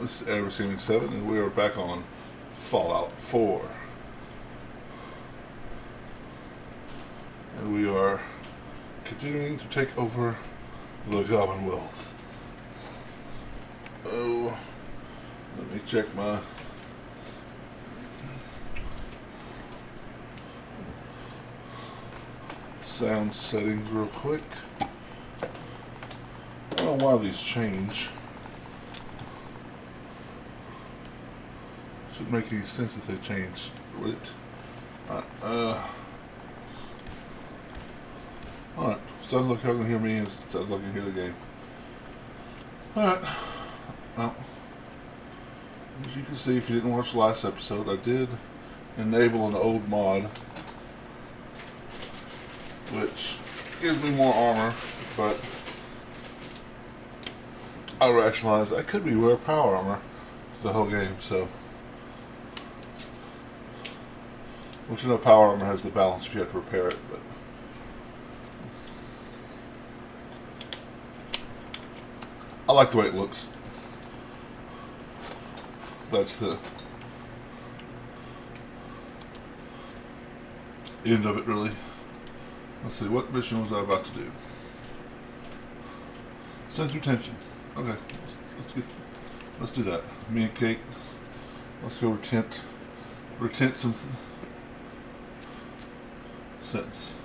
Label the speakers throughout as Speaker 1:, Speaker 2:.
Speaker 1: This is Average Gaming 7, and we are back on Fallout 4. And we are continuing to take over the Commonwealth. Oh, let me check my sound settings real quick. I don't know why these change. Shouldn't make any sense if they change, would it? Alright, sounds like y'all can hear me, and sounds like you can hear the game. Alright, well, as you can see, if you didn't watch the last episode, I did enable an old mod, which gives me more armor, but I rationalized I could be wearing power armor the whole game, so. Which, you know, power armor has the balance if you have to repair it, but. I like the way it looks. That's the end of it, really. Let's see, what mission was I about to do? Sense retention. Okay, let's do that. Me and Kate, let's go retent some sense.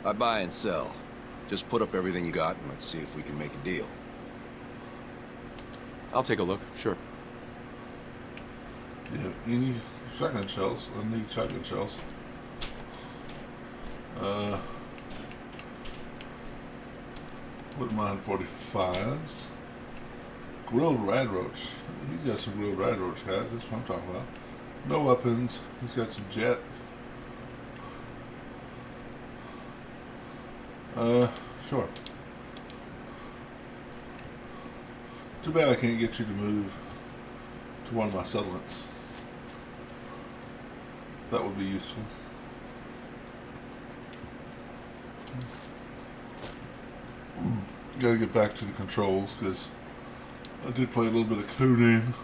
Speaker 2: I buy and sell. Just put up everything you got and let's see if we can make a deal.
Speaker 3: I'll take a look, sure.
Speaker 1: Do you have any shotgun shells? I need shotgun shells. Wouldn't mind 45s. Grilled Radroach. He's got some grilled Radroach, guys. That's what I'm talking about. No weapons. He's got some jet. Sure. Too bad I can't get you to move to one of my settlements. That would be useful. Gotta get back to the controls because I did play a little bit of Conan.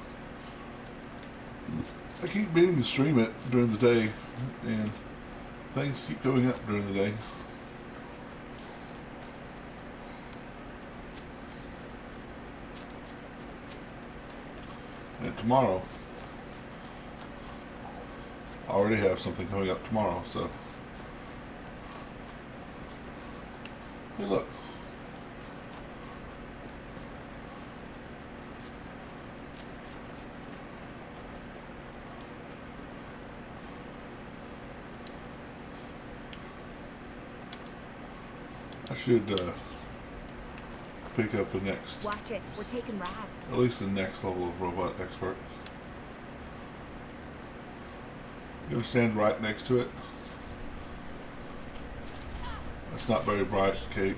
Speaker 1: I keep meaning to stream it during the day, and things keep going up during the day. And tomorrow, I already have something coming up tomorrow, so. Hey, look. I should pick up the next.
Speaker 4: Watch it. We're taking rides.
Speaker 1: At least the next level of robot expert. You gonna stand right next to it? That's not very bright, Kate.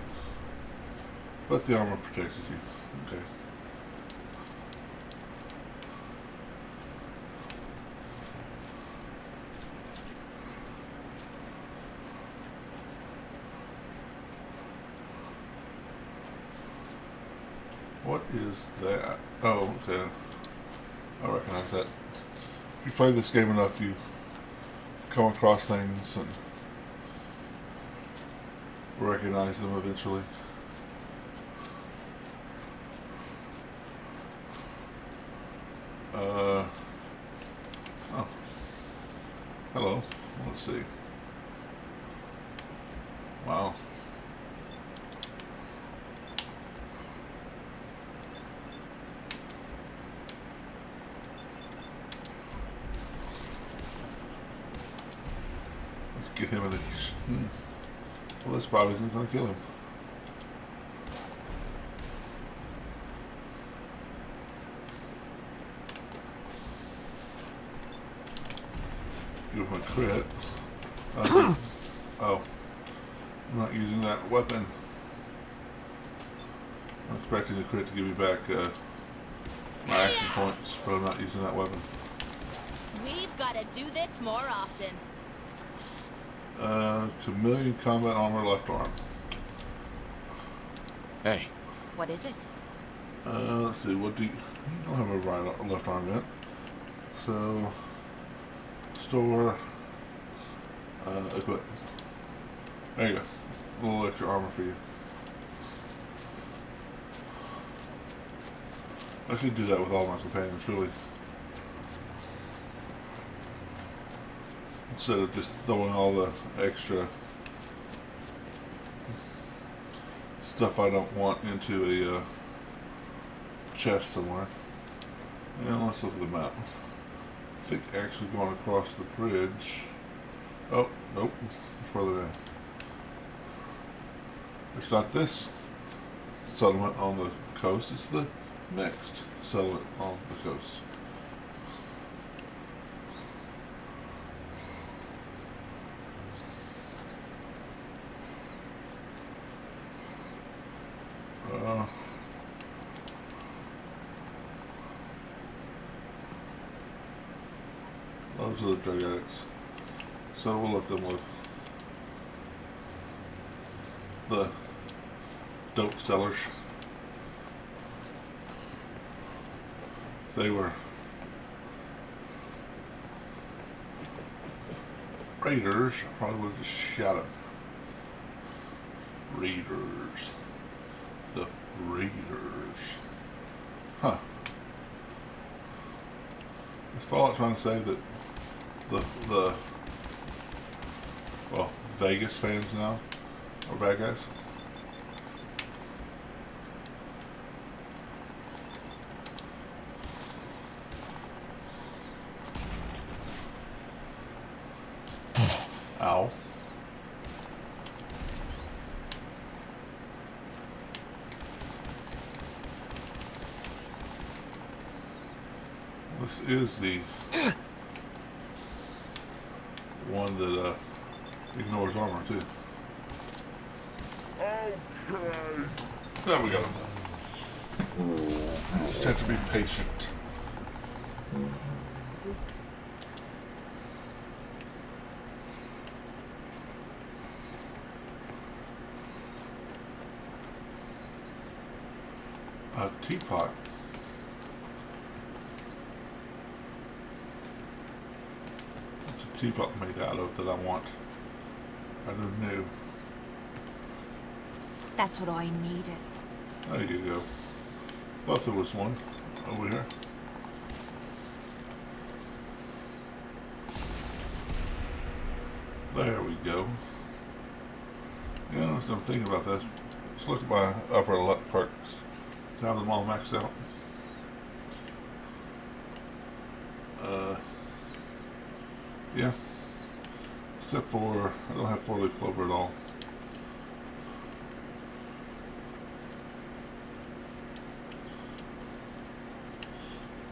Speaker 1: But the armor protects you. Okay. What is that? Oh, okay. I recognize that. If you play this game enough, you come across things and recognize them eventually. Oh. Hello. Let's see. Wow. Get him in the. Well, this probably isn't going to kill him. Give him a crit. Oh. I'm not using that weapon. I'm expecting the crit to give me back my action points, but I'm not using that weapon.
Speaker 4: We've got to do this more often.
Speaker 1: Chameleon combat armor left arm.
Speaker 2: Hey.
Speaker 4: What is it?
Speaker 1: Let's see, what do you don't have a right or left arm yet. So, store, equip. There you go. A little extra armor for you. I should do that with all my companions, really. Instead of just throwing all the extra stuff I don't want into a chest somewhere. And let's look at the map. I think actually going across the bridge. Oh, nope. It's further in. It's not this settlement on the coast, it's the next settlement on the coast. Those are the drug addicts. So we'll let them live. The dope sellers. If they were raiders, I probably would have just shot them. Raiders. The raiders. Huh. Is Fallout trying to say that the well, Vegas fans now are bad guys? Ow. This is the one that ignores armor too. Okay. There we go. Just have to be patient.
Speaker 4: Boots.
Speaker 1: A teapot. What's a teapot made out of that I want? I don't know.
Speaker 4: That's what I needed.
Speaker 1: There you go. Thought there was one over here. There we go. Yeah, so I'm thinking about this. Let's look at my upper left perks. To have them all maxed out. Yeah. Except for, I don't have 4-leaf clover at all.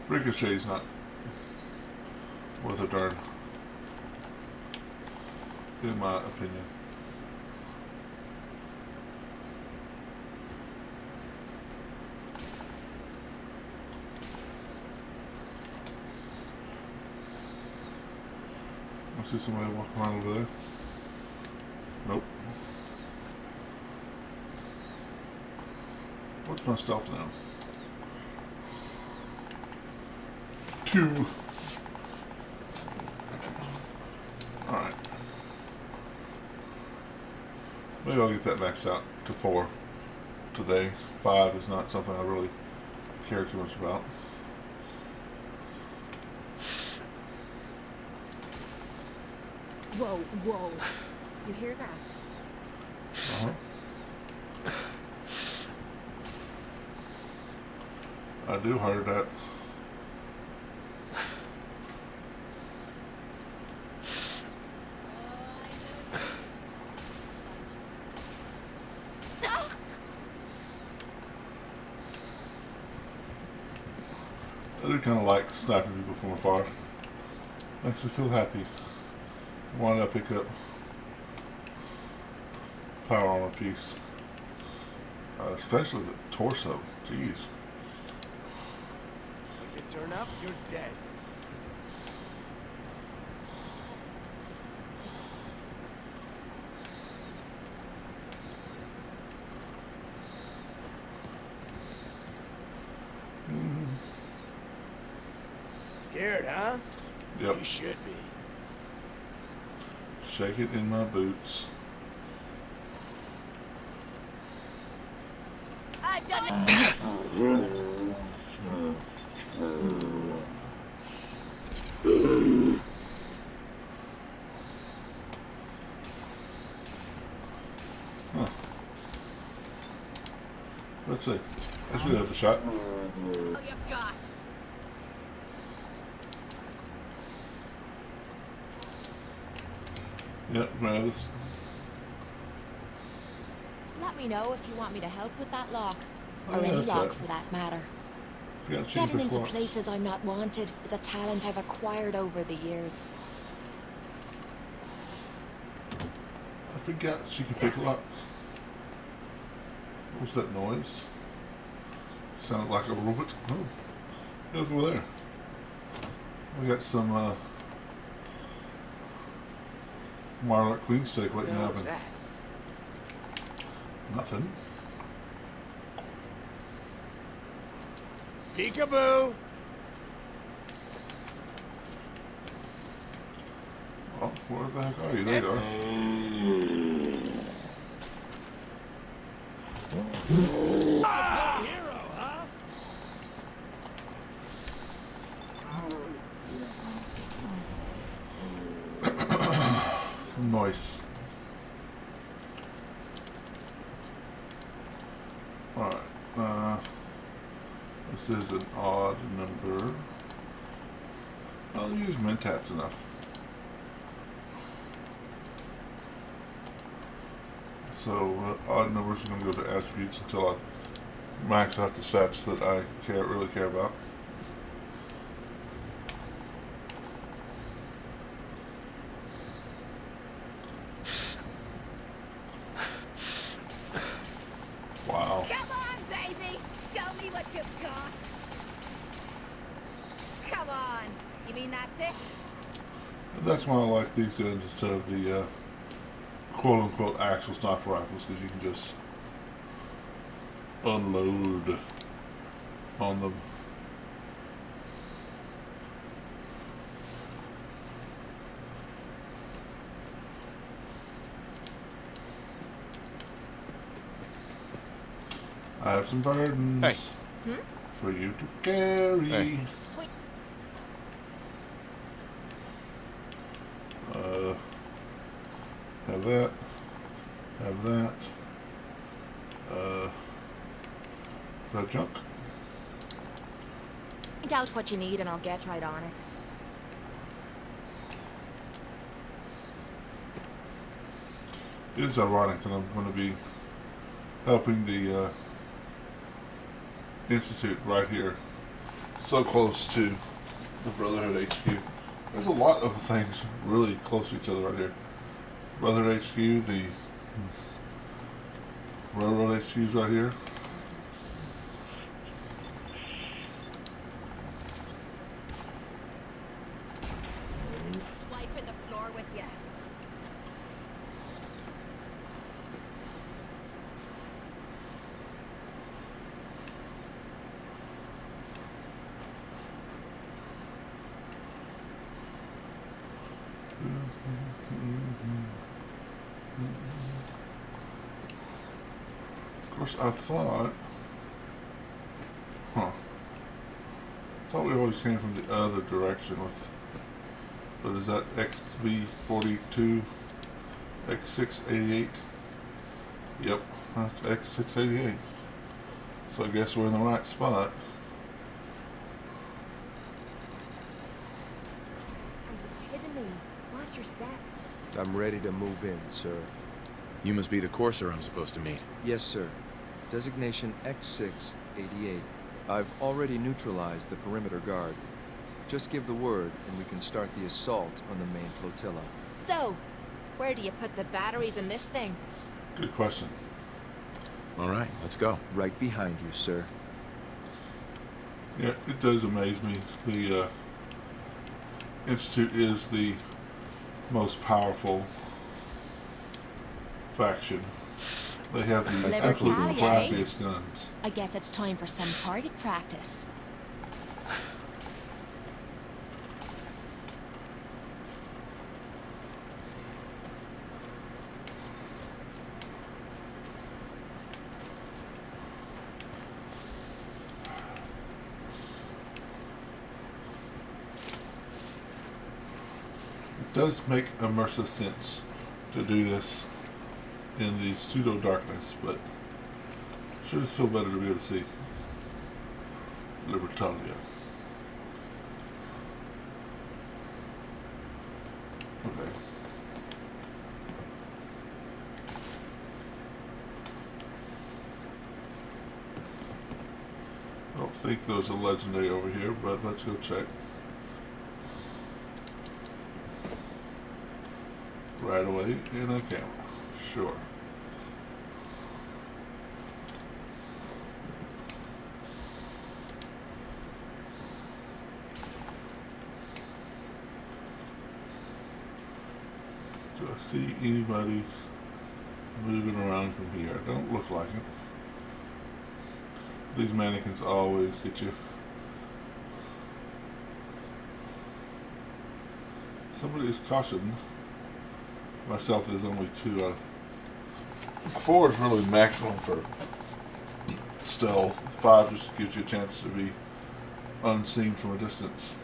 Speaker 1: Ricochet's not worth a darn, in my opinion. I see somebody walking around over there. Nope. What's my stealth now? 2. Alright. Maybe I'll get that maxed out to 4 today. 5 is not something I really care too much about.
Speaker 4: Whoa, whoa. You hear that?
Speaker 1: Uh-huh. I do heard that. I do kind of like sniping people from afar. Makes me feel happy. Why did I pick up power armor piece? Especially the torso. Jeez.
Speaker 3: When you turn up, you're dead. Scared, huh?
Speaker 1: Yep.
Speaker 3: You should be.
Speaker 1: Shake it in my boots.
Speaker 4: I've done it.
Speaker 1: Huh. Let's see. I should have the shot.
Speaker 4: All you've got.
Speaker 1: Yep, Gravis.
Speaker 5: Let me know if you want me to help with that lock.
Speaker 1: Oh,
Speaker 5: Or
Speaker 1: yeah,
Speaker 5: any
Speaker 1: that's
Speaker 5: lock
Speaker 1: right.
Speaker 5: for that matter.
Speaker 1: Forgot she
Speaker 5: Getting
Speaker 1: could
Speaker 5: into
Speaker 1: clocks.
Speaker 5: places I'm not wanted is a talent I've acquired over the years.
Speaker 1: I forgot she could pick locks. What was that noise? Sounded like a robot. Oh, look over there. We got some Marlock Queen steak
Speaker 3: What the
Speaker 1: waiting to
Speaker 3: hell was
Speaker 1: happen.
Speaker 3: that?
Speaker 1: Nothing.
Speaker 3: Peekaboo!
Speaker 1: Oh, where the heck are you? There you are.
Speaker 3: Hero, huh?
Speaker 1: Nice. Alright, this is an odd number. I'll use Mentats enough. So, odd numbers are going to go to attributes until I max out the sets that I really care about. Wow.
Speaker 4: Come on, baby. Show me what you've got. Come on. You mean that's it?
Speaker 1: That's why I like these guns instead of the quote-unquote actual sniper rifles, because you can just unload on them. I have some burdens
Speaker 2: Hey.
Speaker 1: for you to carry.
Speaker 2: Hey.
Speaker 1: Have that. Have that. Is that junk?
Speaker 5: Find out what you need and I'll get right on it.
Speaker 1: It is ironic that I'm going to be helping the Institute right here, so close to the Brotherhood HQ. There's a lot of things really close to each other right here. Brotherhood HQ, the Railroad HQ's right here.
Speaker 4: Wiping the floor with you.
Speaker 1: Of course, I thought we always came from the other direction with, what is that, XV42, X688? Yep, that's X688. So I guess we're in the right spot.
Speaker 5: Are you kidding me? Watch your step.
Speaker 2: I'm ready to move in, sir.
Speaker 6: You must be the courser I'm supposed to meet.
Speaker 2: Yes, sir. Designation X688. I've already neutralized the perimeter guard. Just give the word, and we can start the assault on the main flotilla.
Speaker 5: So, where do you put the batteries in this thing?
Speaker 1: Good question.
Speaker 6: All right, let's go.
Speaker 2: Right behind you, sir.
Speaker 1: Yeah, it does amaze me. The Institute is the most powerful faction. They have the absolutely
Speaker 5: Libertalia, eh?
Speaker 1: crappiest guns.
Speaker 5: I guess it's time for some target practice.
Speaker 1: does make immersive sense to do this in the pseudo darkness, but sure does feel better to be able to see Libertalia. Okay. I don't think there's a legendary over here, but let's go check. Right away in a camera. Sure. Do I see anybody moving around from here? Don't look like it. These mannequins always get you. Somebody is cautioned. Myself, there's only 2. 4 is really maximum for stealth. 5 just gives you a chance to be unseen from a distance.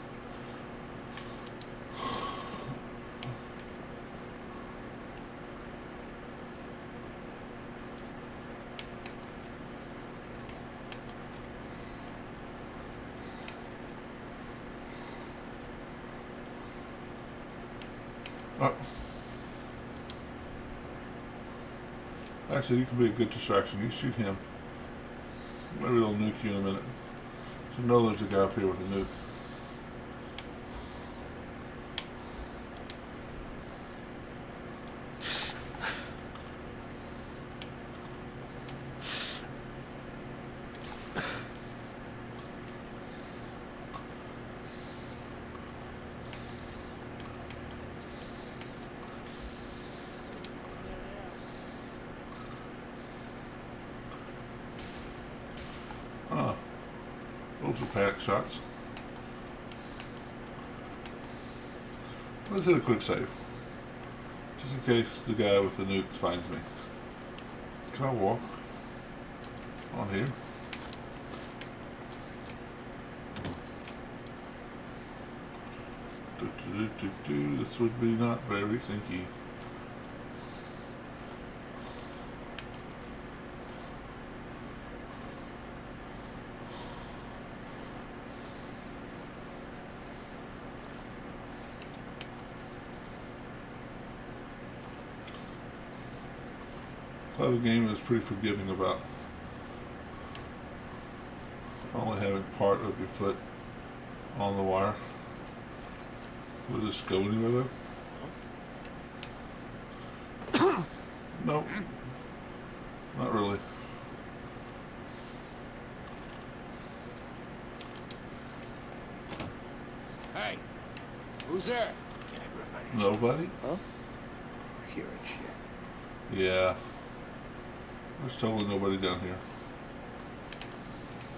Speaker 1: Oh. Actually, you can be a good distraction. You shoot him. Maybe they'll nuke you in a minute. So know there's a guy up here with a nuke. Those are panic shots. Let's hit a quick save. Just in case the guy with the nuke finds me. Can I walk on here? This would be not very syncy. The game is pretty forgiving about only having part of your foot on the wire. Will it just go anywhere though? Nope. Not really.
Speaker 3: Hey, who's there?
Speaker 1: Nobody?
Speaker 3: Huh? Hearing shit.
Speaker 1: Yeah. There's totally nobody down here.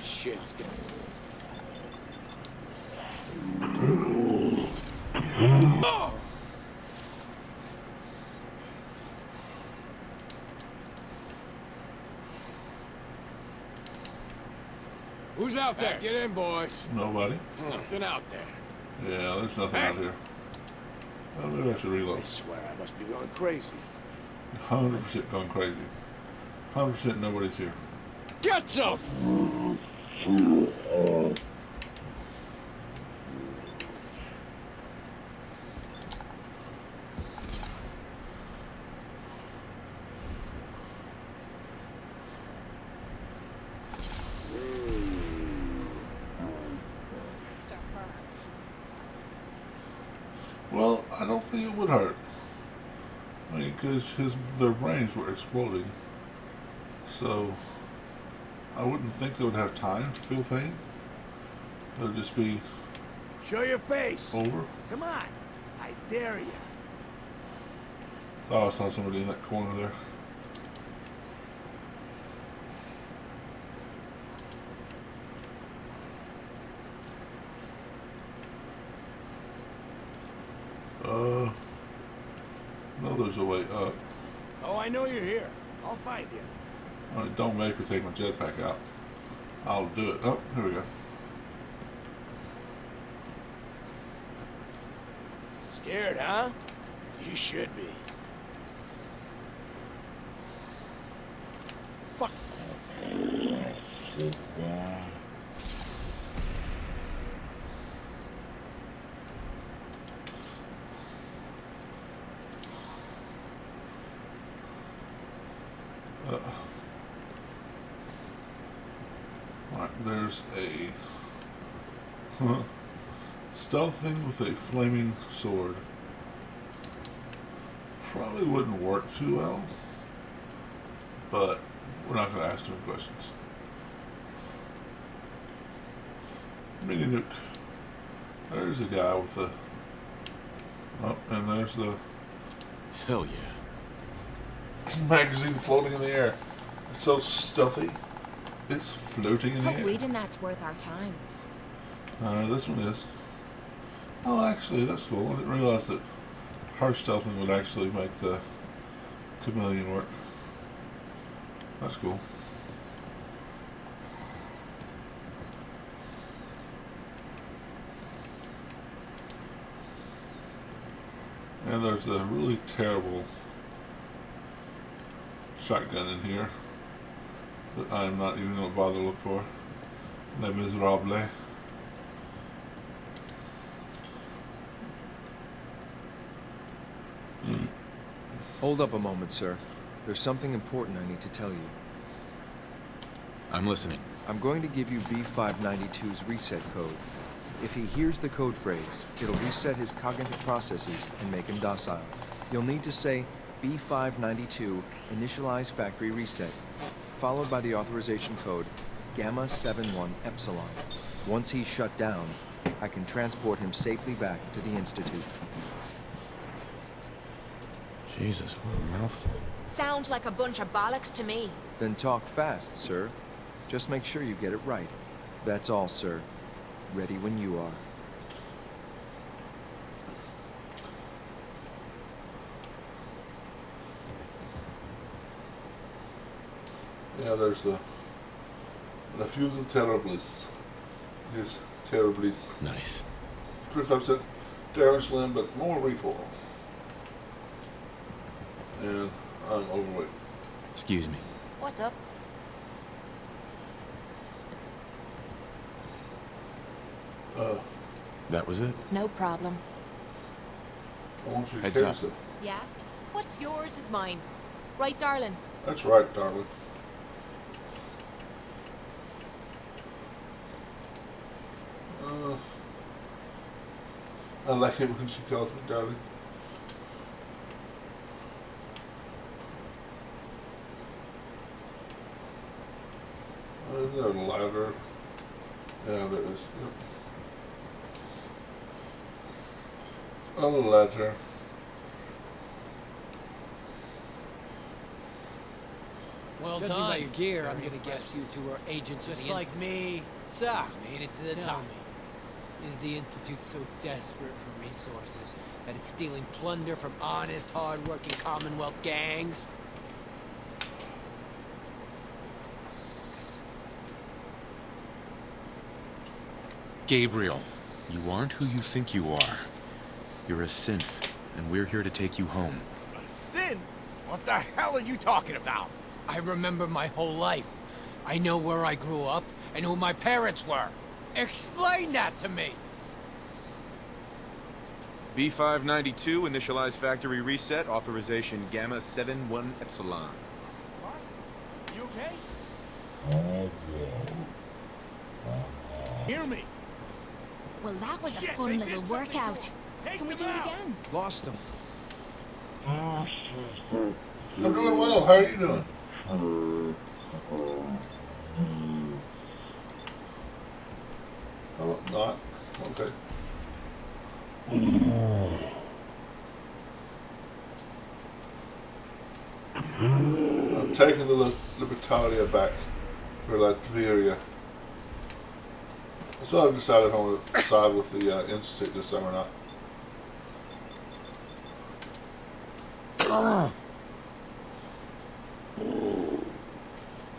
Speaker 3: Shit's getting. Oh! Who's out there? Get in, boys.
Speaker 1: Nobody?
Speaker 3: There's nothing out there.
Speaker 1: Yeah, there's nothing out here. Well, maybe I should
Speaker 3: I
Speaker 1: reload.
Speaker 3: swear I must be going crazy.
Speaker 1: 100% going crazy. 100% nobody's here.
Speaker 3: Get some!
Speaker 1: Well, I don't think it would hurt. I mean, because their brains were exploding. So, I wouldn't think they would have time to feel pain. It would just be
Speaker 3: Show your face!
Speaker 1: over.
Speaker 3: Come on! I dare you!
Speaker 1: Thought I saw somebody in that corner there. No, there's a way up.
Speaker 3: Oh, I know you're here. I'll find you.
Speaker 1: I mean, don't make me take my jetpack out. I'll do it. Oh, here we go.
Speaker 3: Scared, huh? You should be. Fuck.
Speaker 1: Right, there's a stealth thing with a flaming sword. Probably wouldn't work too well, but we're not going to ask too many questions. Mini nuke. There's a guy with the. Oh, and there's the
Speaker 6: Hell yeah.
Speaker 1: magazine floating in the air. It's so stealthy. It's floating in the
Speaker 5: Hope
Speaker 1: air.
Speaker 5: reading that's worth our time.
Speaker 1: This one is. Oh, actually, that's cool. I didn't realize that her stealthing would actually make the chameleon work. That's cool. And there's a really terrible shotgun in here that I'm not even going to bother to look for. Les Miserables.
Speaker 2: Hold up a moment, sir. There's something important I need to tell you.
Speaker 6: I'm listening.
Speaker 2: I'm going to give you B592's reset code. If he hears the code phrase, it'll reset his cognitive processes and make him docile. You'll need to say B592 initialize factory reset, followed by the authorization code Gamma 71 Epsilon. Once he's shut down, I can transport him safely back to the Institute.
Speaker 6: Jesus, what a mouthful.
Speaker 5: Sounds like a bunch of bollocks to me.
Speaker 2: Then talk fast, sir. Just make sure you get it right. That's all, sir. Ready when you are.
Speaker 1: Yeah, there's the Refusal Terribilis. Yes, Terribilis.
Speaker 6: Nice.
Speaker 1: 25% damage limb, but more recoil. And I'm overweight.
Speaker 6: Excuse me.
Speaker 5: What's up?
Speaker 6: That was it?
Speaker 5: No problem.
Speaker 1: I want you to
Speaker 6: Heads
Speaker 1: carry
Speaker 6: up.
Speaker 1: yourself.
Speaker 5: Yeah? What's yours is mine. Right, darling?
Speaker 1: That's right, darling. I like it when she calls me darling. Is there a ladder? Yeah, there is. Yep. A ladder.
Speaker 7: Well
Speaker 8: Judging
Speaker 7: done.
Speaker 8: by your gear,
Speaker 7: Very
Speaker 8: I'm gonna
Speaker 7: impressed.
Speaker 8: guess you two are agents
Speaker 7: Just
Speaker 8: of the
Speaker 7: like
Speaker 8: Institute.
Speaker 7: me. So, made it to the
Speaker 8: Tell
Speaker 7: top.
Speaker 8: me, is the Institute so desperate for resources that it's stealing plunder from honest, hard-working Commonwealth gangs?
Speaker 6: Gabriel, you aren't who you think you are. You're a synth, and we're here to take you home.
Speaker 3: Sin? What the hell are you talking about?
Speaker 7: I remember my whole life. I know where I grew up and who my parents were. Explain that to me!
Speaker 6: B592, initialize factory reset, authorization Gamma 71 Epsilon.
Speaker 3: Boss? You okay? Hear me.
Speaker 5: Well, that was a
Speaker 3: Shit,
Speaker 5: fun
Speaker 3: they
Speaker 5: little
Speaker 3: did something
Speaker 5: workout.
Speaker 3: cool. Take
Speaker 5: Can we do
Speaker 3: them
Speaker 5: it
Speaker 3: out.
Speaker 5: again?
Speaker 2: Lost him.
Speaker 1: I'm doing well. How are you doing? Oh, not? Okay. I'm taking the Libertalia back for Latveria. So I've decided if I want to side with the Institute this time or not.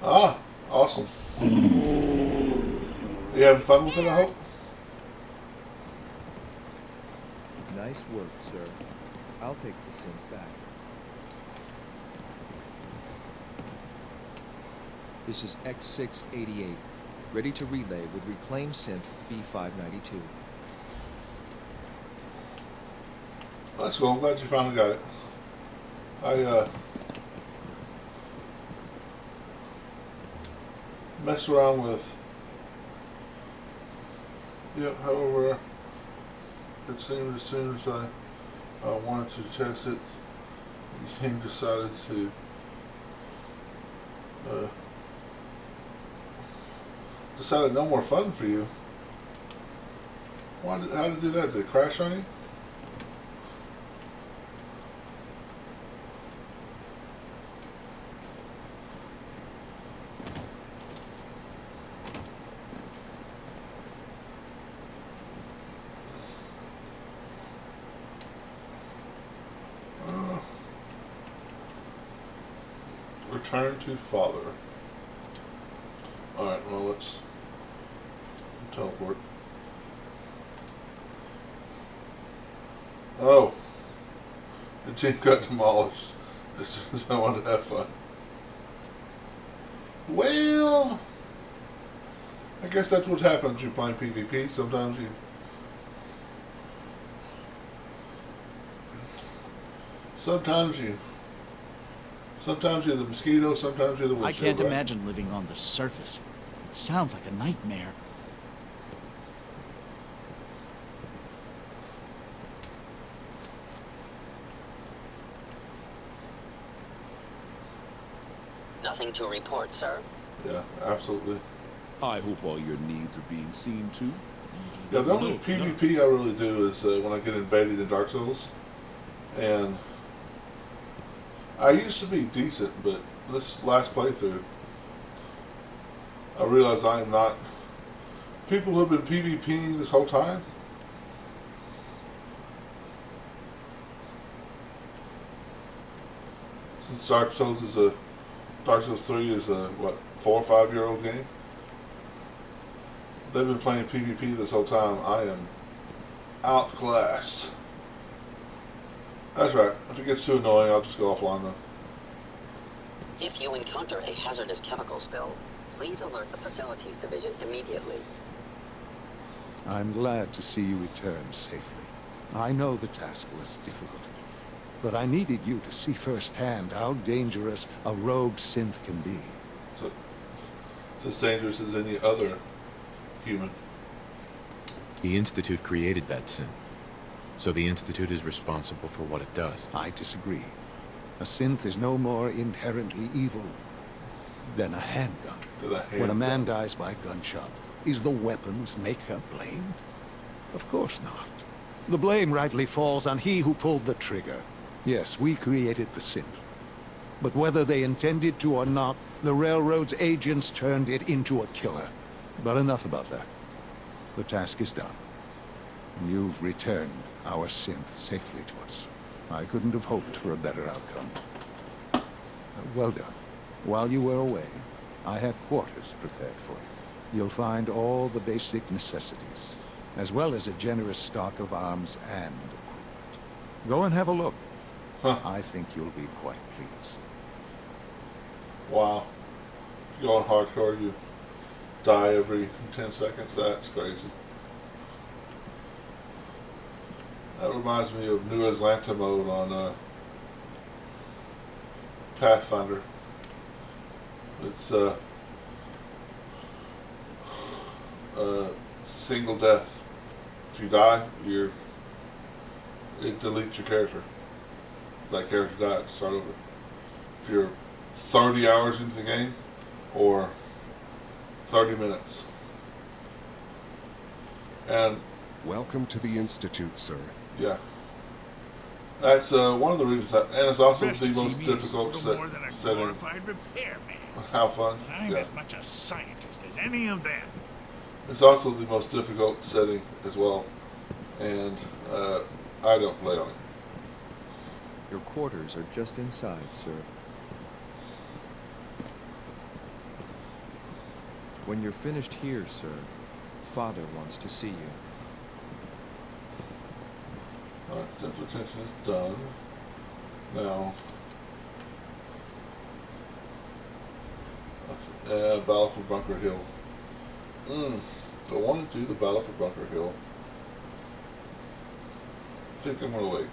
Speaker 1: Ah, awesome. You having fun with it, I hope?
Speaker 2: Nice work, sir. I'll take the synth back. This is X688, ready to relay with reclaimed synth B592.
Speaker 1: That's cool. I'm glad you finally got it. Mess around with. Yep, however, it seemed as soon as I wanted to test it, the game decided to decided no more fun for you. How did it do that? Did it crash on you? Return to father. Alright, well, let's teleport. Oh. The team got demolished as soon as I wanted to have fun. Well, I guess that's what happens when you're playing PvP. Sometimes you're the mosquito, sometimes you're the
Speaker 9: I
Speaker 1: windshield.
Speaker 9: can't
Speaker 1: right?
Speaker 9: imagine living on the surface. It sounds like a nightmare.
Speaker 10: Nothing to report, sir.
Speaker 1: Yeah, absolutely.
Speaker 11: I hope all your needs are being seen to.
Speaker 1: Yeah, the only PvP I really do is when I get invaded in Dark Souls. And I used to be decent, but this last playthrough, I realized I am not. People who have been PvPing this whole time, since Dark Souls 3 is a, what, 4 or 5 year old game? They've been playing PvP this whole time. I am outclassed. That's right. If it gets too annoying, I'll just go offline though.
Speaker 10: If you encounter a hazardous chemical spill, please alert the Facilities Division immediately.
Speaker 12: I'm glad to see you return safely. I know the task was difficult, but I needed you to see firsthand how dangerous a rogue synth can be.
Speaker 1: It's as dangerous as any other human.
Speaker 6: The Institute created that synth, so the Institute is responsible for what it does.
Speaker 12: I disagree. A synth is no more inherently evil than a handgun. When a man dies by gunshot, is the weapon's maker blamed? Of course not. The blame rightly falls on he who pulled the trigger. Yes, we created the synth. But whether they intended to or not, the Railroad's agents turned it into a killer. But enough about that. The task is done. And you've returned our synth safely to us. I couldn't have hoped for a better outcome. Well done. While you were away, I had quarters prepared for you. You'll find all the basic necessities, as well as a generous stock of arms and equipment. Go and have a look. I think you'll be quite pleased.
Speaker 1: Wow. If you go on hardcore, you die every 10 seconds. That's crazy. That reminds me of New Atlanta mode on Pathfinder. It's single death. If you die, it deletes your character. That character died. Start over. If you're 30 hours into the game, or 30 minutes. And
Speaker 13: welcome to the Institute, sir.
Speaker 1: Yeah. That's one of the reasons, and it's also the most difficult setting. How fun.
Speaker 14: I'm as much a scientist as any of them.
Speaker 1: It's also the most difficult setting as well, and I don't play on it.
Speaker 2: Your quarters are just inside, sir. When you're finished here, sir, Father wants to see you.
Speaker 1: Alright, central tension is done. Now, Battle for Bunker Hill. I want to do the Battle for Bunker Hill. I think I'm going to wait.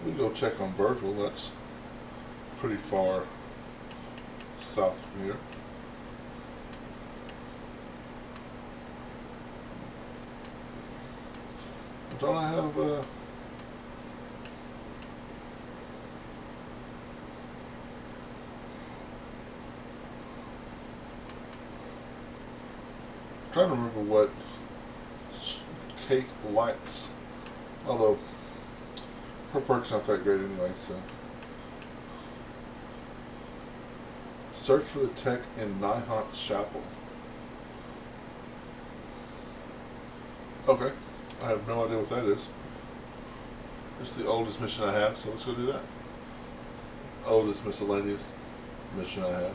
Speaker 1: We go check on Virgil. That's pretty far south from here. Don't I have I'm trying to remember what Kate likes, although her perk's not that great anyway, so. Search for the tech in Nihant Chapel. Okay. I have no idea what that is. It's the oldest mission I have, so let's go do that. Oldest miscellaneous mission I have.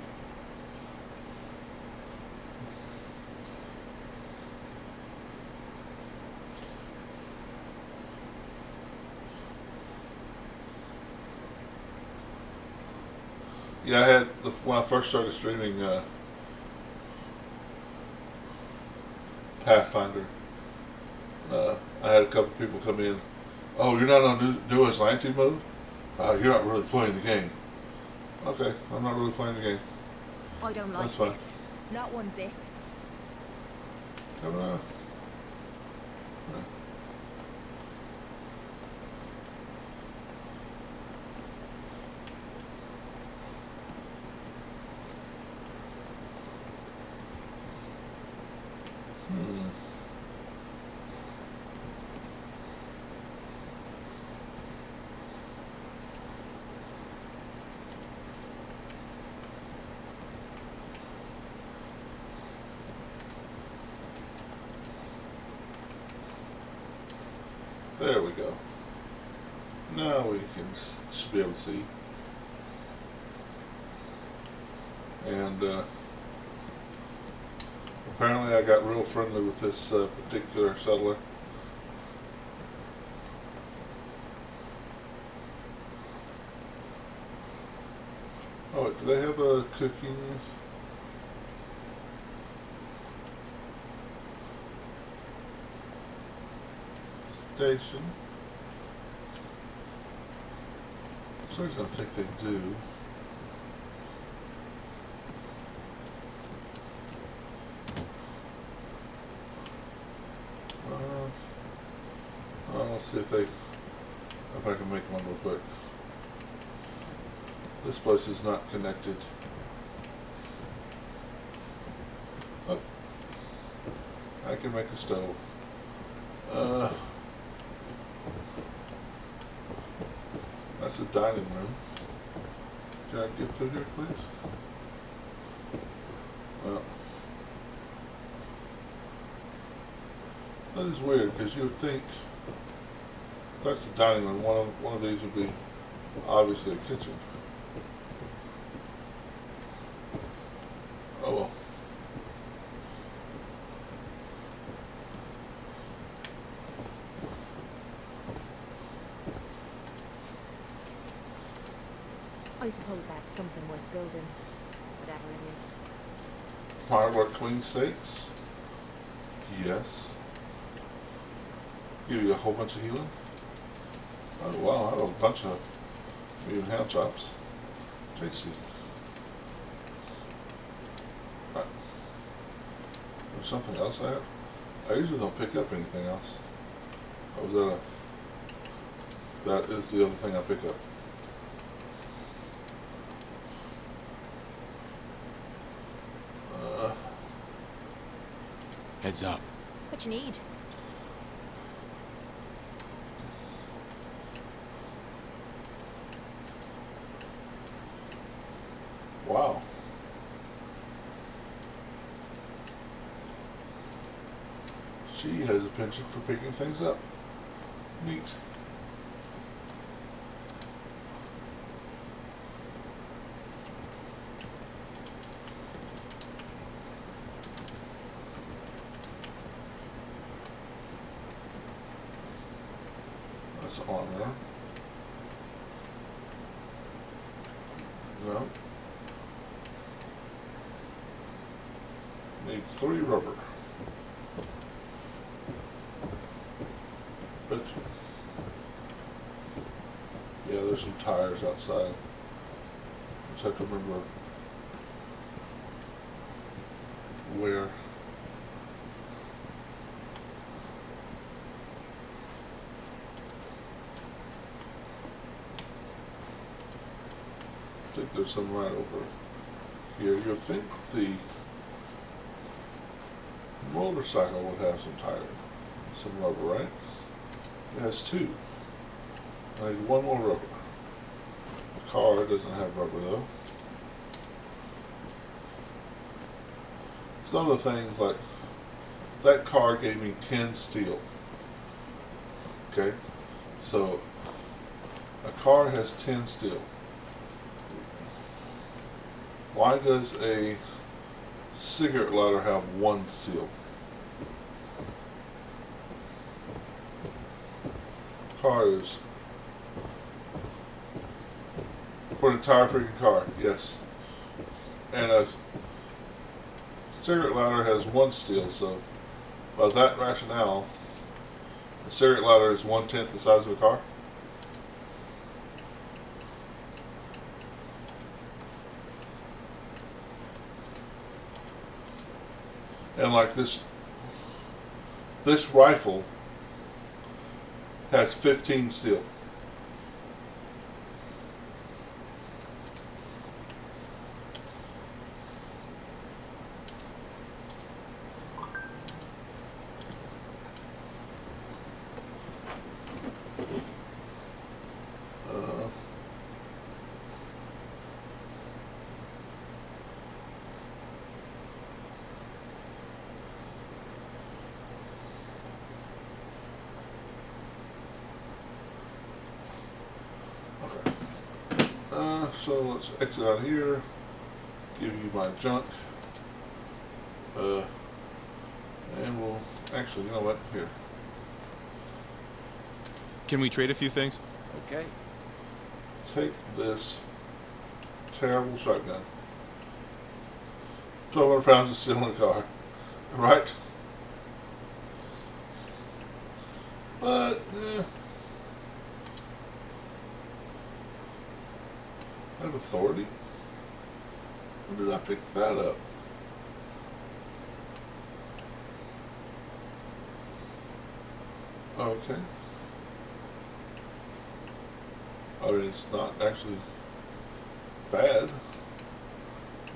Speaker 1: Yeah, I had, when I first started streaming Pathfinder, I had a couple people come in. Oh, you're not on New Aslanti mode? You're not really playing the game. Okay, I'm not really playing the game.
Speaker 4: I don't like
Speaker 1: That's fine.
Speaker 4: this. Not one bit.
Speaker 1: Come on. There we go. Now we should be able to see. And apparently I got real friendly with this particular settler. Oh, do they have a cooking? Station. For some reason I think they do. Let's see if I can make one real quick. This place is not connected. Oh, I can make a stove. That's a dining room. Can I get food here, please? Well, that is weird because you would think if that's the dining room, one of these would be obviously a kitchen. Oh well.
Speaker 4: I suppose that's something worth building, whatever it is.
Speaker 1: Firework queen steaks? Yes. Give you a whole bunch of healing? Oh wow, I have a bunch of medium hand chops. Tasty. Right. There's something else I have? I usually don't pick up anything else. Or was that is the other thing I pick up.
Speaker 6: Heads up.
Speaker 4: What you need?
Speaker 1: Wow. She has a penchant for picking things up. Neat. That's armor. No. Need 3 rubber. But yeah, there's some tires outside. Just have to remember where. I think there's some right over here. You'll think the motorcycle would have some tire, some rubber, right? It has 2. I need 1 more rubber. The car doesn't have rubber though. Some of the things like that car gave me 10 steel. Okay, so a car has 10 steel. Why does a cigarette lighter have 1 steel? Car is for an entire freaking car, yes. And a cigarette lighter has 1 steel, so by that rationale, a cigarette lighter is 1/10 the size of a car. And like this rifle has 15 steel. So let's exit out here, give you my junk, and we'll, actually, you know what, here.
Speaker 15: Can we trade a few things?
Speaker 2: Okay.
Speaker 1: Take this terrible shotgun. 1,200 pounds of steel in a car, right? But, I have authority? When did I pick that up? Okay. I mean, it's not actually bad.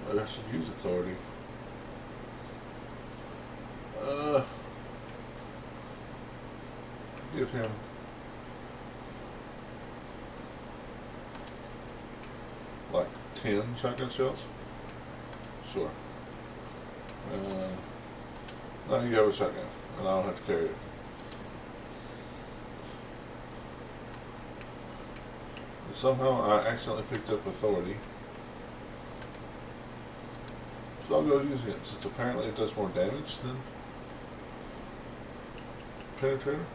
Speaker 1: Maybe I should use authority. Give him like 10 shotgun shells? Sure. Now you have a shotgun, and I don't have to carry it. And somehow I accidentally picked up authority. So I'll go using it, since apparently it does more damage than penetrator.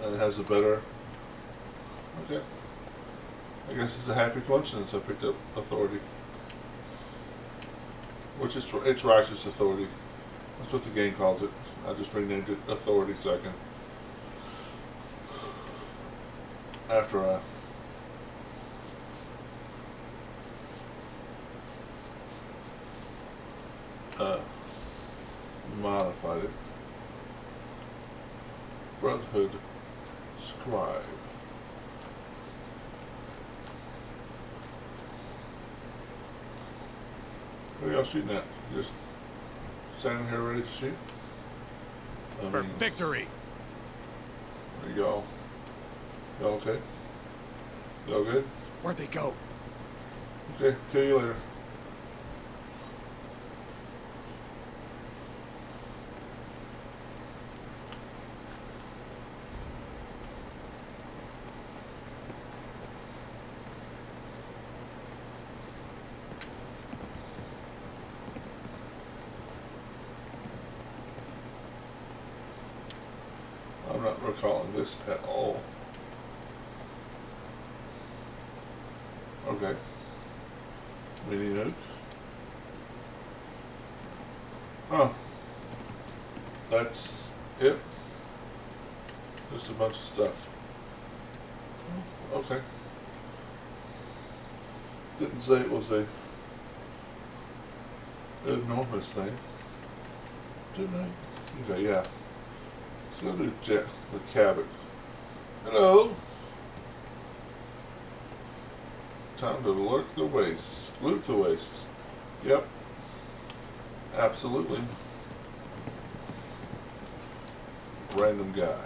Speaker 1: And it has a better... Okay. I guess it's a happy coincidence I picked up authority. Which is, it's righteous authority. That's what the game calls it. I just renamed it authority so I can... After I... modified it. Brotherhood Scribe. What are y'all shooting at? Just standing here ready to shoot?
Speaker 3: For victory!
Speaker 1: There you go. Y'all okay? Y'all good?
Speaker 3: Where'd they go?
Speaker 1: Okay, kill you later. I'm not recalling this at all. Okay. Mini nuke. Oh. That's it. Just a bunch of stuff. Okay. Didn't say it was a enormous thing. Didn't I? Okay, yeah. Let's go to the cabin. Hello. Time to loot the wastes. Loot the wastes. Yep. Absolutely. Random guy.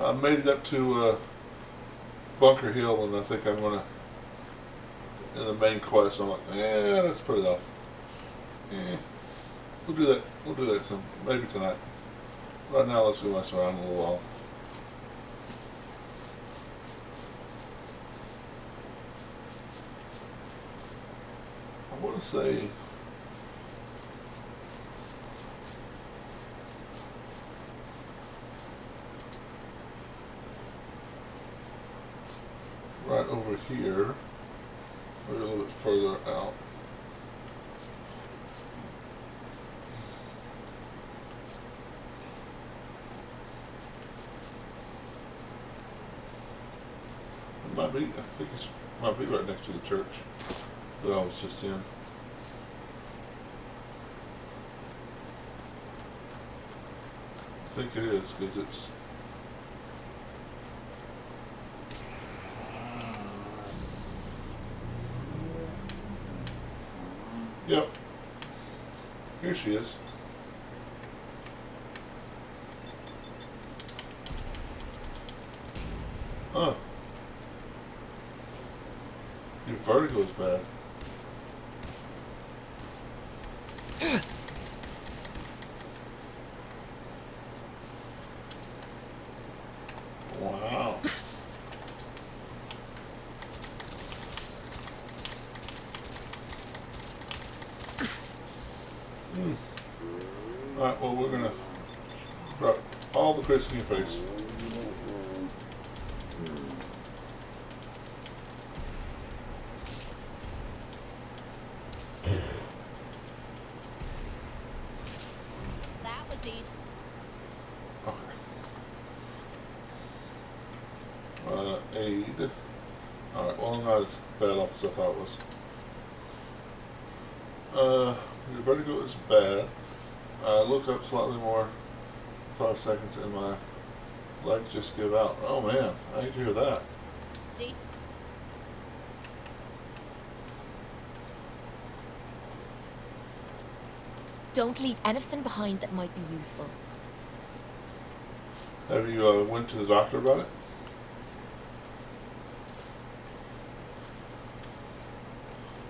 Speaker 1: I made it up to Bunker Hill, and I think I'm gonna, in the main quest, I'm like, let's put it off. We'll do that. We'll do that some, maybe tonight. Right now, let's go mess around a little while. I want to say. Right over here, or a little bit further out. It might be, I think it might be right next to the church that I was just in. I think it is, because it's yep. Here she is. Huh. Your vertigo is bad. Wow. Alright, well, we're gonna drop all the crisps in your face.
Speaker 5: That was easy.
Speaker 1: Okay. Aid. Alright, well, I'm not as bad off as I thought it was. Your vertigo is bad. Look up slightly more. 5 seconds and my legs just give out. Oh man, I hate to hear that.
Speaker 5: See? Don't leave anything behind that might be useful.
Speaker 1: Have you went to the doctor about it?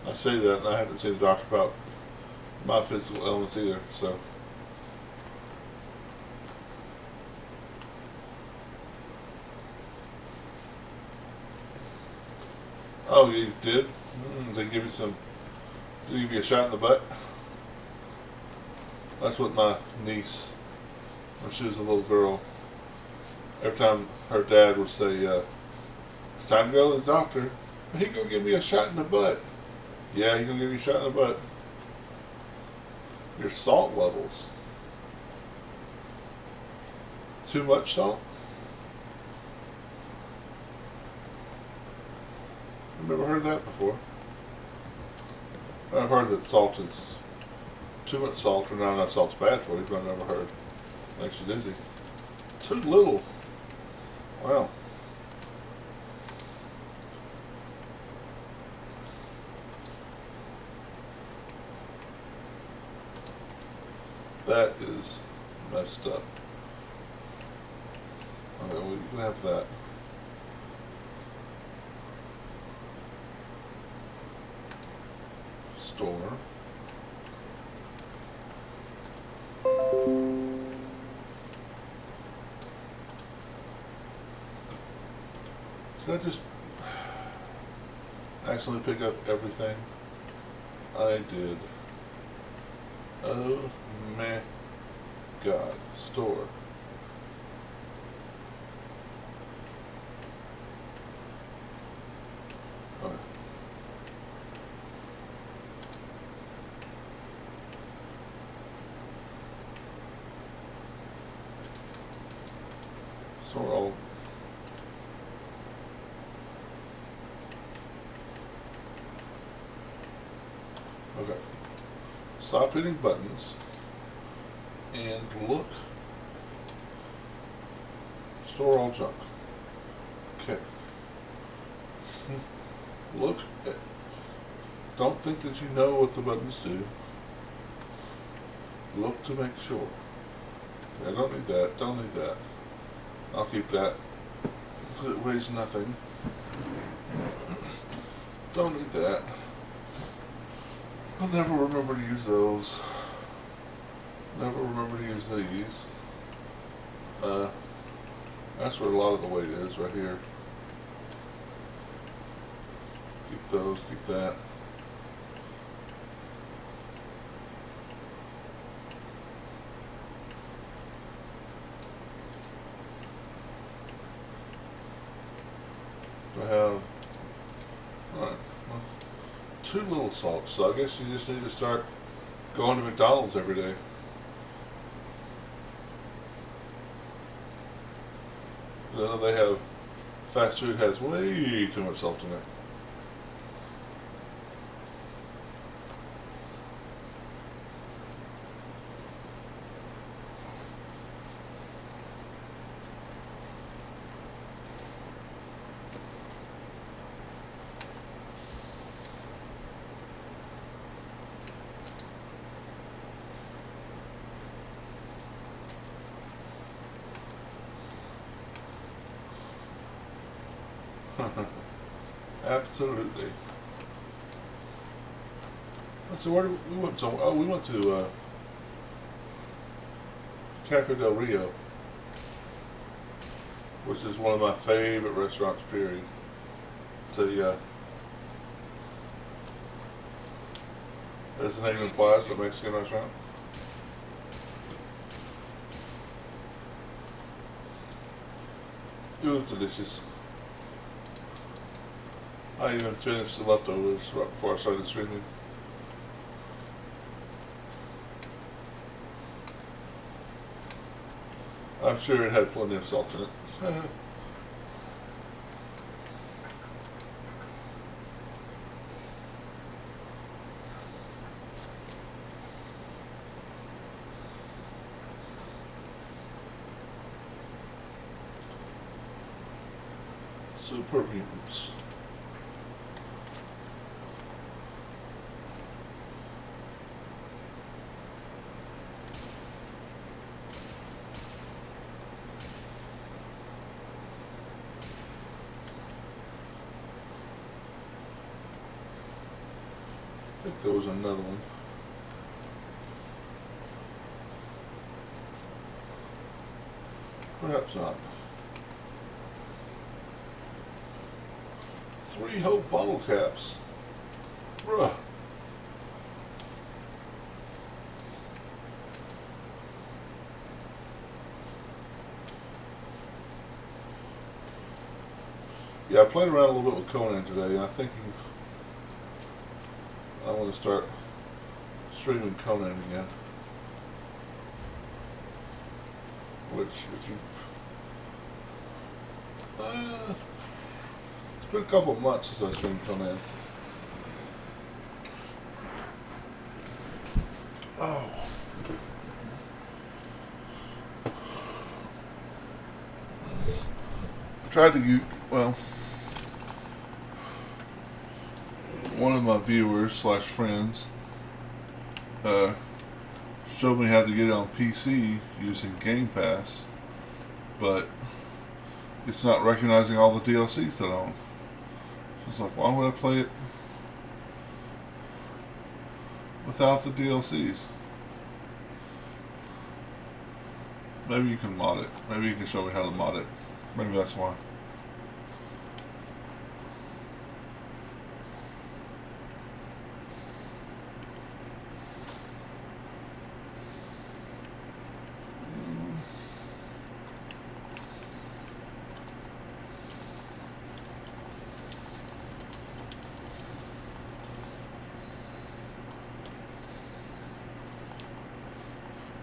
Speaker 1: I say that, and I haven't seen the doctor about my physical ailments either, so. Oh, you did? They give you some, did they give you a shot in the butt? That's what my niece, when she was a little girl, every time her dad would say, it's time to go to the doctor, he gonna give me a shot in the butt. Yeah, he's gonna give you a shot in the butt. Your salt levels. Too much salt? I've never heard that before. I've heard that salt is too much salt, or not enough salt's bad for you, but I've never heard it makes you dizzy. Too little. Wow. That is messed up. Okay, well, you can have that. Store. Did I just accidentally pick up everything? I did. Oh my God. Store. Alright. Store all. Okay. Stop hitting buttons and look. Store all junk. Okay. Look at. Don't think that you know what the buttons do. Look to make sure. I don't need that. Don't need that. I'll keep that because it weighs nothing. Don't need that. I'll never remember to use those. Never remember to use these. That's where a lot of the weight is, right here. Keep those, keep that. Do I have... Alright, well, 2 little salts, so I guess you just need to start going to McDonald's every day. I know they have, fast food has way too much salt in it. Absolutely. So where did we went to? Oh, we went to Cafe Del Rio, which is one of my favorite restaurants. Period. So as the name implies, a Mexican restaurant. It was delicious. I even finished the leftovers right before I started streaming. I'm sure it had plenty of salt in it. Super mutants. I think there was another one. Perhaps not. 3 whole bottle caps. Bruh. Yeah, I played around a little bit with Conan today, and I'm thinking I want to start streaming Conan again. Which, if you've... it's been a couple of months since I streamed Conan. Oh. I tried to use... Well... One of my viewers / friends showed me how to get it on PC using Game Pass, but it's not recognizing all the DLCs that I own. So it's like, why would I play it without the DLCs? Maybe you can mod it. Maybe you can show me how to mod it. Maybe that's why.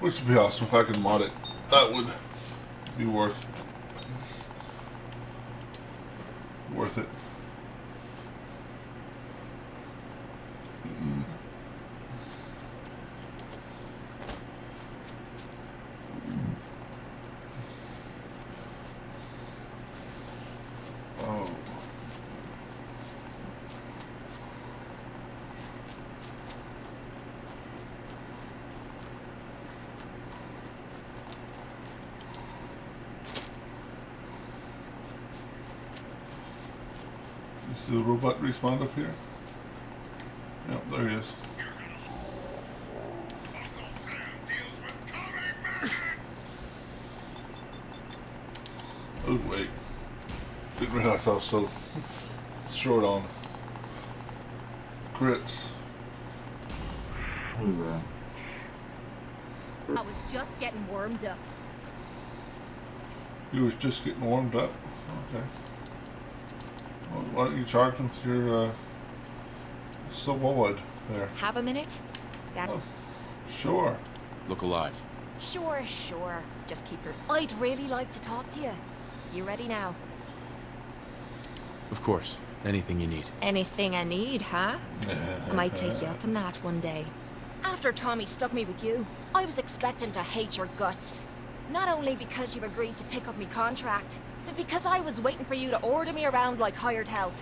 Speaker 1: Which would be awesome if I could mod it. That would be worth it. Oh. You see the robot respawn up here? Yep, there he is. Oh wait. Didn't realize I was so short on crits.
Speaker 4: I was just getting warmed up.
Speaker 1: You was just getting warmed up? Okay. Well, why don't you charge him with your sword there?
Speaker 4: Have a minute?
Speaker 1: Oh, sure.
Speaker 6: Look alive.
Speaker 4: Sure. Just keep your... I'd really like to talk to you. You ready now?
Speaker 6: Of course. Anything you need.
Speaker 4: Anything I need, huh? I might take you up on that one day. After Tommy stuck me with you, I was expecting to hate your guts. Not only because you agreed to pick up me contract, but because I was waiting for you to order me around like hired help.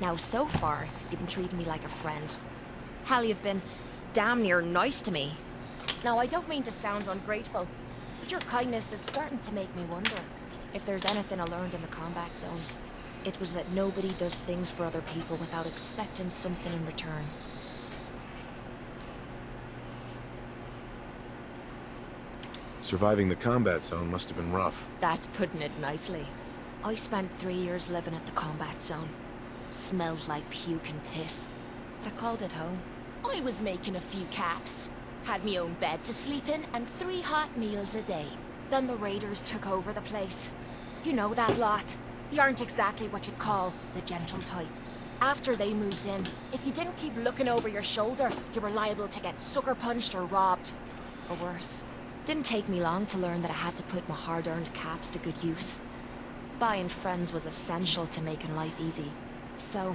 Speaker 4: Now, so far, you've been treating me like a friend. Hell, you've been damn near nice to me. Now, I don't mean to sound ungrateful, but your kindness is starting to make me wonder if there's anything I learned in the combat zone. It was that nobody does things for other people without expecting something in return.
Speaker 6: Surviving the combat zone must have been rough.
Speaker 4: That's putting it nicely. I spent 3 years living at the combat zone. Smelled like puke and piss. But I called it home. I was making a few caps. Had me own bed to sleep in and 3 hot meals a day. Then the raiders took over the place. You know that lot. They aren't exactly what you'd call the gentle type. After they moved in, if you didn't keep looking over your shoulder, you were liable to get sucker punched or robbed. Or worse. Didn't take me long to learn that I had to put my hard-earned caps to good use. Buying friends was essential to making life easy. So,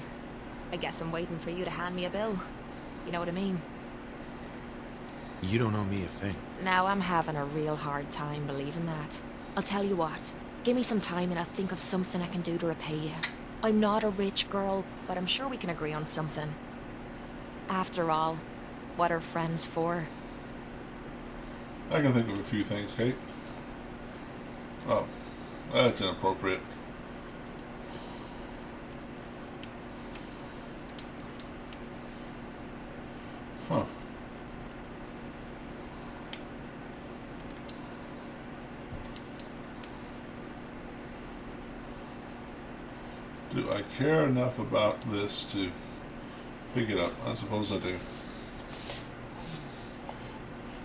Speaker 4: I guess I'm waiting for you to hand me a bill. You know what I mean?
Speaker 6: You don't owe me a thing.
Speaker 4: Now I'm having a real hard time believing that. I'll tell you what. Give me some time and I'll think of something I can do to repay you. I'm not a rich girl, but I'm sure we can agree on something. After all, what are friends for?
Speaker 1: I can think of a few things, Kate. Oh, that's inappropriate. Huh. Do I care enough about this to pick it up? I suppose I do.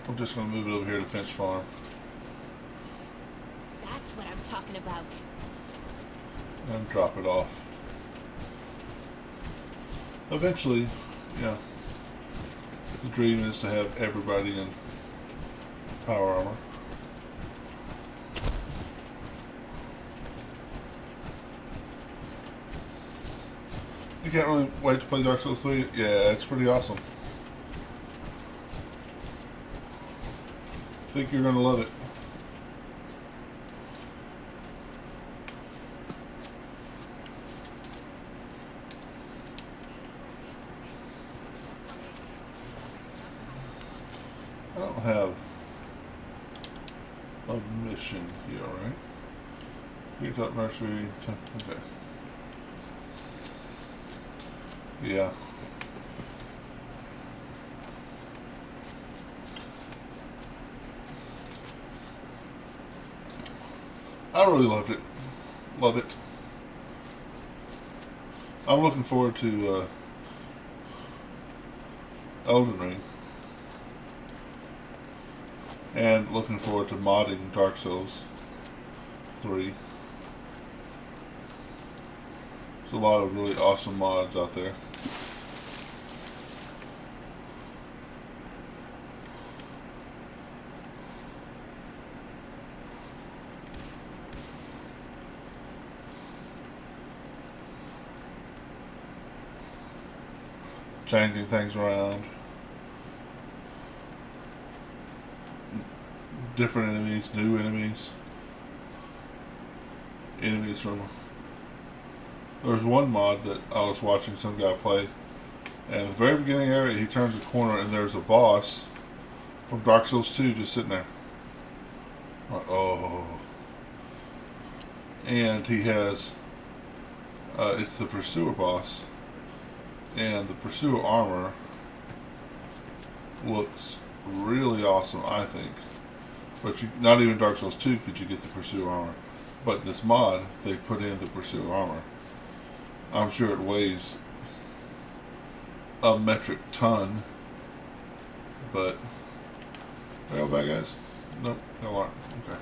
Speaker 1: I'm just going to move it over here to Finch Farm.
Speaker 4: That's what I'm talking about.
Speaker 1: And drop it off. Eventually, yeah. The dream is to have everybody in power armor. You can't really wait to play Dark Souls 3? Yeah, it's pretty awesome. I think you're gonna love it. I don't have a mission here, right? Picked up nursery. Okay. Yeah. I really loved it. Love it. I'm looking forward to Elden Ring. And looking forward to modding Dark Souls 3. There's a lot of really awesome mods out there. changing things around. Different enemies, new enemies. Enemies from... There's one mod that I was watching some guy play, and at the very beginning area, he turns a corner and there's a boss from Dark Souls 2 just sitting there. I'm like, oh. And he has... it's the Pursuer boss. And the Pursuer armor looks really awesome, I think. But you, not even Dark Souls 2 could you get the Pursuer armor. But this mod, they put in the Pursuer armor. I'm sure it weighs a metric ton. But, are y'all bad guys? Nope, no aren't. Okay.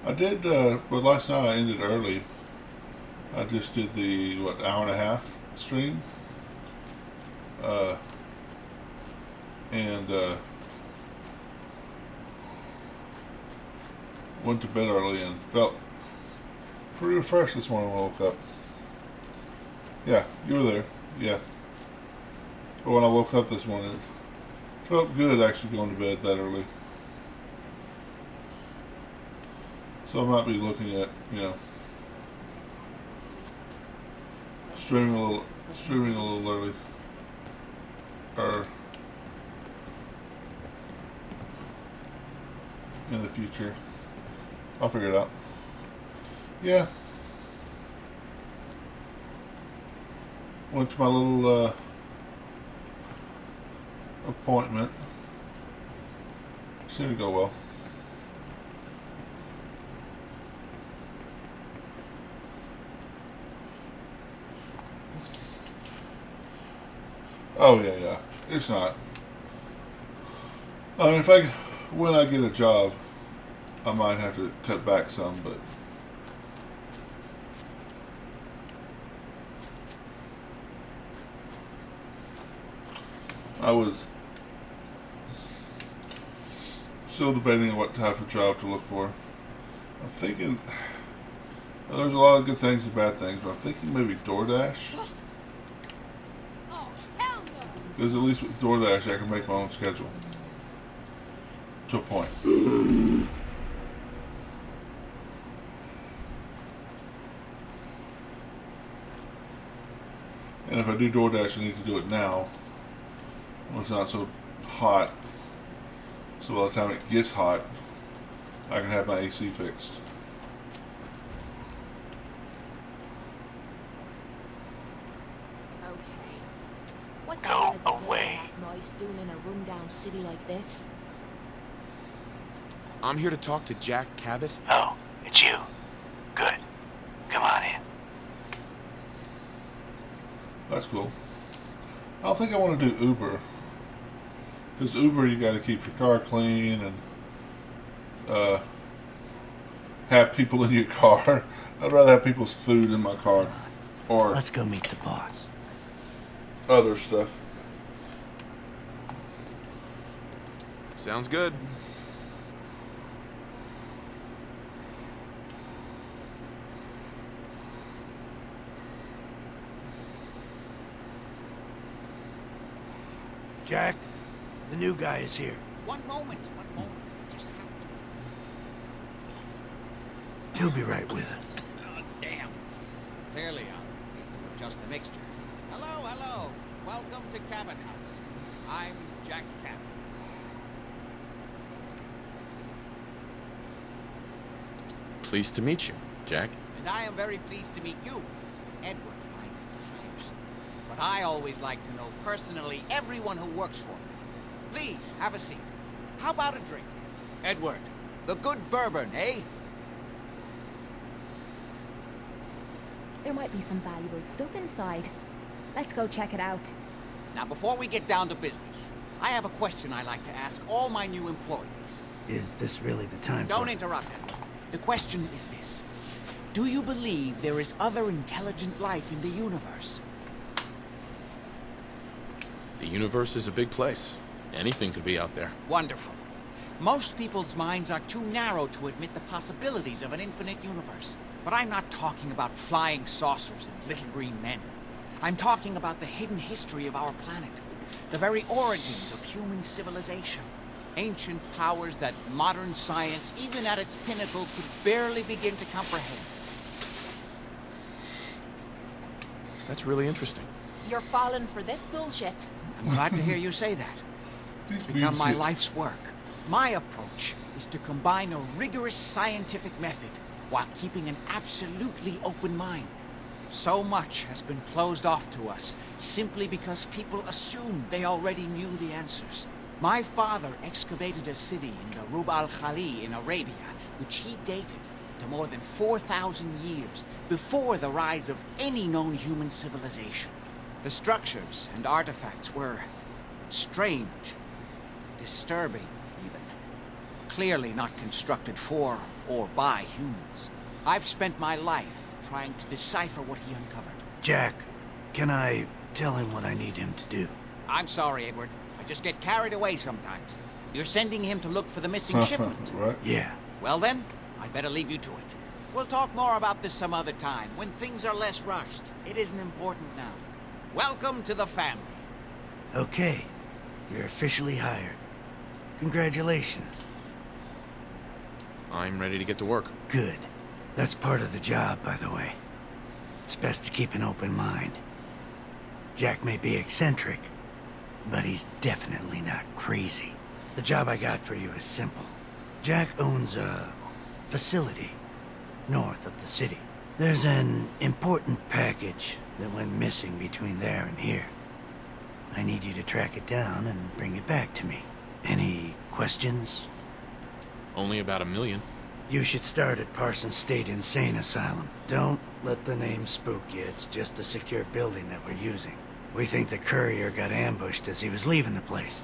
Speaker 1: I did, but last night I ended early. I just did the, what, hour and a half stream? Went to bed early and felt pretty refreshed this morning when I woke up. Yeah, you were there. Yeah. But when I woke up this morning, it felt good actually going to bed that early. So I might be looking at, you know, streaming a little early, or in the future. I'll figure it out. Yeah. Went to my little appointment. Seemed to go well. Oh yeah. It's not. I mean, when I get a job, I might have to cut back some, but I was still debating on what type of job to look for. I'm thinking there's a lot of good things and bad things, but I'm thinking maybe DoorDash. Because at least with DoorDash I can make my own schedule. To a point. And if I do DoorDash, I need to do it now when it's not so hot. So by the time it gets hot, I can have my AC fixed.
Speaker 4: What the hell is all that noise doing in a rundown city like this?
Speaker 6: I'm here to talk to Jack Cabot.
Speaker 16: Oh, it's you. Good. Come on in.
Speaker 1: That's cool. I don't think I want to do Uber. Because Uber, you got to keep your car clean and have people in your car. I'd rather have people's food in my car. Or
Speaker 9: let's go meet the boss.
Speaker 1: Other stuff.
Speaker 6: Sounds good.
Speaker 3: Jack, the new guy is here.
Speaker 7: One moment. Just have to...
Speaker 3: He'll be right with us.
Speaker 7: Oh, damn. Clearly, I'll need to adjust the mixture. Hello. Welcome to Cabot House. I'm Jack Cabot.
Speaker 6: Pleased to meet you, Jack.
Speaker 7: And I am very pleased to meet you. Edward finds it tiresome. But I always like to know personally everyone who works for me. Please, have a seat. How about a drink? Edward, the good bourbon, eh?
Speaker 5: There might be some valuable stuff inside. Let's go check it out.
Speaker 7: Now, before we get down to business, I have a question I like to ask all my new employees.
Speaker 9: Is this really the time
Speaker 7: Don't interrupt him. The question is this. Do you believe there is other intelligent life in the universe?
Speaker 6: The universe is a big place. Anything could be out there.
Speaker 7: Wonderful. Most people's minds are too narrow to admit the possibilities of an infinite universe. But I'm not talking about flying saucers and little green men. I'm talking about the hidden history of our planet. The very origins of human civilization. Ancient powers that modern science, even at its pinnacle, could barely begin to comprehend.
Speaker 6: That's really interesting.
Speaker 5: You're falling for this bullshit.
Speaker 7: I'm glad to hear you say that. It's become my life's work. My approach is to combine a rigorous scientific method while keeping an absolutely open mind. So much has been closed off to us simply because people assumed they already knew the answers. My father excavated a city in the Rub al-Khali in Arabia, which he dated to more than 4,000 years before the rise of any known human civilization. The structures and artifacts were strange, disturbing even. Clearly not constructed for or by humans. I've spent my life trying to decipher what he uncovered.
Speaker 9: Jack, can I tell him what I need him to do?
Speaker 7: I'm sorry, Edward. I just get carried away sometimes. You're sending him to look for the missing shipment.
Speaker 1: Right?
Speaker 9: Yeah.
Speaker 7: Well then, I'd better leave you to it. We'll talk more about this some other time, when things are less rushed. It isn't important now. Welcome to the family.
Speaker 9: Okay. You're officially hired. Congratulations.
Speaker 6: I'm ready to get to work.
Speaker 9: Good. That's part of the job, by the way. It's best to keep an open mind. Jack may be eccentric, but he's definitely not crazy. The job I got for you is simple. Jack owns a facility north of the city. There's an important package that went missing between there and here. I need you to track it down and bring it back to me. Any questions?
Speaker 6: Only about 1 million.
Speaker 9: You should start at Parsons State Insane Asylum. Don't let the name spook you. It's just a secure building that we're using. We think the courier got ambushed as he was leaving the place.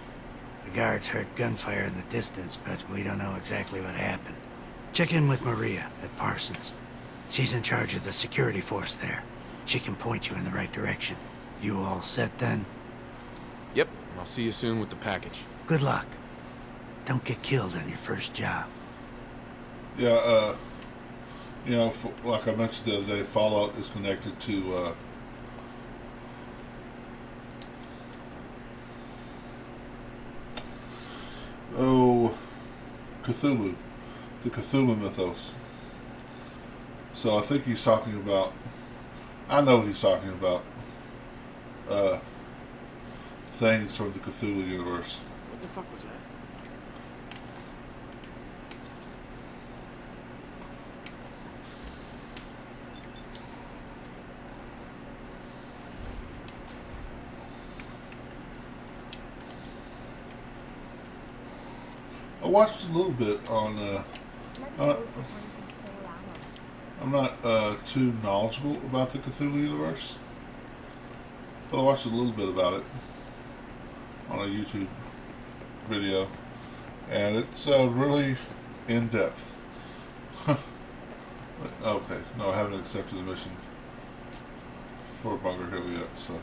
Speaker 9: The guards heard gunfire in the distance, but we don't know exactly what happened. Check in with Maria at Parsons. She's in charge of the security force there. She can point you in the right direction. You all set then?
Speaker 6: Yep. I'll see you soon with the package.
Speaker 9: Good luck. Don't get killed on your first job.
Speaker 1: Yeah, you know, like I mentioned the other day, Fallout is connected to, Cthulhu, the Cthulhu mythos. So I think he's talking about, I know he's talking about, things from the Cthulhu universe.
Speaker 3: What the fuck was that?
Speaker 1: I watched a little bit on, I'm not too knowledgeable about the Cthulhu universe, but I watched a little bit about it on a YouTube video, and it's really in-depth. Okay, no, I haven't accepted the mission for Bunker Hill yet, so...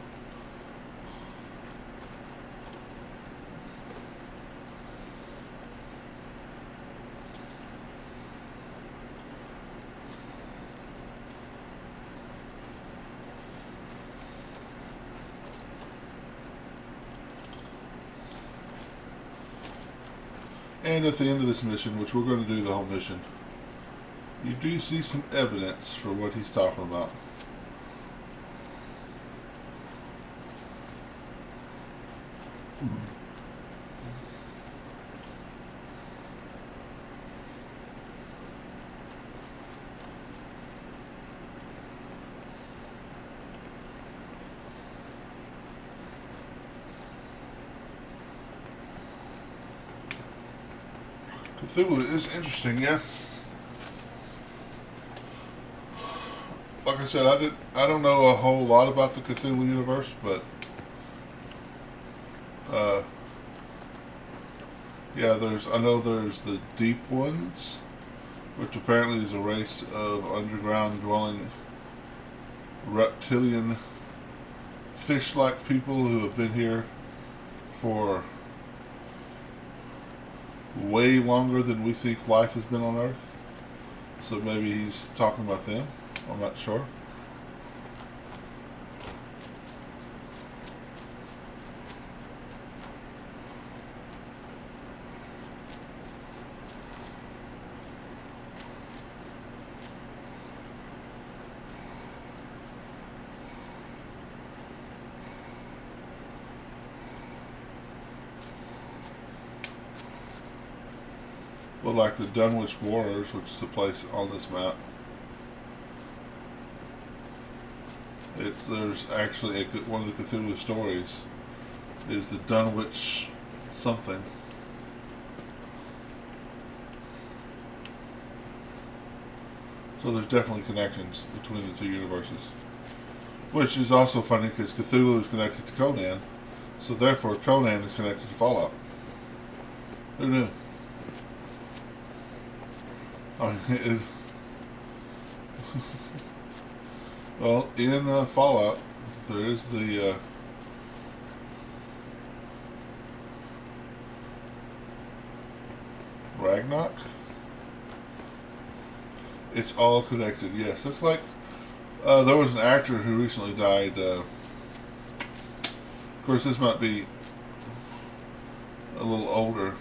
Speaker 1: And at the end of this mission, which we're going to do the whole mission, you do see some evidence for what he's talking about. Cthulhu is interesting, yeah. Like I said, I don't know a whole lot about the Cthulhu universe, but Yeah, I know there's the Deep Ones, which apparently is a race of underground dwelling reptilian fish-like people who have been here for way longer than we think life has been on Earth. So maybe he's talking about them. I'm not sure. But like the Dunwich Warriors, which is the place on this map, there's actually one of the Cthulhu stories is the Dunwich something. So there's definitely connections between the two universes. Which is also funny because Cthulhu is connected to Conan, so therefore Conan is connected to Fallout. Who knew? Well, in Fallout, there is the Ragnarok. It's all connected. Yes, it's like there was an actor who recently died. Of course, this might be a little older.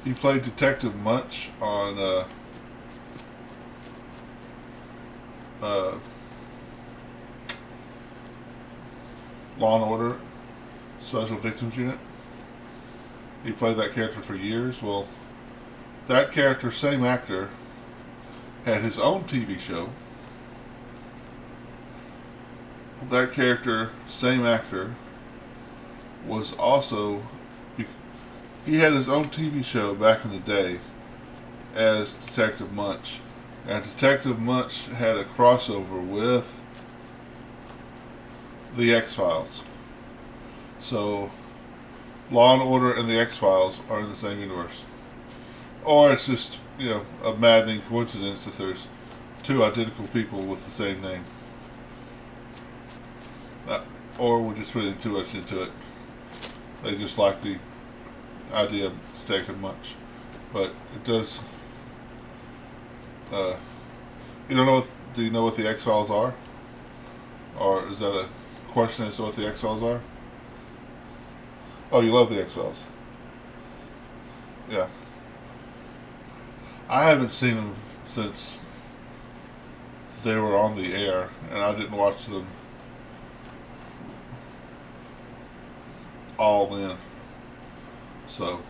Speaker 1: He played Detective Munch on Law and Order Special Victims Unit. He played that character for years. Well, that character, same actor, had his own TV show. That character, same actor, was also... He had his own TV show back in the day as Detective Munch. And Detective Munch had a crossover with the X-Files. So, Law and Order and the X-Files are in the same universe. Or it's just, a maddening coincidence that there's two identical people with the same name. Or we're just putting too much into it. They just like the idea of Detective Munch. But it does... you don't know do you know what the X-Files are? Or is that a question as to what the X-Files are? Oh, you love the X-Files. Yeah. I haven't seen them since they were on the air, and I didn't watch them all then. So...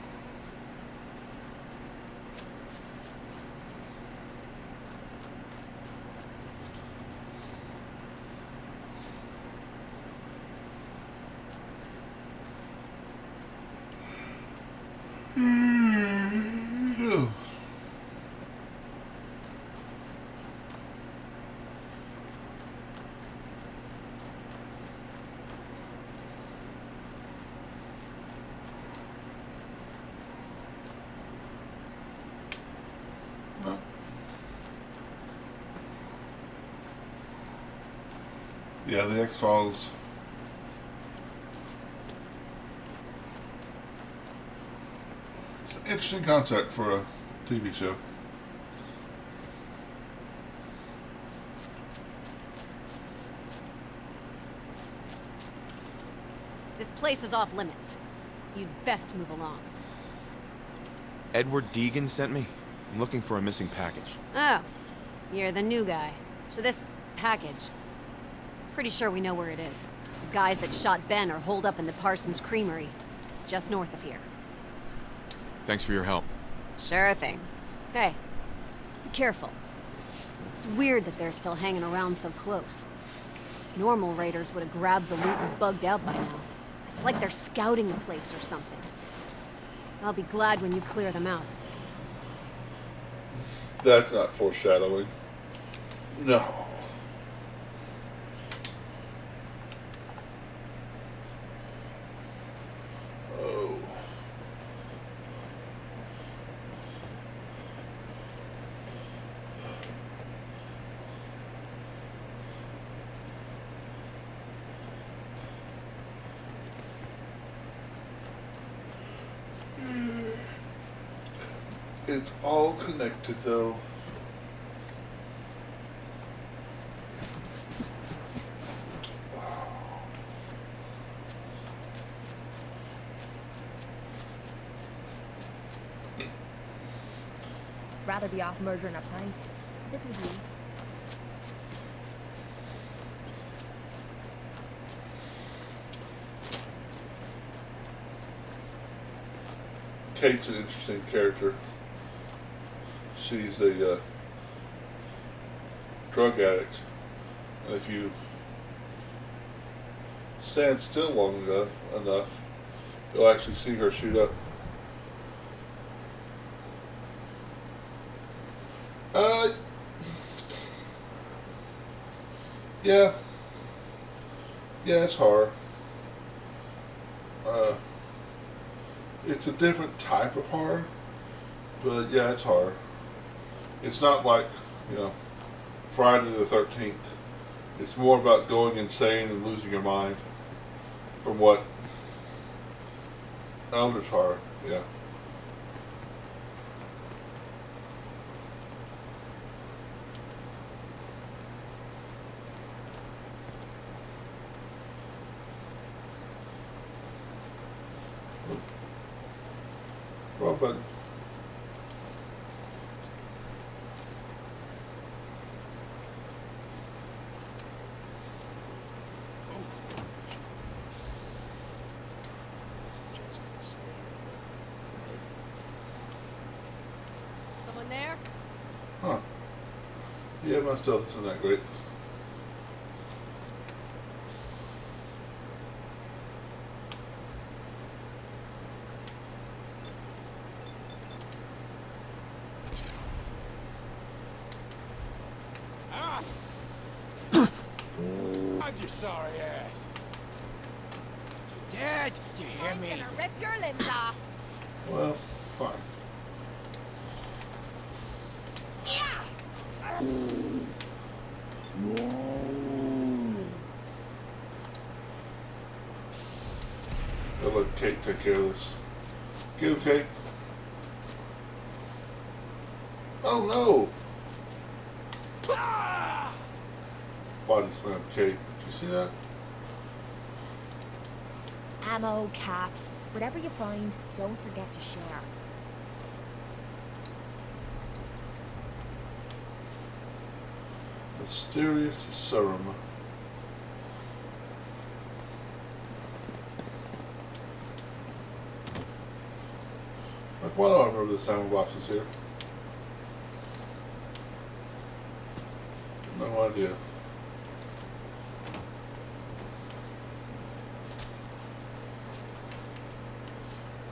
Speaker 1: Yeah, the X-Files. It's an interesting concept for a TV show.
Speaker 17: This place is off limits. You'd best move along.
Speaker 15: Edward Deegan sent me. I'm looking for a missing package.
Speaker 17: Oh, you're the new guy. So this package, pretty sure we know where it is. The guys that shot Ben are holed up in the Parsons Creamery, just north of here.
Speaker 15: Thanks for your help.
Speaker 17: Sure thing. Hey, be careful. It's weird that they're still hanging around so close. Normal raiders would have grabbed the loot and bugged out by now. It's like they're scouting the place or something. I'll be glad when you clear them out.
Speaker 1: That's not foreshadowing. No. It's all connected, though.
Speaker 4: Rather be off murdering a pint. This was you.
Speaker 1: Kate's an interesting character. She's a drug addict, and if you stand still long enough, you'll actually see her shoot up. Yeah, it's horror. It's a different type of horror, but yeah, it's horror. It's not like, Friday the 13th. It's more about going insane and losing your mind from what Eldritch horror, yeah. Wrong button.
Speaker 17: Someone there?
Speaker 1: Huh. Yeah, my stealth isn't that great.
Speaker 3: You sorry ass. Dad, you hear me?
Speaker 4: I'm gonna rip your limbs off.
Speaker 1: Well, fine. I'll let Kate take care of this. Get him, Kate. Oh no! Body slam, Kate. Did you see that?
Speaker 4: Ammo, caps, whatever you find, don't forget to share.
Speaker 1: Mysterious serum. Like, why do I remember the ammo boxes here? No idea.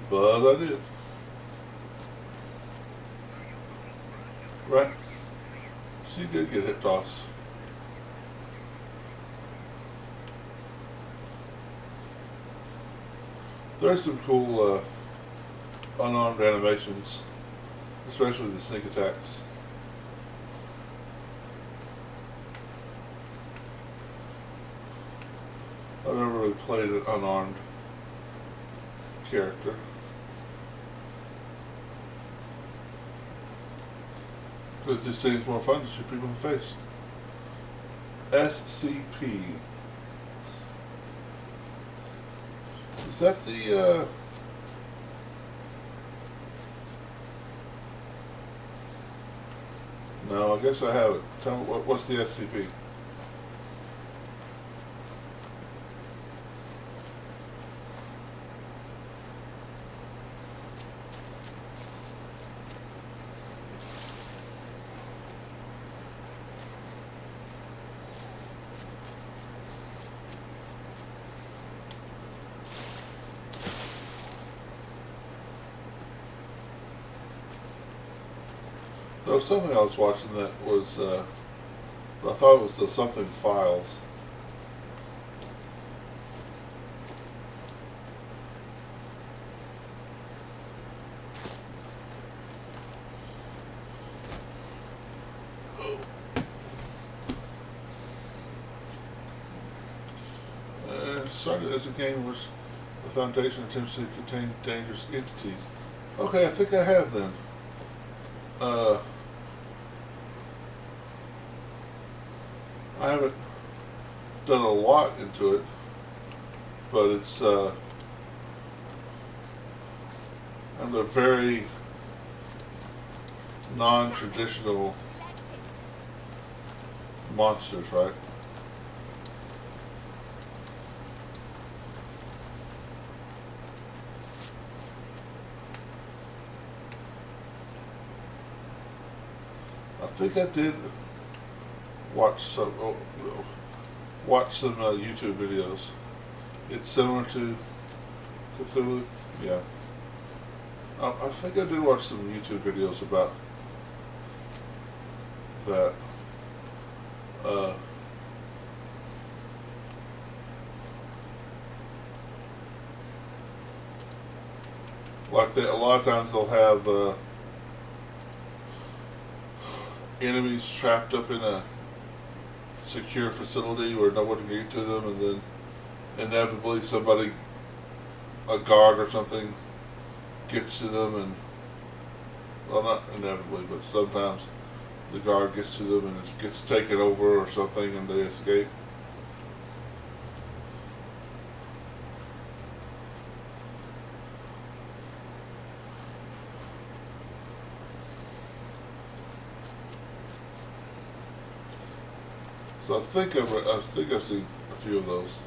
Speaker 1: But I did. Right? She did get hip toss. There's some cool unarmed animations, especially the sneak attacks. I've never really played an unarmed character. Because it just seems more fun to shoot people in the face. SCP. Is that the, No, I guess I have it. Tell me, what's the SCP? There was something I was watching that was, but I thought it was the something Files. Started as a game which the Foundation attempts to contain dangerous entities. Okay, I think I have then. I haven't done a lot into it, but it's and they're very non-traditional monsters, right? I think I did watch some YouTube videos. It's similar to Cthulhu, yeah. I think I did watch some YouTube videos about that. Like that, a lot of times they'll have enemies trapped up in a secure facility where no one can get to them, and then inevitably somebody, a guard or something, gets to them, and well, not inevitably, but sometimes the guard gets to them and it gets taken over or something, and they escape. So I think I've seen a few of those.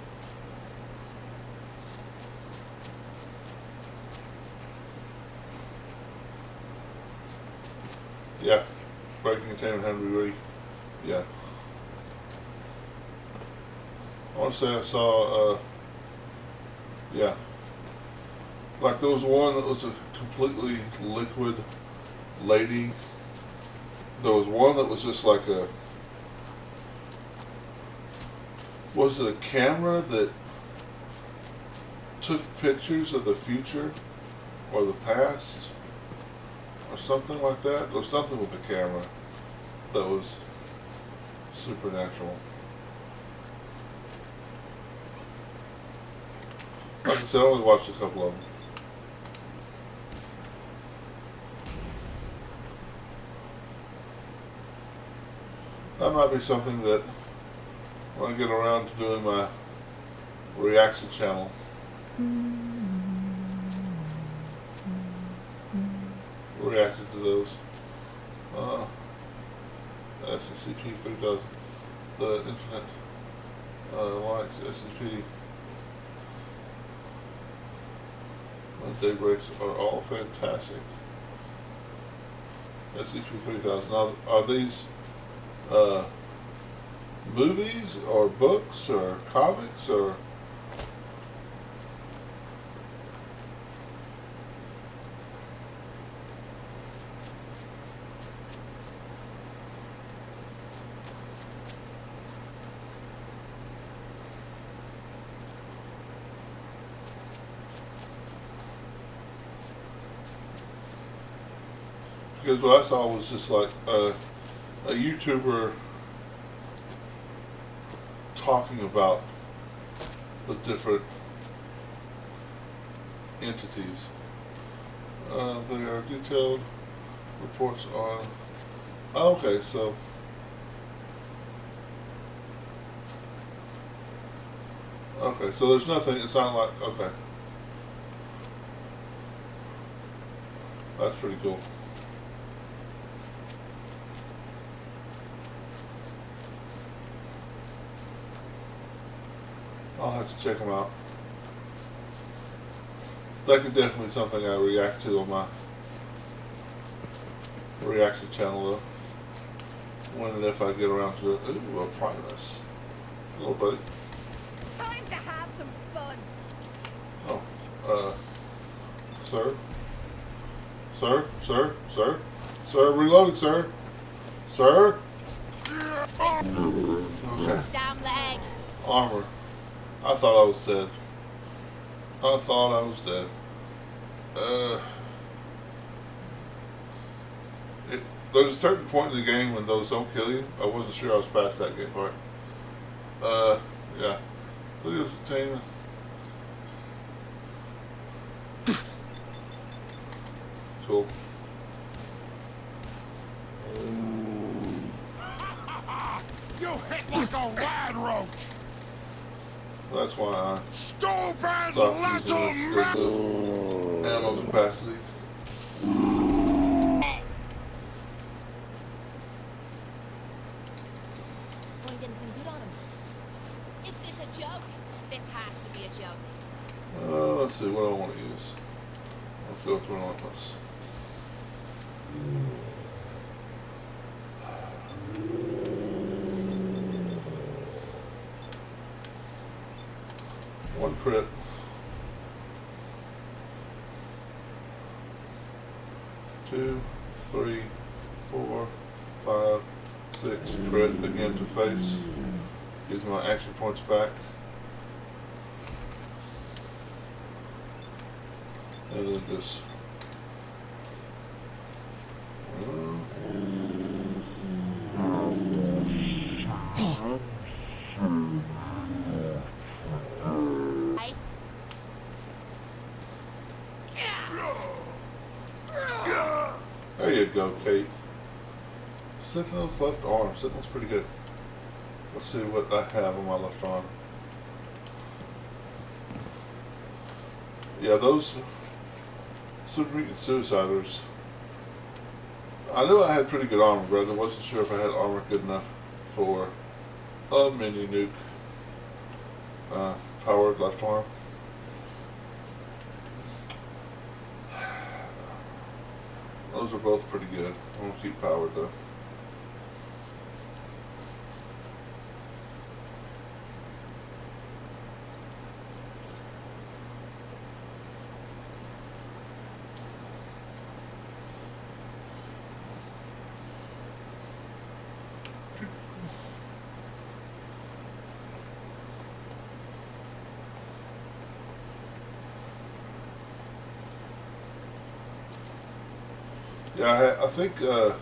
Speaker 1: Yeah, Breaking Containment Henry Reed. Yeah. I want to say I saw, yeah. Like there was one that was a completely liquid lady. There was one that was just like a, was it a camera that took pictures of the future or the past or something like that? There was something with the camera that was supernatural. Like I said, I only watched a couple of them. That might be something that when I get around to doing my reaction channel, reacted to those. SCP-3000, the Infinite Alliance, SCP, and Daybreaks are all fantastic. SCP-3000. Now, are these movies or books or comics or? Because what I saw was just like a YouTuber talking about the different entities. There are detailed reports on. Oh, okay, so. Okay, so there's nothing. It's not like. Okay. That's pretty cool. I'll have to check them out. That could definitely be something I react to on my reaction channel, though. When and if I get around to it. Ooh, a Primus. Hello, buddy.
Speaker 5: Time to have some fun.
Speaker 1: Oh, sir? Sir? Sir? Sir? Sir, reloading, sir. Sir? Okay.
Speaker 5: Damn leg.
Speaker 1: Armor. I thought I was dead. I thought I was dead. There's a certain point in the game when those don't kill you. I wasn't sure I was past that game part. Yeah. Videos containment. Cool.
Speaker 3: a rad roach!
Speaker 1: That's why I
Speaker 3: Stupid
Speaker 1: stopped using
Speaker 3: little
Speaker 1: this because of ammo capacity.
Speaker 4: Find anything good on him? Is this a joke? This has to be a joke.
Speaker 1: Let's see what I want to use. Let's go through Relentless. One crit. Two, three, 4, 5, 6. Crit again to face. Gives me my action points back. And then just there you go, Kate. Sentinel's left arm. Sentinel's pretty good. Let's see what I have on my left arm. Yeah, those Super Mutant Suiciders. I knew I had pretty good armor, but I wasn't sure if I had armor good enough for a mini nuke powered left arm. Those are both pretty good. I'm going to keep powered though. Yeah, I think I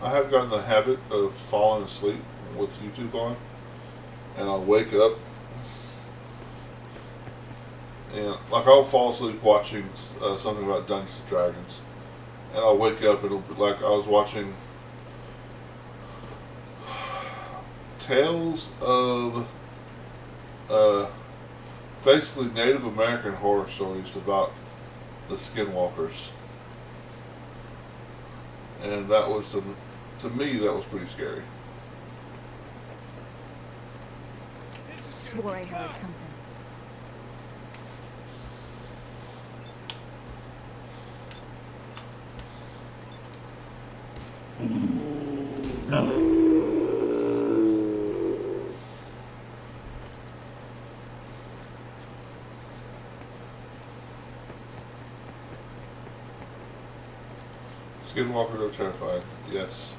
Speaker 1: have gotten the habit of falling asleep with YouTube on, and I'll wake up, and like I'll fall asleep watching something about Dungeons and Dragons, and I'll wake up and it'll be like I was watching tales of basically Native American horror stories about the Skinwalkers. And that was, to me, that was pretty scary.
Speaker 4: Swore I heard something.
Speaker 1: Skinwalkers are terrifying. Yes.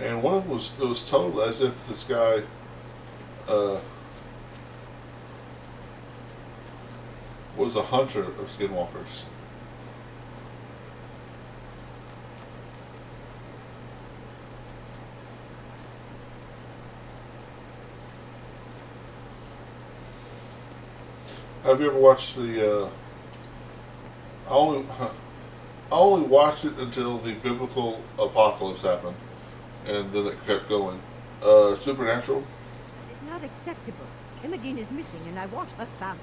Speaker 1: And one of them was told as if this guy was a hunter of Skinwalkers. Have you ever watched the, I only watched it until the biblical apocalypse happened, and then it kept going. Supernatural?
Speaker 18: It's not acceptable. Imogene is missing and I want her found.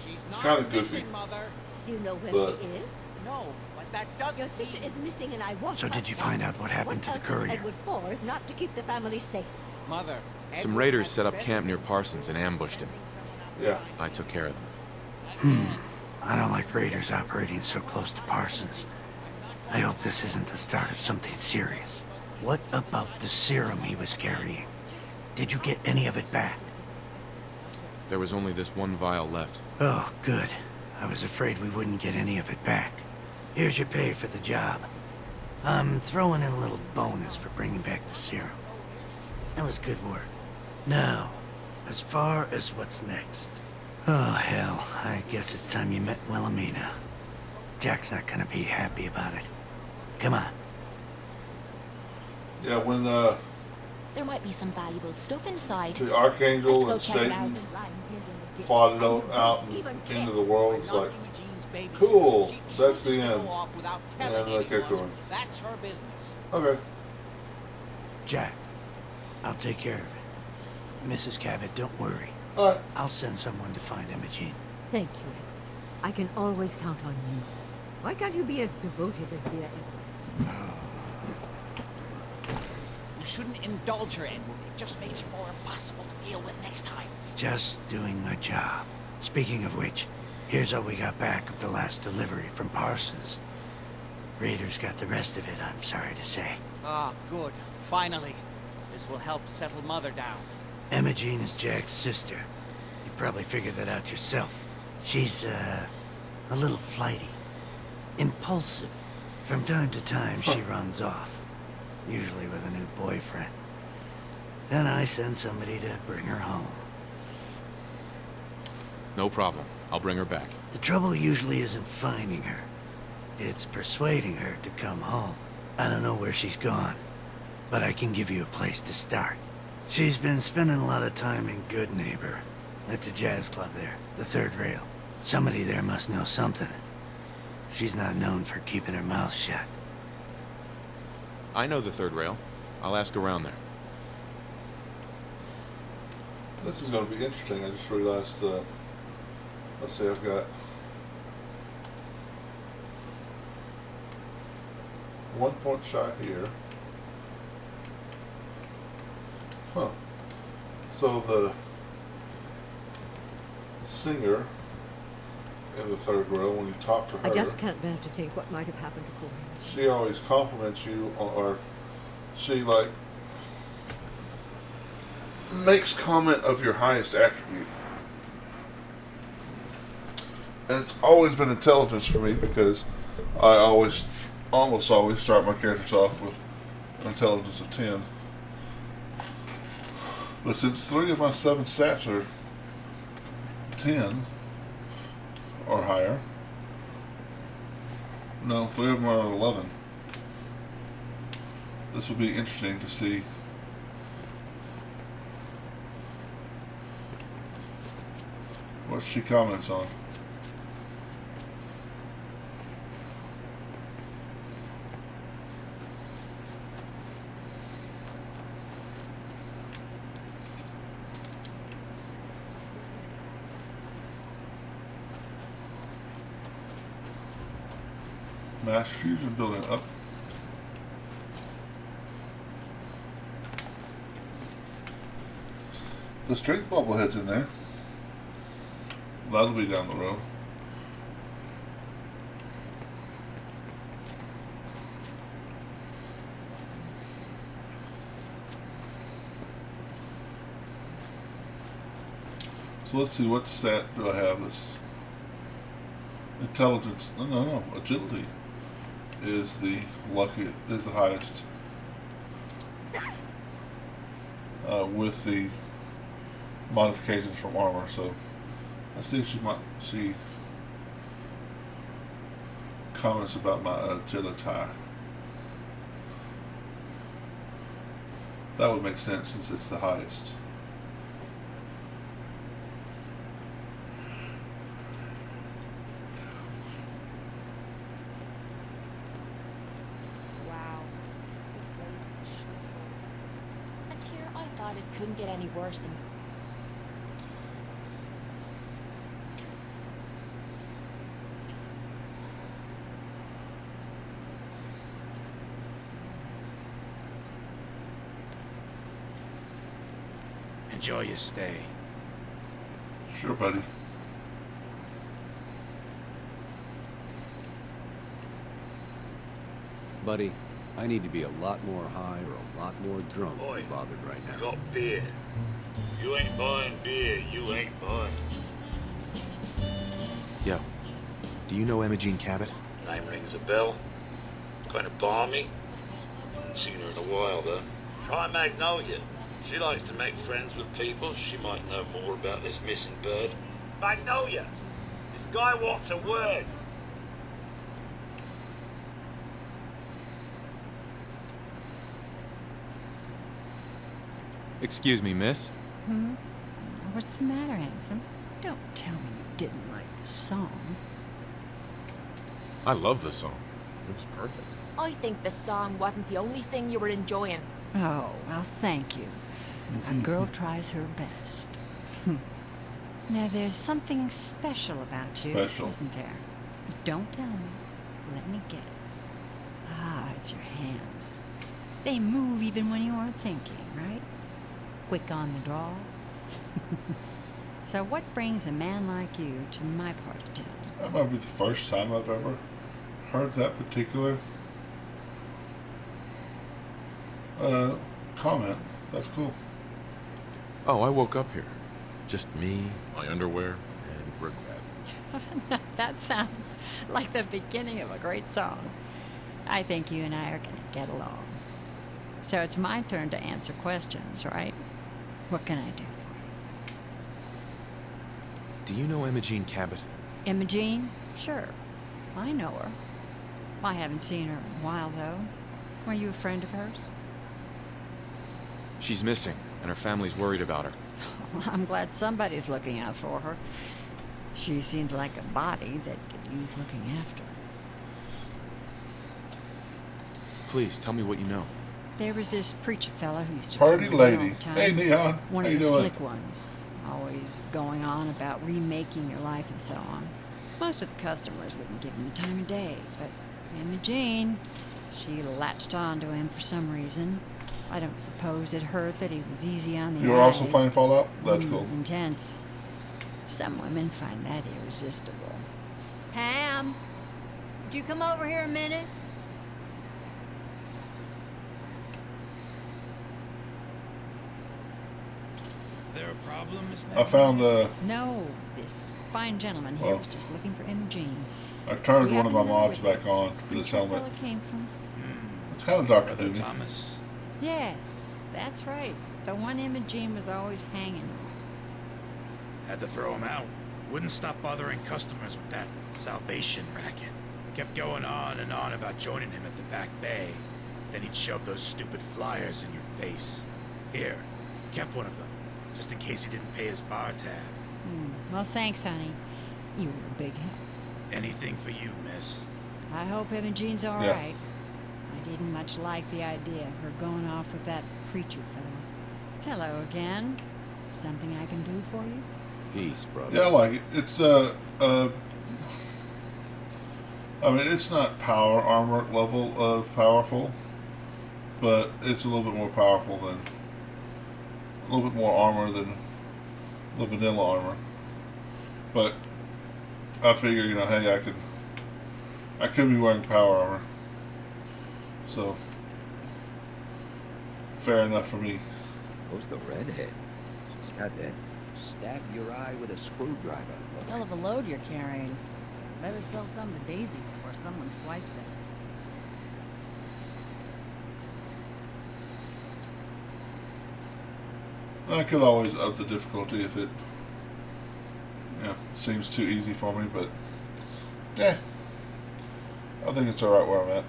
Speaker 7: She's
Speaker 1: It's
Speaker 7: not
Speaker 1: kind of goofy.
Speaker 7: missing, Mother.
Speaker 18: Do you know where
Speaker 1: But-
Speaker 18: she is?
Speaker 7: No, but that doesn't
Speaker 18: Your sister
Speaker 7: mean...
Speaker 18: is missing and I want
Speaker 9: So
Speaker 18: her
Speaker 9: did you
Speaker 18: found.
Speaker 9: find out what happened to the
Speaker 18: What else is
Speaker 9: courier?
Speaker 18: Edward for if not to keep the family safe?
Speaker 7: Mother,
Speaker 15: Some
Speaker 7: Edward
Speaker 15: raiders
Speaker 7: has
Speaker 15: set up
Speaker 7: been
Speaker 15: camp near Parsons and ambushed him.
Speaker 1: Yeah.
Speaker 15: I took care of them.
Speaker 9: I don't like raiders operating so close to Parsons. I hope this isn't the start of something serious. What about the serum he was carrying? Did you get any of it back?
Speaker 15: There was only this one vial left.
Speaker 9: Oh, good. I was afraid we wouldn't get any of it back. Here's your pay for the job. I'm throwing in a little bonus for bringing back the serum. That was good work. Now, as far as what's next. Oh, hell. I guess it's time you met Wilhelmina. Jack's not gonna be happy about it. Come on.
Speaker 1: Yeah, when
Speaker 4: There might be some valuable stuff inside.
Speaker 1: the Archangel
Speaker 4: Let's go
Speaker 1: and
Speaker 4: check it
Speaker 1: Satan
Speaker 4: out.
Speaker 18: ditch,
Speaker 1: fought it
Speaker 18: and you
Speaker 1: out
Speaker 18: don't even care.
Speaker 1: into the world. It's like,
Speaker 7: Imogene's babysitter.
Speaker 1: cool,
Speaker 7: She
Speaker 1: that's the
Speaker 7: chooses to
Speaker 1: end.
Speaker 7: go off without
Speaker 1: And
Speaker 7: telling
Speaker 1: then they kept
Speaker 7: anyone.
Speaker 1: going.
Speaker 7: That's her business.
Speaker 1: Okay.
Speaker 9: Jack, I'll take care of it. Mrs. Cabot, don't worry.
Speaker 1: Alright.
Speaker 9: I'll send someone to find Imogene.
Speaker 18: Thank you, Edward. I can always count on you. Why can't you be as devoted as dear Edward?
Speaker 7: You shouldn't indulge her, Edward. It just makes her more impossible to deal with next time.
Speaker 9: Just doing my job. Speaking of which, here's all we got back of the last delivery from Parsons. Raiders got the rest of it, I'm sorry to say.
Speaker 7: Ah, good. Finally. This will help settle Mother down.
Speaker 9: Imogene is Jack's sister. You probably figured that out yourself. She's, a little flighty. Impulsive. From time to time, she runs off. Usually with a new boyfriend. Then I send somebody to bring her home.
Speaker 15: No problem. I'll bring her back.
Speaker 9: The trouble usually isn't finding her. It's persuading her to come home. I don't know where she's gone, but I can give you a place to start. She's been spending a lot of time in Good Neighbor, at the jazz club there, the Third Rail. Somebody there must know something. She's not known for keeping her mouth shut.
Speaker 15: I know the Third Rail. I'll ask around there.
Speaker 1: This is going to be interesting. I just realized, let's see, I've got 1 point shot here. Huh. So the singer in the Third Rail, when you talk to her,
Speaker 18: I just can't bear to think what might have happened to poor Imogen.
Speaker 1: she always compliments you, or she like makes comment of your highest attribute. And it's always been intelligence for me, because I almost always start my characters off with an intelligence of 10. But since 3 of my 7 stats are 10 or higher, no, 3 of them are 11. This will be interesting to see what she comments on. Mass fusion building up. The strength bobblehead's in there. That'll be down the road. So let's see, what stat do I have? This intelligence, no, agility is the highest, with the modifications from armor. So let's see if she comments about my agility. That would make sense since it's the highest.
Speaker 5: It couldn't get any worse than...
Speaker 3: Enjoy your stay.
Speaker 1: Sure, buddy.
Speaker 19: Buddy, I need to be a lot more high or a lot more drunk to be bothered right now.
Speaker 14: Got beer. You ain't buying beer, you ain't buying.
Speaker 15: Yo, do you know Imogene Cabot?
Speaker 14: Name rings a bell. Kind of balmy. Haven't seen her in a while, though. Try Magnolia. She likes to make friends with people. She might know more about this missing bird. Magnolia! This guy wants a word.
Speaker 15: Excuse me, miss.
Speaker 20: What's the matter, handsome? Don't tell me you didn't like the song.
Speaker 15: I love the song. It was perfect.
Speaker 5: I think the song wasn't the only thing you were enjoying.
Speaker 20: Oh, well, thank you. A girl tries her best. Now, there's something special about you, isn't there? Don't tell me. Let me guess. Ah, it's your hands. They move even when you aren't thinking, right? Quick on the draw. So what brings a man like you to my part of town?
Speaker 1: That might be the first time I've ever heard that particular comment. That's cool.
Speaker 15: Oh, I woke up here. Just me, my underwear, and regret.
Speaker 20: That sounds like the beginning of a great song. I think you and I are going to get along. So it's my turn to answer questions, right? What can I do for you?
Speaker 15: Do you know Imogene Cabot?
Speaker 20: Imogene? Sure. I know her. I haven't seen her in a while, though. Were you a friend of hers?
Speaker 15: She's missing, and her family's worried about her.
Speaker 20: Well, I'm glad somebody's looking out for her. She seemed like a body that could use looking after.
Speaker 15: Please, tell me what you know.
Speaker 20: There was this preacher fella who used to
Speaker 1: Party
Speaker 20: come here all
Speaker 1: lady.
Speaker 20: the time.
Speaker 1: Hey, Neon.
Speaker 20: One
Speaker 1: How
Speaker 20: of
Speaker 1: you
Speaker 20: the
Speaker 1: doing?
Speaker 20: slick ones. Always going on about remaking your life and so on. Most of the customers wouldn't give him the time of day, but Imogene, she latched on to him for some reason. I don't suppose it hurt that he was easy on the
Speaker 1: You were
Speaker 20: eyes.
Speaker 1: also playing Fallout? That's cool.
Speaker 20: Intense. Some women find that irresistible. Ham, would you come over here a minute?
Speaker 21: Is there a problem, Miss
Speaker 1: I found
Speaker 20: No, this fine gentleman here
Speaker 1: Well,
Speaker 20: was just looking for Imogene.
Speaker 1: I turned
Speaker 20: Do you
Speaker 1: one of my
Speaker 20: happen to know
Speaker 1: mods
Speaker 20: where
Speaker 1: back
Speaker 20: that
Speaker 1: on for this
Speaker 20: preacher
Speaker 1: helmet.
Speaker 20: fella came from?
Speaker 1: It's kind of Dr.
Speaker 21: Brother
Speaker 1: Doomey.
Speaker 21: Thomas.
Speaker 20: Yes, that's right. The one Imogene was always hanging on.
Speaker 21: Had to throw him out. Wouldn't stop bothering customers with that salvation racket. Kept going on and on about joining him at the back bay. Then he'd shove those stupid flyers in your face. Here, kept one of them, just in case he didn't pay his bar tab.
Speaker 20: Well, thanks, honey. You were a big help.
Speaker 21: Anything for you, miss.
Speaker 20: I hope Imogene's all
Speaker 21: Yeah.
Speaker 20: right. I didn't much like the idea of her going off with that preacher fellow. Hello again. Something I can do for you?
Speaker 19: Peace, brother.
Speaker 1: Yeah, I like it. It's I mean, it's not power armor level of powerful, but it's a little bit more powerful than, a little bit more armor than the vanilla armor. But I figure, you know, hey, I could be wearing power armor, so fair enough for me.
Speaker 19: Who's the redhead? She's got that stab your eye with a screwdriver.
Speaker 22: Hell of a load you're carrying. Better sell some to Daisy before someone swipes it.
Speaker 1: I could always up the difficulty if it, seems too easy for me, but yeah, I think it's alright where I'm at.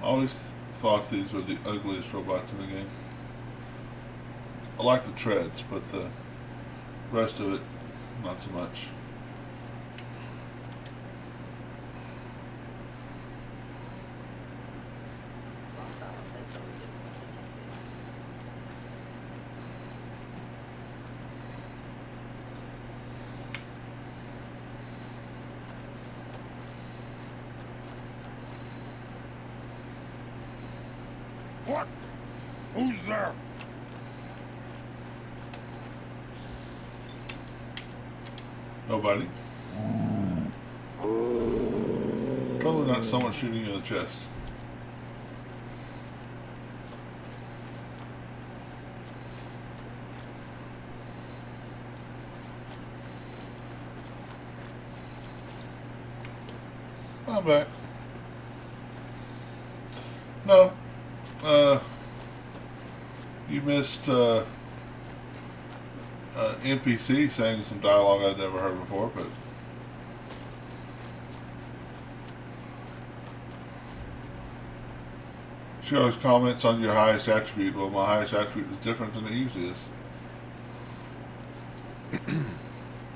Speaker 1: I always thought these were the ugliest robots in the game. I like the treads, but the rest of it, not so much.
Speaker 10: Hostile sensor reading detected.
Speaker 21: What? Who's there?
Speaker 1: Nobody. Probably not someone shooting you in the chest. I'm back. No. You missed NPC saying some dialogue I'd never heard before, but she always comments on your highest attribute. Well, my highest attribute is different than it usually is.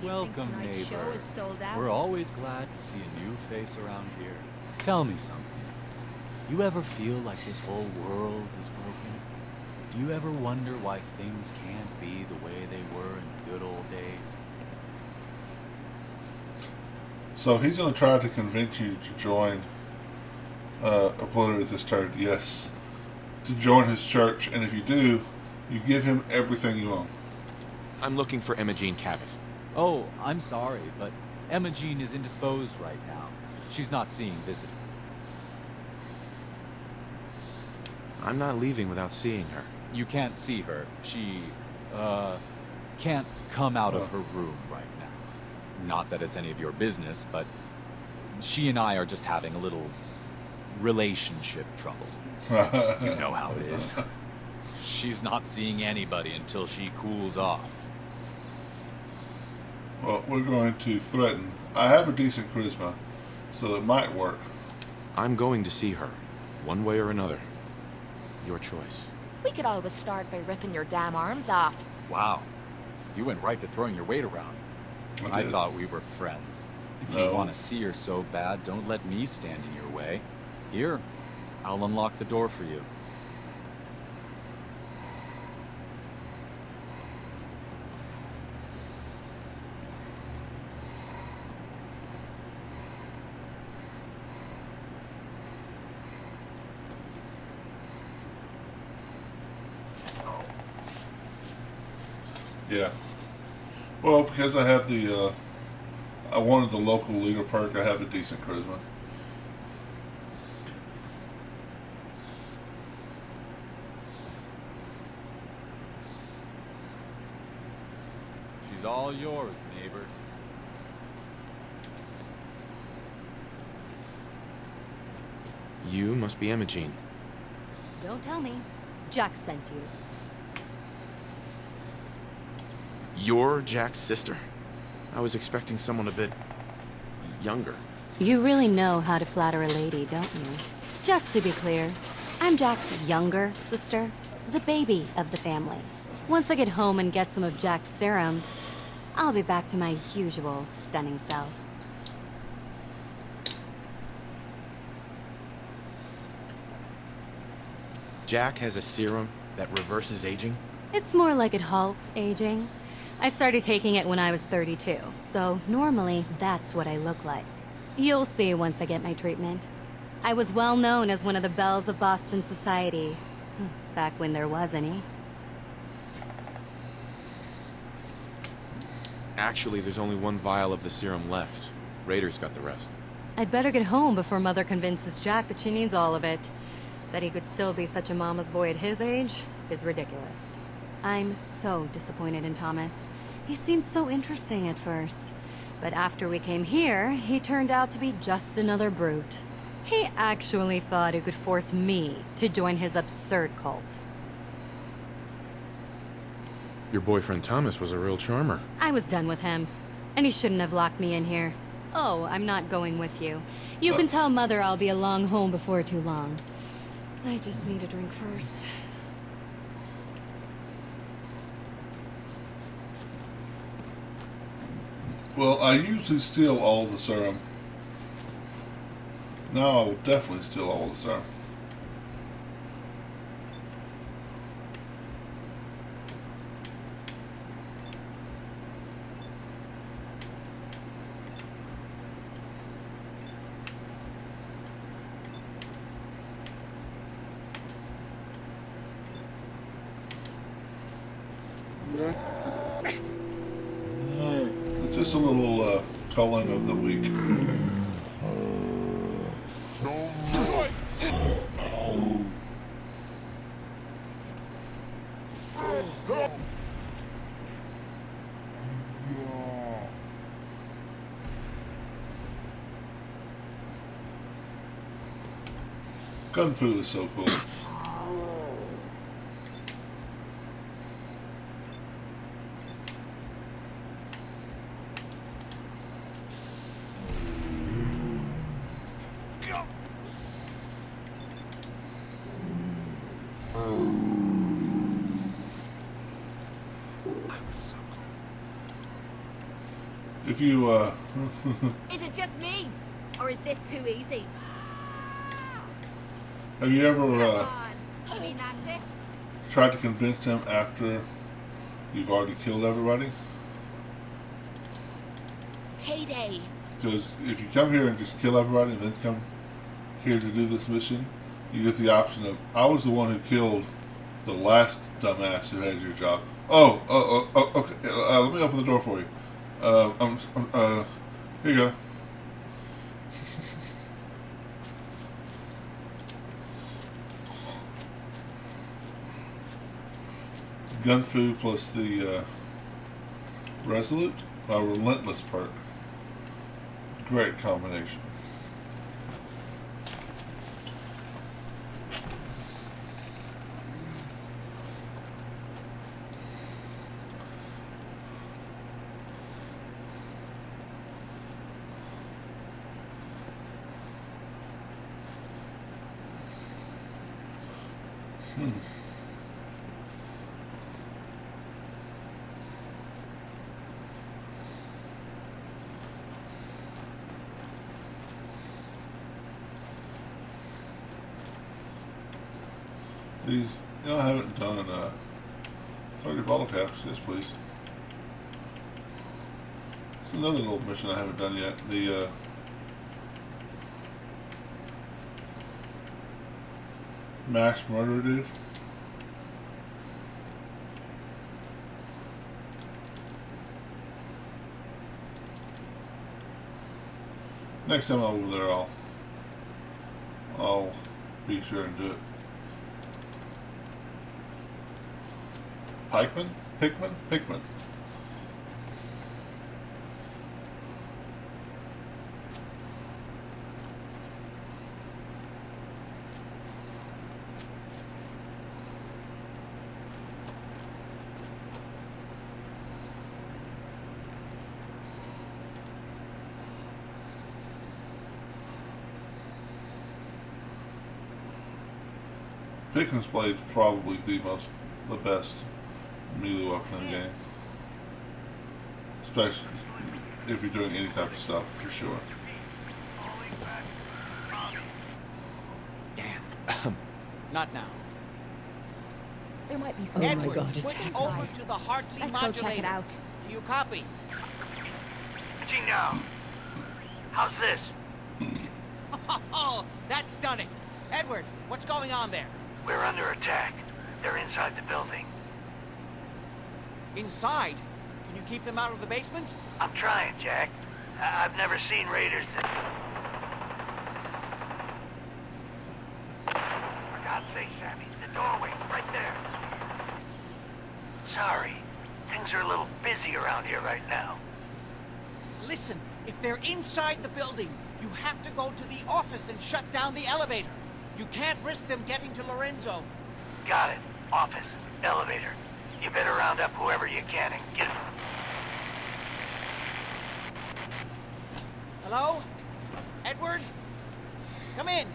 Speaker 8: Welcome,
Speaker 5: tonight's show
Speaker 8: neighbor.
Speaker 5: is sold out?
Speaker 8: We're always glad to see a new face around here. Tell me something. You ever feel like this whole world is broken? Do you ever wonder why things can't be the way they were in the good old days?
Speaker 1: So he's going to try to convince you to join Obliterated this turd. Yes. To join his church, and if you do, you give him everything you own.
Speaker 6: I'm looking for Imogene Cabot.
Speaker 8: Oh, I'm sorry, but Imogene is indisposed right now. She's not seeing visitors.
Speaker 6: I'm not leaving without seeing her.
Speaker 8: You can't see her. She, can't come out of her room right now. Not that it's any of your business, but she and I are just having a little relationship trouble. You know how it is. She's not seeing anybody until she cools off.
Speaker 1: Well, we're going to threaten. I have a decent charisma, so it might work.
Speaker 6: I'm going to see her, one way or another. Your choice.
Speaker 4: We could always start by ripping your damn arms off.
Speaker 8: Wow. You went right to throwing your weight around. I thought we were friends. If
Speaker 1: No.
Speaker 8: you want to see her so bad, don't let me stand in your way. Here, I'll unlock the door for you.
Speaker 1: Yeah. Well, because I have the, I wanted the local leader perk, I have a decent charisma.
Speaker 8: She's all yours, neighbor.
Speaker 6: You must be Imogene.
Speaker 17: Don't tell me. Jack sent you.
Speaker 6: You're Jack's sister? I was expecting someone a bit younger.
Speaker 17: You really know how to flatter a lady, don't you? Just to be clear, I'm Jack's younger sister, the baby of the family. Once I get home and get some of Jack's serum, I'll be back to my usual stunning self.
Speaker 6: Jack has a serum that reverses aging?
Speaker 17: It's more like it halts aging. I started taking it when I was 32, so normally that's what I look like. You'll see once I get my treatment. I was well known as one of the belles of Boston society, back when there was any.
Speaker 6: Actually, there's only one vial of the serum left. Raiders got the rest.
Speaker 17: I'd better get home before Mother convinces Jack that she needs all of it. That he could still be such a mama's boy at his age is ridiculous. I'm so disappointed in Thomas. He seemed so interesting at first. But after we came here, he turned out to be just another brute. He actually thought he could force me to join his absurd cult.
Speaker 6: Your boyfriend Thomas was a real charmer.
Speaker 17: I was done with him. And he shouldn't have locked me in here. Oh, I'm not going with you. You can tell Mother I'll be along home before too long. I just need a drink first.
Speaker 1: Well, I usually steal all the serum. Now I will definitely steal all the serum. It's just a little culling of the week. Gun Fu is so cool. If you,
Speaker 4: Is it just me? Or is this too easy?
Speaker 1: have you ever,
Speaker 4: You mean that's it?
Speaker 1: tried to convince him after you've already killed everybody?
Speaker 4: Payday.
Speaker 1: Because if you come here and just kill everybody and then come here to do this mission, you get the option of, I was the one who killed the last dumbass who had your job. Oh, okay. Let me open the door for you. Here you go. Gun Fu plus the Resolute, Relentless perk. Great combination. These, you know, I haven't done 30 bottle caps. Yes, please. It's another little mission I haven't done yet. The mass murder dude. Next time I'm over there, I'll be sure and do it. Pickman. Pickman's Blade's probably the best melee weapon in the game. Especially if you're doing any type of stuff, for sure.
Speaker 7: Damn. Not now.
Speaker 5: There might be some.
Speaker 7: Edward,
Speaker 5: Oh my God, it's
Speaker 7: switch
Speaker 5: inside.
Speaker 7: over to the Hartley
Speaker 5: Let's go check
Speaker 7: modulator.
Speaker 5: it out.
Speaker 7: Do you copy?
Speaker 16: Gee, now. How's this?
Speaker 7: Oh, that's stunning. Edward, what's going on there?
Speaker 16: We're under attack. They're inside the building.
Speaker 7: Inside? Can you keep them out of the basement?
Speaker 16: I'm trying, Jack. I've never seen raiders that... For God's sake, Sammy, the doorway, right there. Sorry. Things are a little busy around here right now.
Speaker 7: Listen, if they're inside the building, you have to go to the office and shut down the elevator. You can't risk them getting to Lorenzo.
Speaker 16: Got it. Office. Elevator. You better round up whoever you can and get...
Speaker 7: Hello? Edward? Come in.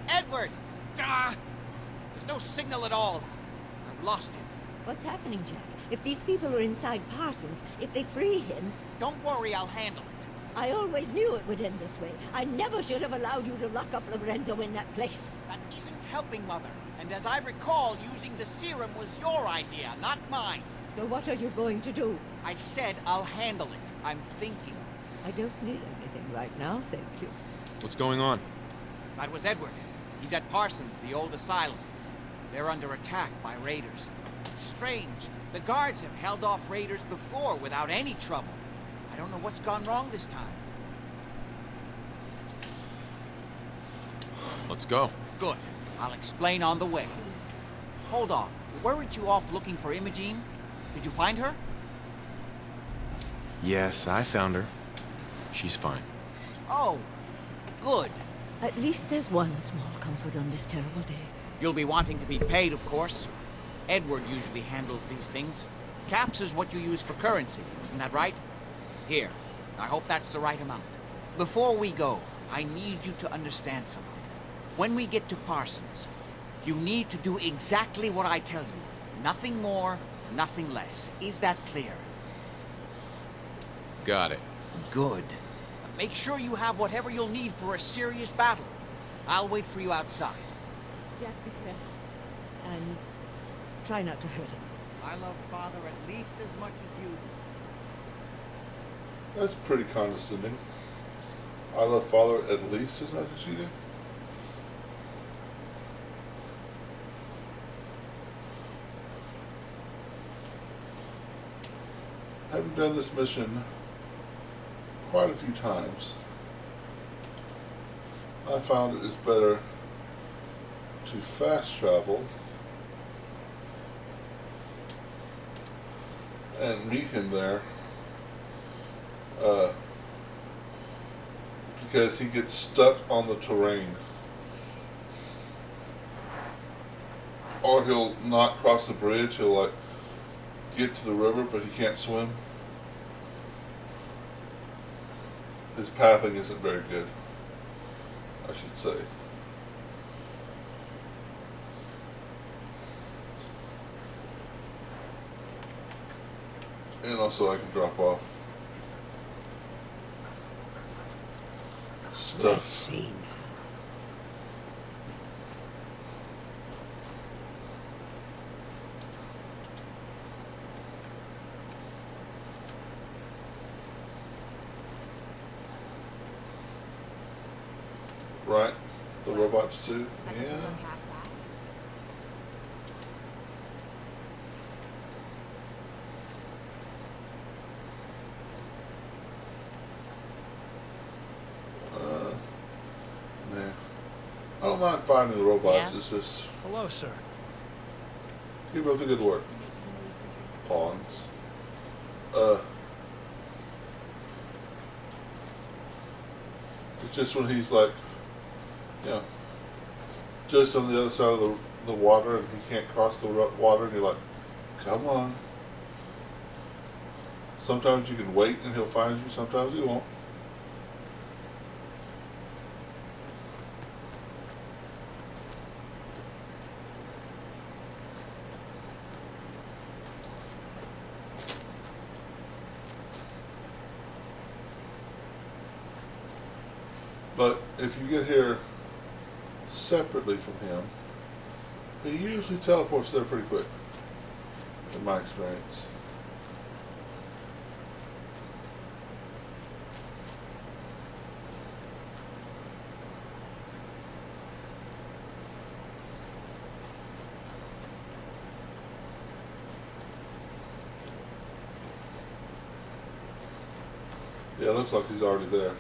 Speaker 7: Edward! Ah! There's no signal at all. I've lost him.
Speaker 18: What's happening, Jack? If these people are inside Parsons, if they free him...
Speaker 7: Don't worry, I'll handle it.
Speaker 18: I always knew it would end this way. I never should have allowed you to lock up Lorenzo in that place.
Speaker 7: That isn't helping, Mother. And as I recall, using the serum was your idea, not mine.
Speaker 18: So what are you going to do?
Speaker 7: I said I'll handle it. I'm thinking.
Speaker 18: I don't need anything right now, thank you.
Speaker 15: What's going on?
Speaker 7: That was Edward. He's at Parsons, the old asylum. They're under attack by raiders. It's strange. The guards have held off raiders before without any trouble. I don't know what's gone wrong this time.
Speaker 15: Let's go.
Speaker 7: Good. I'll explain on the way. Hold on. Weren't you off looking for Imogene? Did you find her?
Speaker 15: Yes, I found her. She's fine.
Speaker 7: Oh, good.
Speaker 18: At least there's one small comfort on this terrible day.
Speaker 7: You'll be wanting to be paid, of course. Edward usually handles these things. Caps is what you use for currency, isn't that right? Here, I hope that's the right amount. Before we go, I need you to understand something. When we get to Parsons, you need to do exactly what I tell you. Nothing more, nothing less. Is that clear?
Speaker 15: Got it.
Speaker 7: Good. Make sure you have whatever you'll need for a serious battle. I'll wait for you outside.
Speaker 18: Jack, be careful. And try not to hurt him.
Speaker 7: I love Father at least as much as you do.
Speaker 1: That's pretty condescending. I love Father at least as much as you do. Having done this mission quite a few times, I found it is better to fast travel and meet him there, because he gets stuck on the terrain, or he'll not cross the bridge. He'll like get to the river, but he can't swim. His pathing isn't very good, I should say. And also I can drop off stuff.
Speaker 7: Let's see.
Speaker 1: Right? The robots too? Yeah. Nah. I don't mind finding the robots,
Speaker 11: Yeah.
Speaker 1: it's just
Speaker 11: Hello, sir.
Speaker 1: keep up the good work. Pawns. It's just when he's like, you know, just on the other side of the water and he can't cross the water and you're like, come on. Sometimes you can wait and he'll find you, sometimes he won't. But if you get here separately from him, he usually teleports there pretty quick, in my experience. Yeah, it looks like he's already there.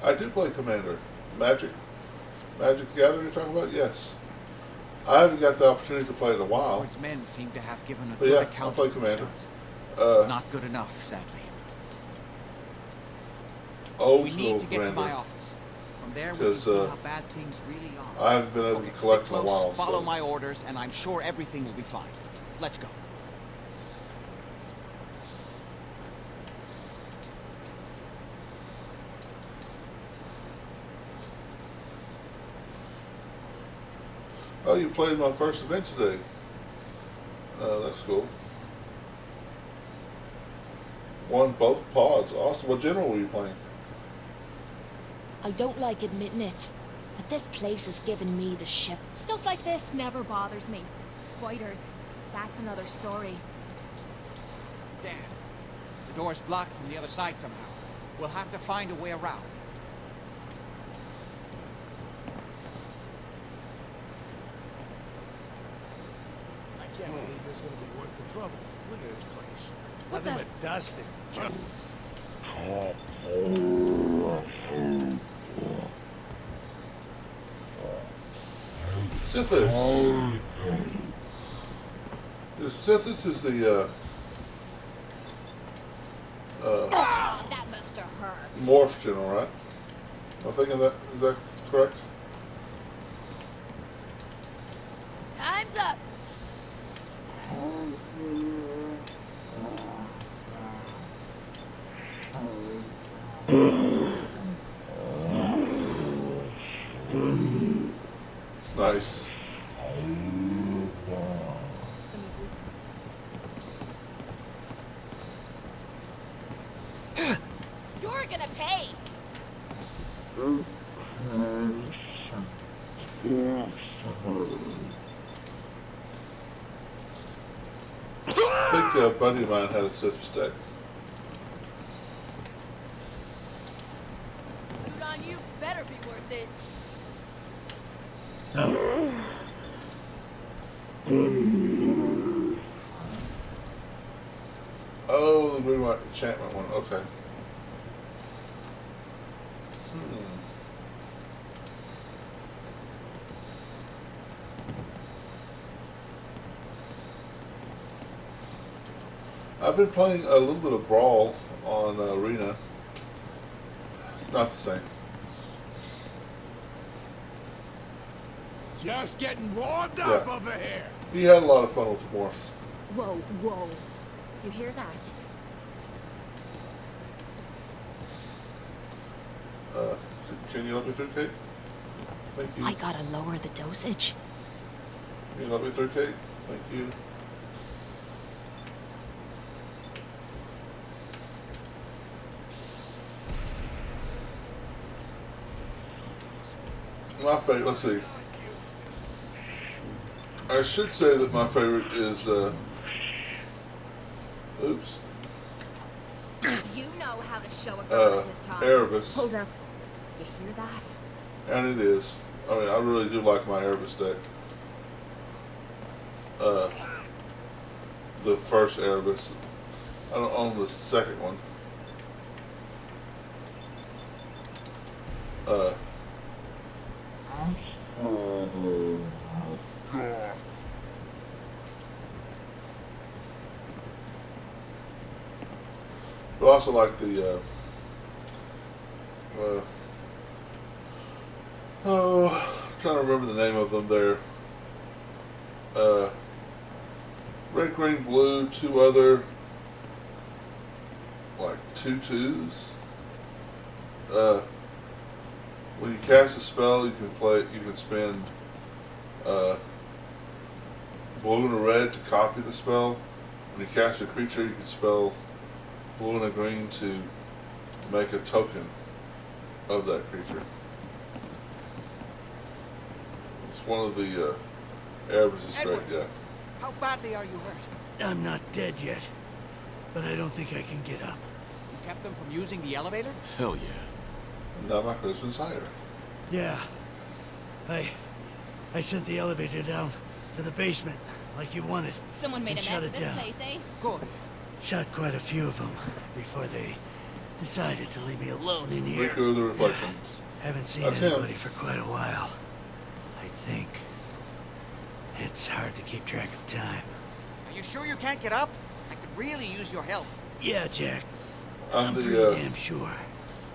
Speaker 1: I do play Commander. Magic the Gathering you're talking about? Yes. I haven't got the opportunity to play it in a while.
Speaker 7: Edward's men seem to have given a
Speaker 1: But
Speaker 7: good
Speaker 1: yeah,
Speaker 7: account
Speaker 1: I'll play
Speaker 7: of
Speaker 1: Commander.
Speaker 7: themselves. Not good enough, sadly.
Speaker 1: Old
Speaker 7: We
Speaker 1: school
Speaker 7: need to get to
Speaker 1: Commander.
Speaker 7: my office. From there we can
Speaker 1: 'Cause,
Speaker 7: see how bad things really are.
Speaker 1: I haven't been able
Speaker 7: Okay,
Speaker 1: to
Speaker 7: stick
Speaker 1: collect in a
Speaker 7: close,
Speaker 1: while.
Speaker 7: follow
Speaker 1: So.
Speaker 7: my orders, and I'm sure everything will be fine. Let's go.
Speaker 1: Oh, you played my first event today. That's cool. Won both pods. Awesome. What general were you playing?
Speaker 4: I don't like admitting it, but this place has given me the ship.
Speaker 5: Stuff like this never bothers me. Spiders, that's another story.
Speaker 7: Damn. The door's blocked from the other side somehow. We'll have to find a way around.
Speaker 21: is gonna be worth the trouble. Look at this place.
Speaker 5: What
Speaker 21: Nothing
Speaker 5: the-
Speaker 21: but dust and junk.
Speaker 1: Sithis. The Sithis is the
Speaker 4: That must have hurt.
Speaker 1: morph general, right? Am I thinking that? Is that correct?
Speaker 5: Time's up.
Speaker 1: Nice.
Speaker 4: You're gonna pay.
Speaker 1: I think a buddy of mine had a Sith stack.
Speaker 5: Food on you better be worth it.
Speaker 1: Oh, the green white enchantment one. Okay. I've been playing a little bit of Brawl on Arena. It's not the same.
Speaker 21: Just getting warmed up
Speaker 1: Yeah.
Speaker 21: over here.
Speaker 1: He had a lot of fun with the morphs.
Speaker 4: Whoa, whoa. You hear that?
Speaker 1: Can you let me through, Kate? Thank you.
Speaker 4: I gotta lower the dosage.
Speaker 1: Can you let me through, Kate? Thank you. My favorite, let's see. I should say that my favorite is, oops,
Speaker 4: You know how to show a girl a good time.
Speaker 1: Erebus.
Speaker 4: Hold up. You hear that?
Speaker 1: And it is. I mean, I really do like my Erebus deck. The first Erebus. I don't own the second one. But I also like the I'm trying to remember the name of them there. Red, green, blue, two other like 2/2s. When you cast a spell, you can spend blue and a red to copy the spell. When you cast a creature, you can spell blue and a green to make a token of that creature. It's one of the Erebus is great, yeah.
Speaker 7: How badly are you hurt?
Speaker 9: I'm not dead yet, but I don't think I can get up.
Speaker 7: You kept them from using the elevator?
Speaker 15: Hell yeah.
Speaker 1: Now my Christmas higher.
Speaker 9: Yeah. I sent the elevator down to the basement, like you wanted.
Speaker 5: Someone made
Speaker 9: and
Speaker 5: a
Speaker 9: shut
Speaker 5: mess of
Speaker 9: it
Speaker 5: this
Speaker 9: down.
Speaker 5: place, eh?
Speaker 7: Good.
Speaker 9: Shot quite a few of them before they decided to leave me alone in here.
Speaker 1: Rico of the Reflections.
Speaker 9: Haven't seen
Speaker 1: That's him.
Speaker 9: anybody for quite a while. I think. It's hard to keep track of time.
Speaker 7: Are you sure you can't get up? I could really use your help.
Speaker 9: Yeah, Jack.
Speaker 1: I'm
Speaker 9: pretty
Speaker 1: the
Speaker 9: damn sure.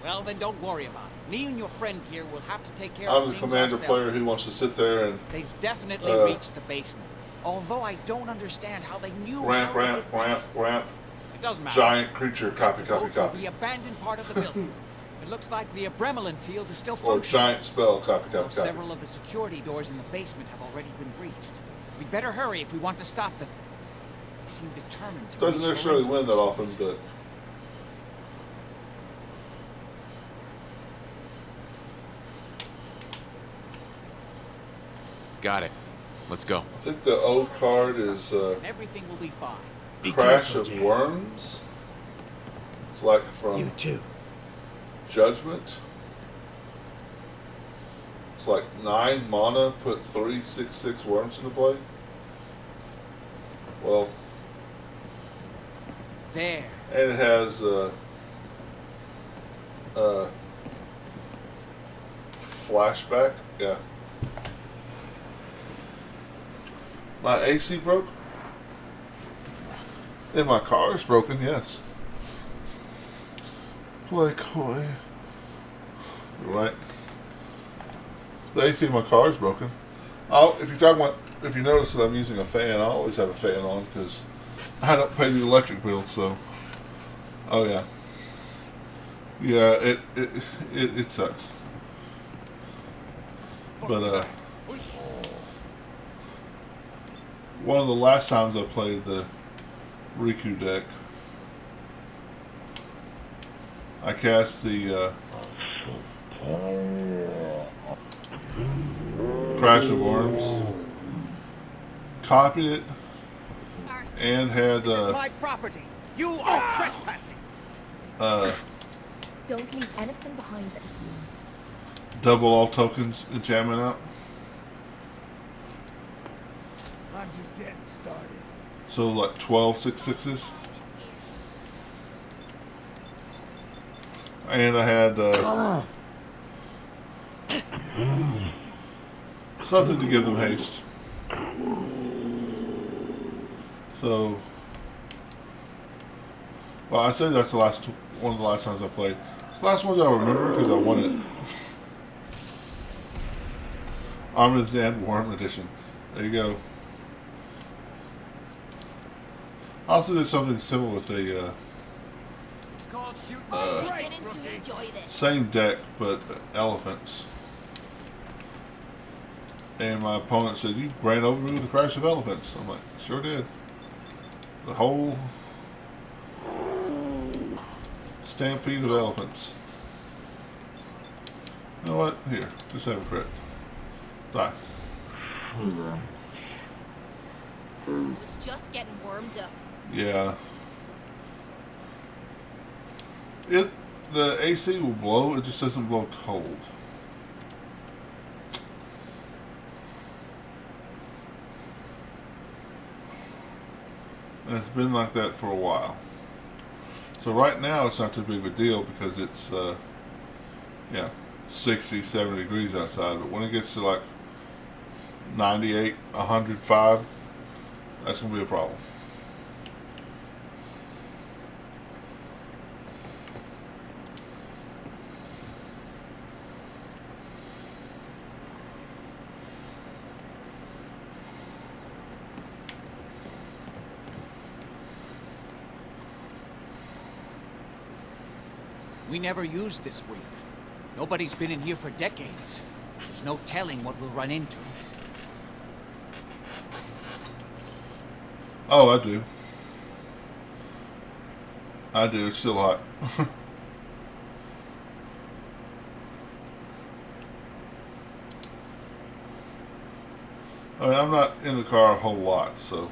Speaker 7: Well, then don't worry about it. Me and your friend here will have to take care
Speaker 1: I'm
Speaker 7: of
Speaker 1: the
Speaker 7: things
Speaker 1: commander
Speaker 7: ourselves.
Speaker 1: player who wants to sit there and
Speaker 7: They've definitely reached the basement. Although I don't understand how they knew
Speaker 1: ramp,
Speaker 7: how to
Speaker 1: ramp,
Speaker 7: get
Speaker 1: ramp,
Speaker 7: past it.
Speaker 1: ramp.
Speaker 7: It doesn't matter.
Speaker 1: Giant creature, copy,
Speaker 7: Go
Speaker 1: copy,
Speaker 7: through
Speaker 1: copy.
Speaker 7: the abandoned part of the building. It looks like the Abremelin field is still
Speaker 1: Or
Speaker 7: functioning.
Speaker 1: giant spell, copy,
Speaker 7: Though
Speaker 1: copy, copy.
Speaker 7: several of the security doors in the basement have already been breached. We'd better hurry if we want to stop them. They seem determined to
Speaker 1: Doesn't
Speaker 7: reach
Speaker 1: necessarily
Speaker 7: Lorenzo's
Speaker 1: win that often,
Speaker 7: facilities.
Speaker 1: but
Speaker 15: Got it. Let's go.
Speaker 1: I think the old card is
Speaker 7: Everything will be fine.
Speaker 1: Crash of Worms. It's like from
Speaker 9: You too.
Speaker 1: Judgment. It's like 9 mana, put 3/6/6 worms into play. Well,
Speaker 7: there.
Speaker 1: And it has flashback. Yeah. My AC broke. And my car is broken. Yes. Play coy. You're right. The AC in my car is broken. If you're talking about, if you notice that I'm using a fan, I always have a fan on because I don't pay the electric bill. So, oh yeah, yeah, it sucks. But one of the last times I played the Riku deck, I cast the Crash of Worms, copied it, and had
Speaker 7: This is my property. You are trespassing.
Speaker 4: Don't leave anything behind them.
Speaker 1: Double all tokens enchantment out.
Speaker 3: I'm just getting started.
Speaker 1: So like 12 6/6s. And I had something to give them haste. So, well, I say that's the last one of the last times I played. It's the last ones I remember because I won it. Army of the Damned Worm Edition. There you go. I also did something similar with a same deck, but elephants. And my opponent said, "You ran over me with a crash of elephants." I'm like, "Sure did." The whole stampede of elephants. You know what? Here, just have a crit. Die.
Speaker 4: It's just getting warmed up.
Speaker 1: Yeah. The AC will blow, it just doesn't blow cold. And it's been like that for a while. So right now it's not too big of a deal because it's 60, 70 degrees outside, but when it gets to like 98, 105, that's going to be a problem.
Speaker 7: We never used this wing. Nobody's been in here for decades. There's no telling what we'll run into.
Speaker 1: Oh, I do. I do. It's still hot. I mean, I'm not in the car a whole lot, so.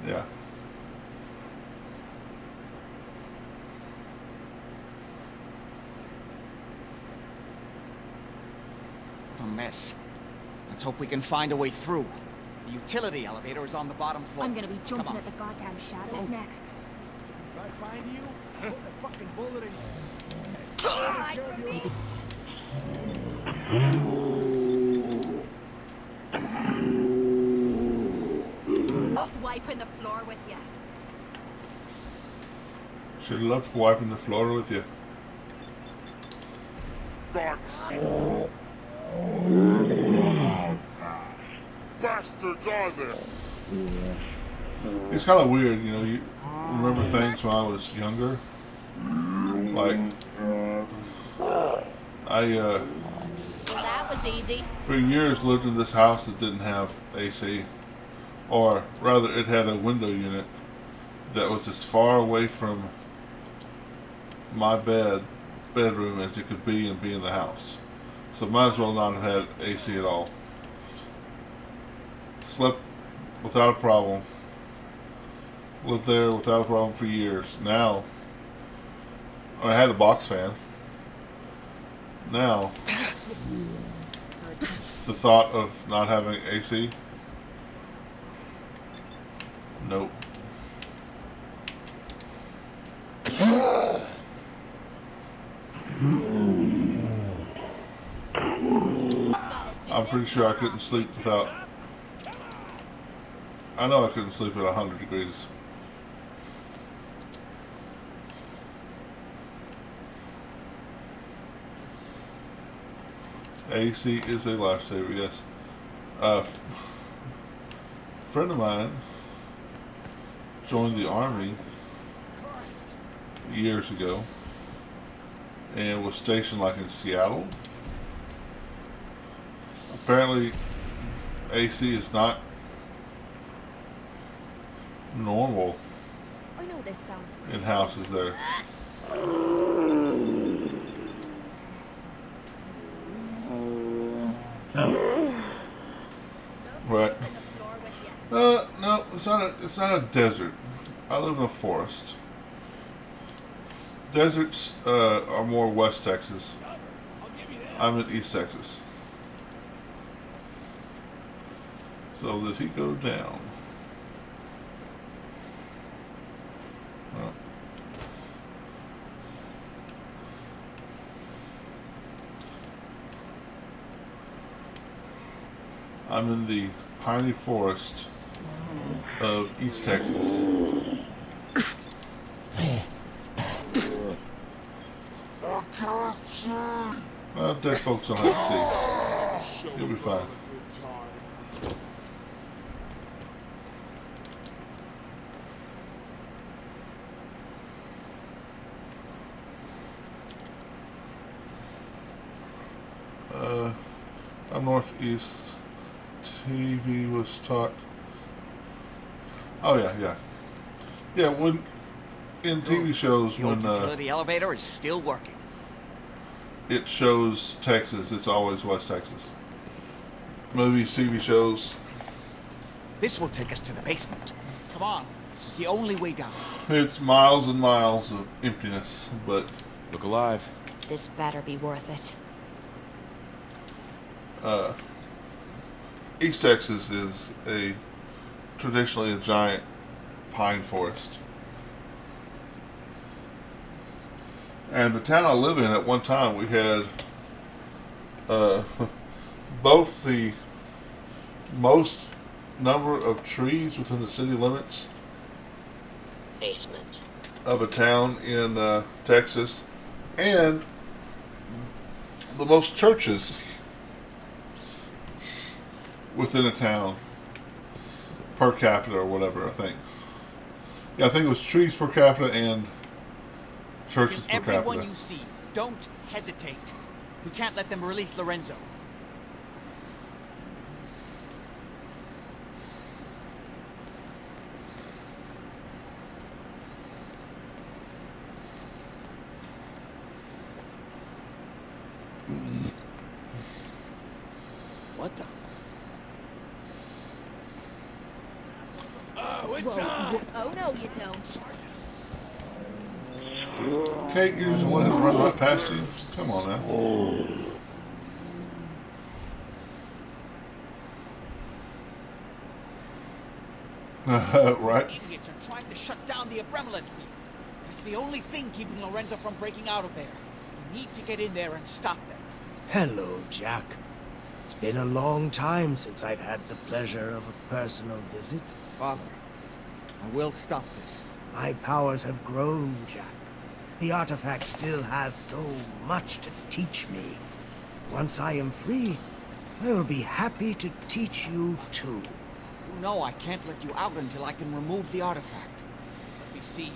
Speaker 1: Yeah.
Speaker 7: What a mess. Let's hope we can find a way through. The utility elevator is on the bottom floor.
Speaker 5: I'm gonna be jumping at the goddamn shadows next.
Speaker 3: If I find you, I'll put the fucking bullet in.
Speaker 4: Loved wiping the floor with you.
Speaker 1: Should love wiping the floor with you.
Speaker 11: Bastard, die there.
Speaker 1: It's kind of weird, you know. You remember things when I was younger. Like,
Speaker 4: Well, that was easy.
Speaker 1: for years lived in this house that didn't have AC, or rather, it had a window unit that was as far away from my bedroom as it could be and be in the house. So might as well not have had AC at all. Slept without a problem. Lived there without a problem for years. Now, I had a box fan. Now, The thought of not having AC? Nope. I'm pretty sure I couldn't sleep without... I know I couldn't sleep at 100 degrees. AC is a lifesaver, yes. A friend of mine joined the Army years ago and was stationed like in Seattle. Apparently AC is not normal
Speaker 5: I know this sounds
Speaker 1: in houses there. Right. No, it's not a desert. I live in a forest. Deserts are more West Texas. I'm in East Texas. So did he go down? Well. I'm in the piney forest of East Texas. Well, dead folks don't have to see. You'll be fine. I'm northeast. TV was taught. Oh yeah. When in TV shows,
Speaker 7: The
Speaker 1: when
Speaker 7: utility elevator is still working.
Speaker 1: it shows Texas, it's always West Texas. Movies, TV shows.
Speaker 7: This will take us to the basement. Come on, this is the only way down.
Speaker 1: It's miles and miles of emptiness, but
Speaker 15: look alive.
Speaker 4: This better be worth it.
Speaker 1: East Texas is traditionally a giant pine forest. And the town I live in, at one time, we had both the most number of trees within the city limits
Speaker 10: Basement.
Speaker 1: of a town in Texas, and the most churches within a town per capita or whatever, I think. Yeah, I think it was trees per capita and churches per
Speaker 7: Everyone
Speaker 1: capita.
Speaker 7: you see, don't hesitate. We can't let them release Lorenzo. What the?
Speaker 3: Oh, it's on!
Speaker 5: Oh no, you don't.
Speaker 1: Kate, you just let him run right past you? Come on now. Right?
Speaker 7: These idiots are trying to shut down the Abramelin field. It's the only thing keeping Lorenzo from breaking out of there. We need to get in there and stop them.
Speaker 12: Hello, Jack. It's been a long time since I've had the pleasure of a personal visit.
Speaker 7: Father, I will stop this.
Speaker 12: My powers have grown, Jack. The artifact still has so much to teach me. Once I am free, I will be happy to teach you too.
Speaker 7: You know I can't let you out until I can remove the artifact. Let me see.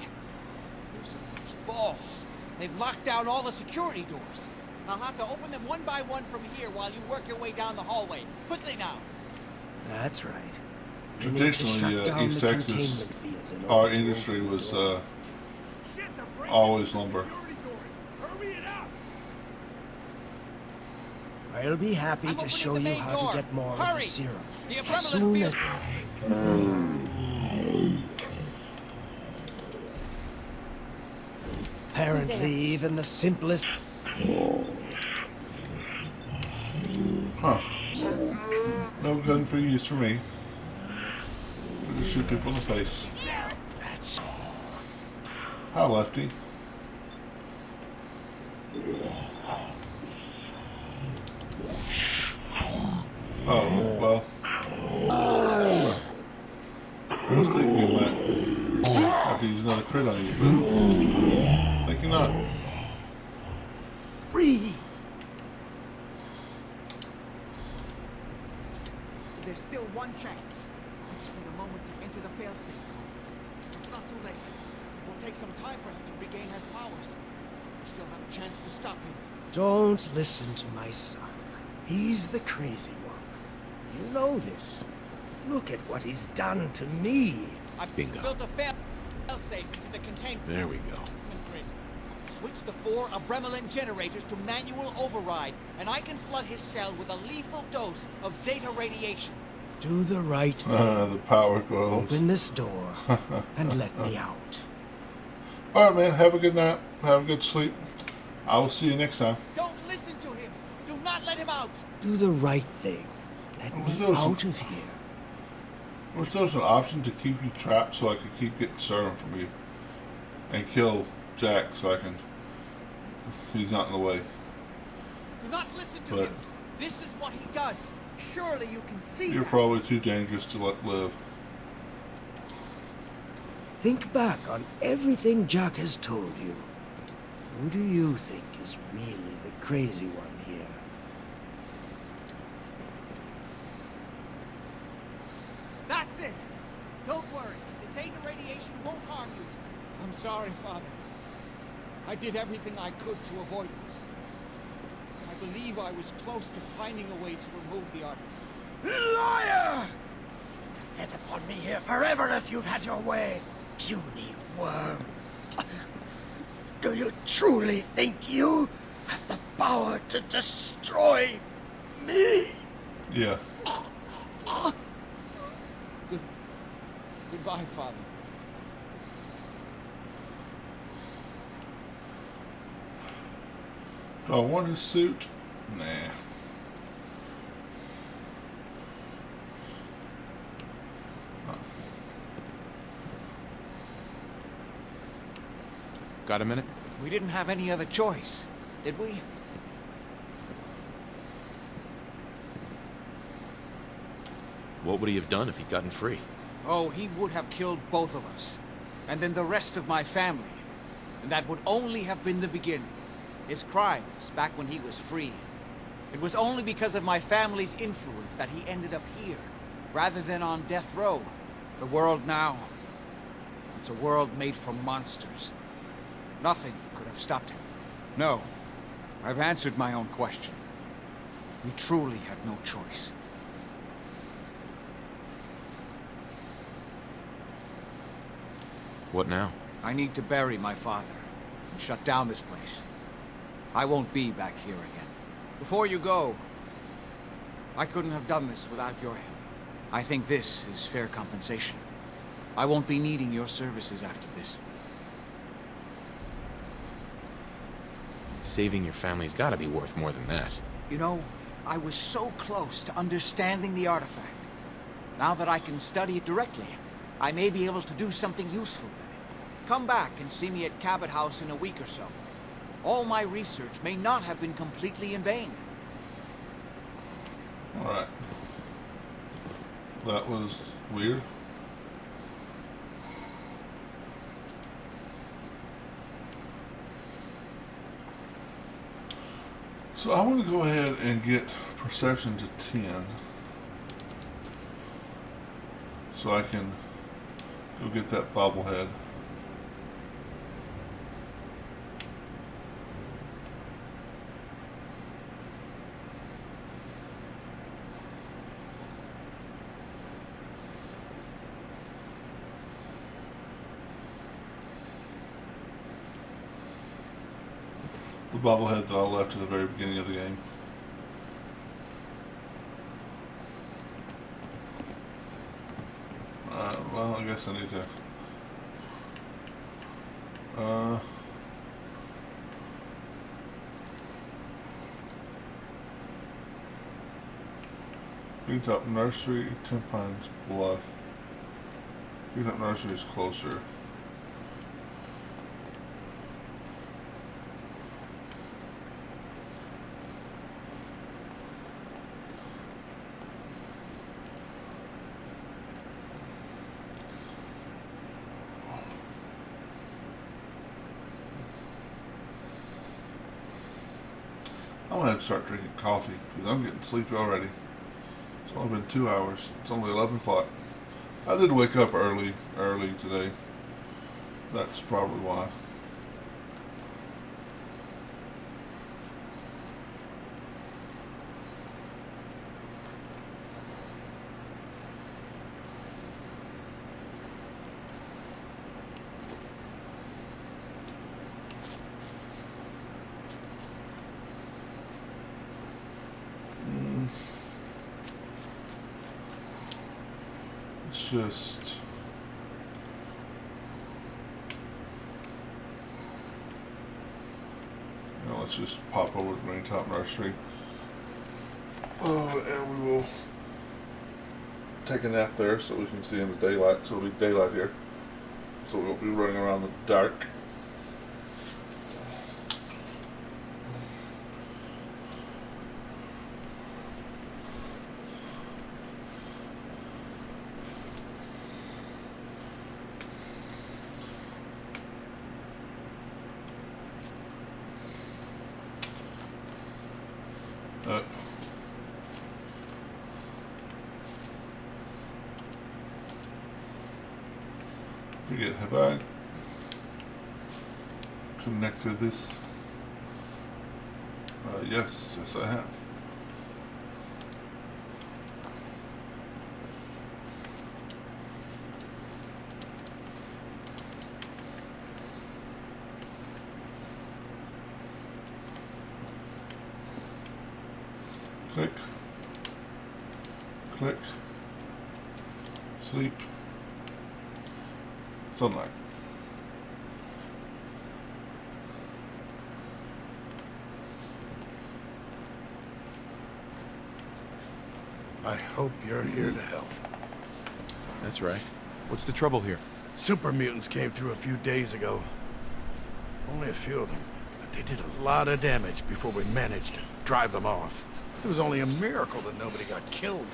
Speaker 7: There's some loose balls. They've locked down all the security doors. I'll have to open them one by one from here while you work your way down the hallway. Quickly now.
Speaker 12: That's right. You need to shut
Speaker 1: Traditionally,
Speaker 12: down
Speaker 1: East
Speaker 12: the
Speaker 1: Texas,
Speaker 12: containment field in order
Speaker 1: our
Speaker 12: to
Speaker 1: industry
Speaker 12: open
Speaker 1: was
Speaker 12: the door.
Speaker 1: always lumber.
Speaker 12: I'll be happy to show you how to get more of the serum. As soon as... Apparently, even the simplest...
Speaker 1: Huh. No gun for use for me. I just shoot people in the face.
Speaker 21: That's...
Speaker 1: Hi, Lefty. Oh, well. I was thinking of that. I have to use another crit on you, but thinking not.
Speaker 12: Free!
Speaker 3: There's still one chance. I just need a moment to enter the failsafe codes. It's not too late. It will take some time for him to regain his powers. We still have a chance to stop him.
Speaker 12: Don't listen to my son. He's the crazy one. You know this. Look at what he's done to me.
Speaker 7: I've
Speaker 6: Bingo.
Speaker 7: built a failsafe into the containment
Speaker 6: There we go.
Speaker 7: grid. Switch the 4 Abremelin generators to manual override, and I can flood his cell with a lethal dose of Zeta radiation.
Speaker 12: Do the right thing.
Speaker 1: The power goes.
Speaker 12: Open this door and let me out.
Speaker 1: Alright, man. Have a good night. Have a good sleep. I will see you next time.
Speaker 7: Don't listen to him. Do not let him out.
Speaker 12: Do the right thing. Let me out of here.
Speaker 1: Wish there was an option to keep you trapped so I could keep getting serum from you. And kill Jack so I can... He's not in the way.
Speaker 7: Do not listen to him. This is what he does. Surely you can see
Speaker 1: You're
Speaker 7: that.
Speaker 1: probably too dangerous to let live.
Speaker 12: Think back on everything Jack has told you. Who do you think is really the crazy one here?
Speaker 7: That's it. Don't worry. The Zeta radiation won't harm you. I'm sorry, Father. I did everything I could to avoid this. I believe I was close to finding a way to remove the artifact.
Speaker 9: Liar! You'd have fed upon me here forever if you'd had your way, puny worm. Do you truly think you have the power to destroy me?
Speaker 1: Yeah.
Speaker 7: Goodbye, Father.
Speaker 1: Do I want his suit? Nah.
Speaker 6: Got a minute?
Speaker 7: We didn't have any other choice, did we?
Speaker 6: What would he have done if he'd gotten free?
Speaker 7: Oh, he would have killed both of us. And then the rest of my family. And that would only have been the beginning. His crimes, back when he was free. It was only because of my family's influence that he ended up here, rather than on death row. The world now, it's a world made for monsters. Nothing could have stopped him. No, I've answered my own question. We truly had no choice.
Speaker 6: What now?
Speaker 7: I need to bury my father and shut down this place. I won't be back here again. Before you go, I couldn't have done this without your help. I think this is fair compensation. I won't be needing your services after this.
Speaker 6: Saving your family's gotta be worth more than that.
Speaker 7: You know, I was so close to understanding the artifact. Now that I can study it directly, I may be able to do something useful with it. Come back and see me at Cabot House in a week or so. All my research may not have been completely in vain.
Speaker 1: Alright. That was weird. So I want to go ahead and get perception to 10. So I can go get that bobblehead. The bobblehead that I left at the very beginning of the game. Well, I guess I need to... Green-top Nursery, 10 Pines Bluff. Green-top Nursery is closer. I'm gonna have to start drinking coffee because I'm getting sleepy already. It's only been 2 hours. It's only 11 o'clock. I did wake up early today. That's probably why. It's just let's just pop over to Green-top Nursery. And we will take a nap there so we can see in the daylight. So it'll be daylight here. So we won't be running around in the dark. Forget, have I connected this? Yes, I have. Click, click, sleep, sunlight.
Speaker 2: I hope you're here to help.
Speaker 15: That's right. What's the trouble here?
Speaker 2: Super mutants came through a few days ago. Only a few of them, but they did a lot of damage before we managed to drive them off. It was only a miracle that nobody got killed.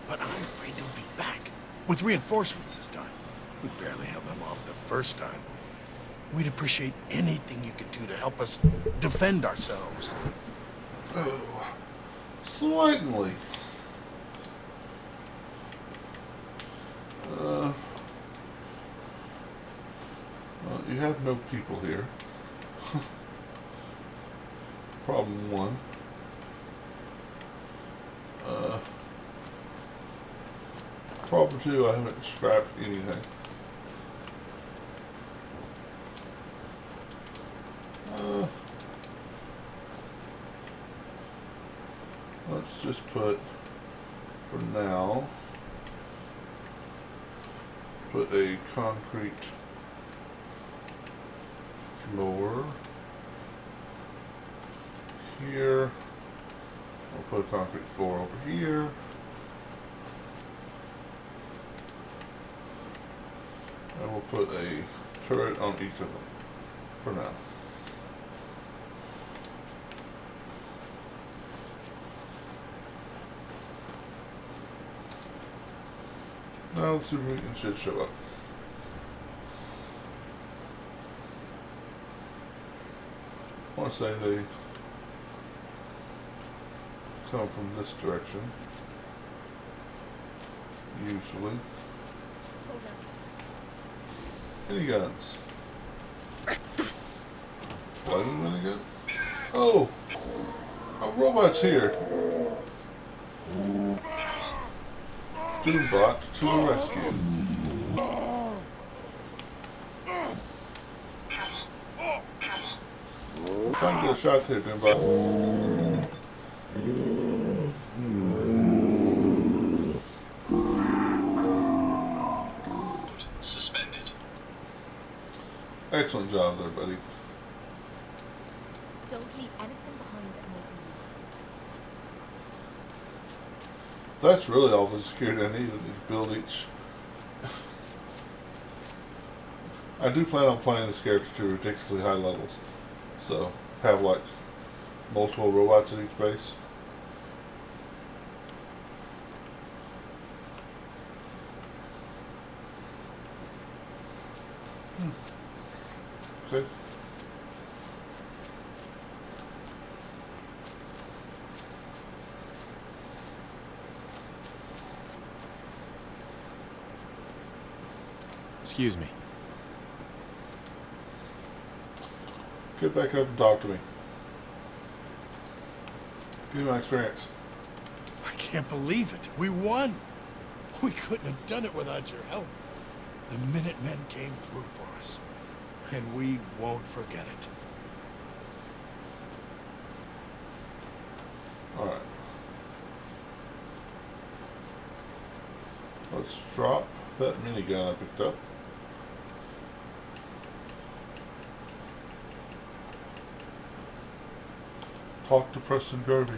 Speaker 2: But I'm afraid they'll be back, with reinforcements this time. We barely held them off the first time. We'd appreciate anything you could do to help us defend ourselves.
Speaker 1: Oh, slightly. Well, you have no people here. Problem one. Problem two, I haven't scrapped anything. Let's just put, for now, put a concrete floor here. We'll put a concrete floor over here. And we'll put a turret on each of them for now. Now let's see if we can should show up. I want to say they come from this direction, usually. Any guns? Fighting minigun? Oh! A robot's here! Doombot to the rescue. Trying to get a shot here, Doombot.
Speaker 13: Suspended.
Speaker 1: Excellent job there, buddy.
Speaker 5: Don't leave anything behind that might be
Speaker 1: That's really all the security I need to build each. I do plan on playing this character to ridiculously high levels. So, have like multiple robots at each base. Okay.
Speaker 6: Excuse me.
Speaker 1: Get back up and talk to me. Give me my experience.
Speaker 2: I can't believe it. We won. We couldn't have done it without your help. The Minutemen came through for us. And we won't forget it.
Speaker 1: Alright. Let's drop that minigun I picked up. Talk to Preston Garvey.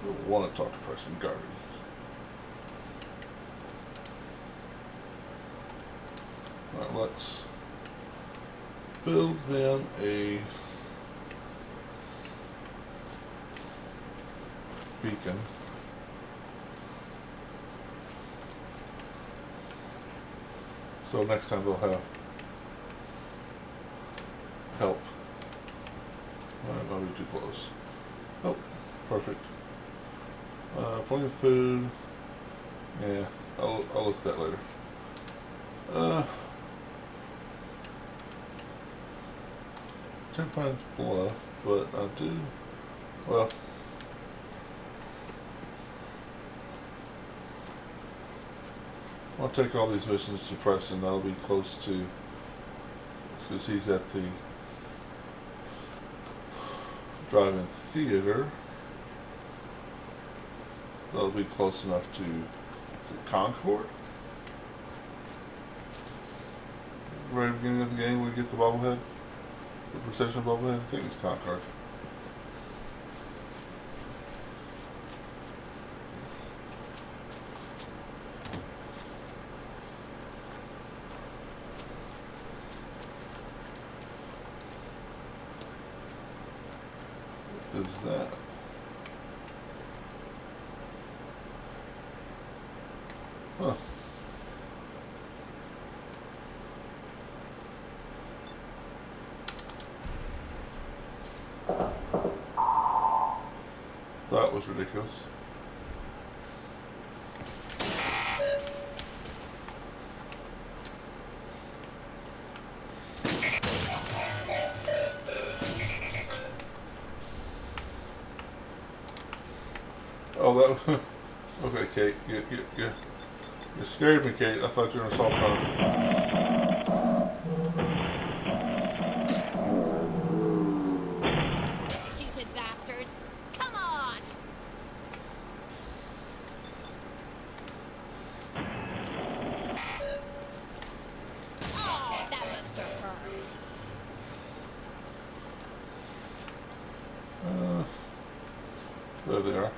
Speaker 1: I don't want to talk to Preston Garvey. Alright, let's build them a beacon. So next time they'll have help. Might be too close. Oh, perfect. Plenty of food. Yeah, I'll look at that later. 10 Pines Bluff, but I do. Well, I'll take all these missions to Preston. That'll be close to, because he's at the drive-in theater. That'll be close enough to, is it Concord? Right at the beginning of the game, we get the bobblehead, the procession bobblehead. I think it's Concord. What is that? Huh. That was ridiculous. Oh, that. Okay, Kate. You scared me, Kate. I thought you were an assault truck.
Speaker 4: Stupid bastards! Come on! Oh, that must have hurt.
Speaker 1: There they are.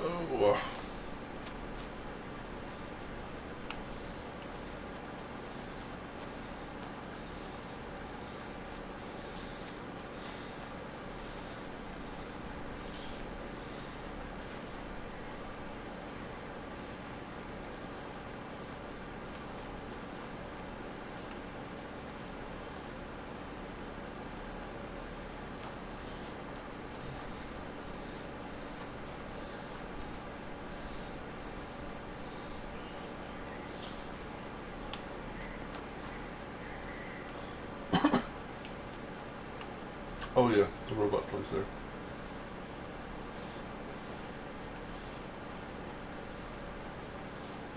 Speaker 1: Oh. Oh yeah, the robot place there.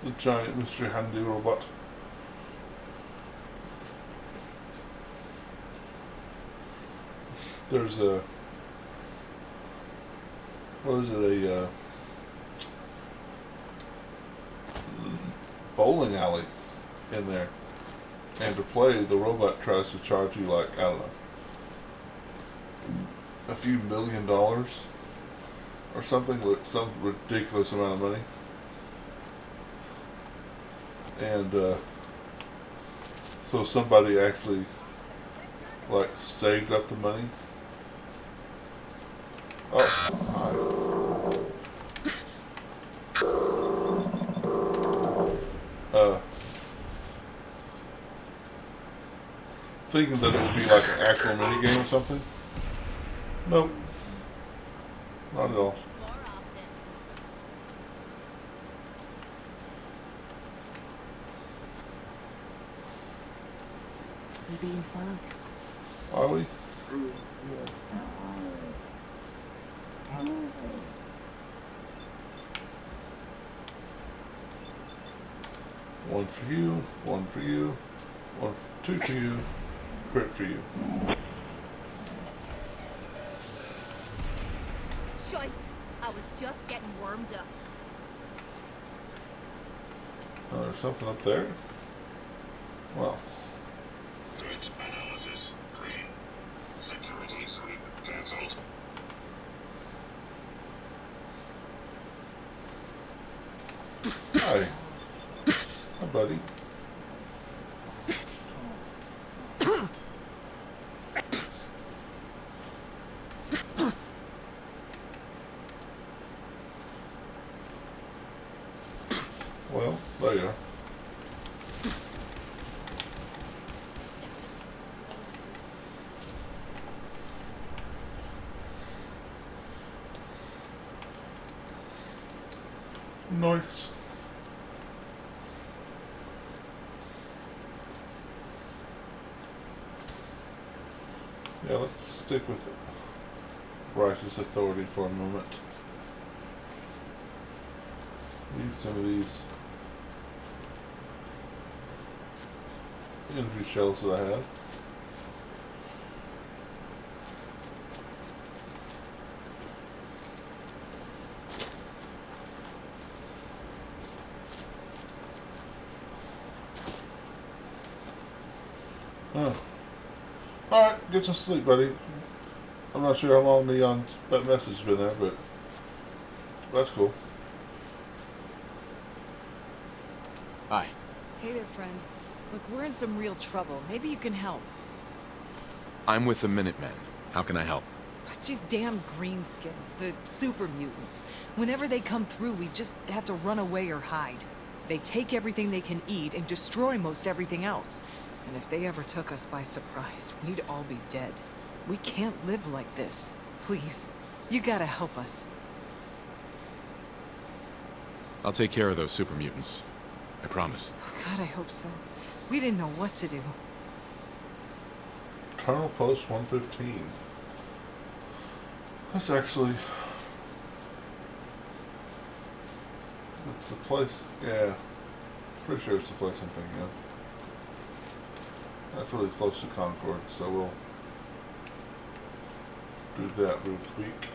Speaker 1: The giant mystery handy robot. there's a, what is it, a bowling alley in there. And to play, the robot tries to charge you like, I don't know, a few $1 million or something, with some ridiculous amount of money. And so somebody actually like saved up the money. Oh, hi. Thinking that it would be like an actual minigame or something. Nope. Not at all.
Speaker 14: We're being followed.
Speaker 1: Are we? One for you, one for you, two for you, crit for you.
Speaker 5: Shite! I was just getting warmed up.
Speaker 1: Oh, there's something up there? Well.
Speaker 13: Threat analysis green. Security sweep cancelled.
Speaker 1: Hi. Hi, buddy. Well, there you are. Nice. Yeah, let's stick with righteous authority for a moment. Leave some of these energy shells that I have. Alright, get some sleep, buddy. I'm not sure how long that message has been there, but that's cool.
Speaker 6: Hi.
Speaker 22: Hey there, friend. Look, we're in some real trouble. Maybe you can help.
Speaker 15: I'm with the Minutemen. How can I help?
Speaker 22: It's these damn greenskins, the super mutants. Whenever they come through, we just have to run away or hide. They take everything they can eat and destroy most everything else. And if they ever took us by surprise, we'd all be dead. We can't live like this. Please, you gotta help us.
Speaker 15: I'll take care of those super mutants. I promise.
Speaker 22: God, I hope so. We didn't know what to do.
Speaker 1: Eternal Post 115. That's actually... It's a place... Yeah. Pretty sure it's the place I'm thinking of. That's really close to Concord, so we'll do that real quick.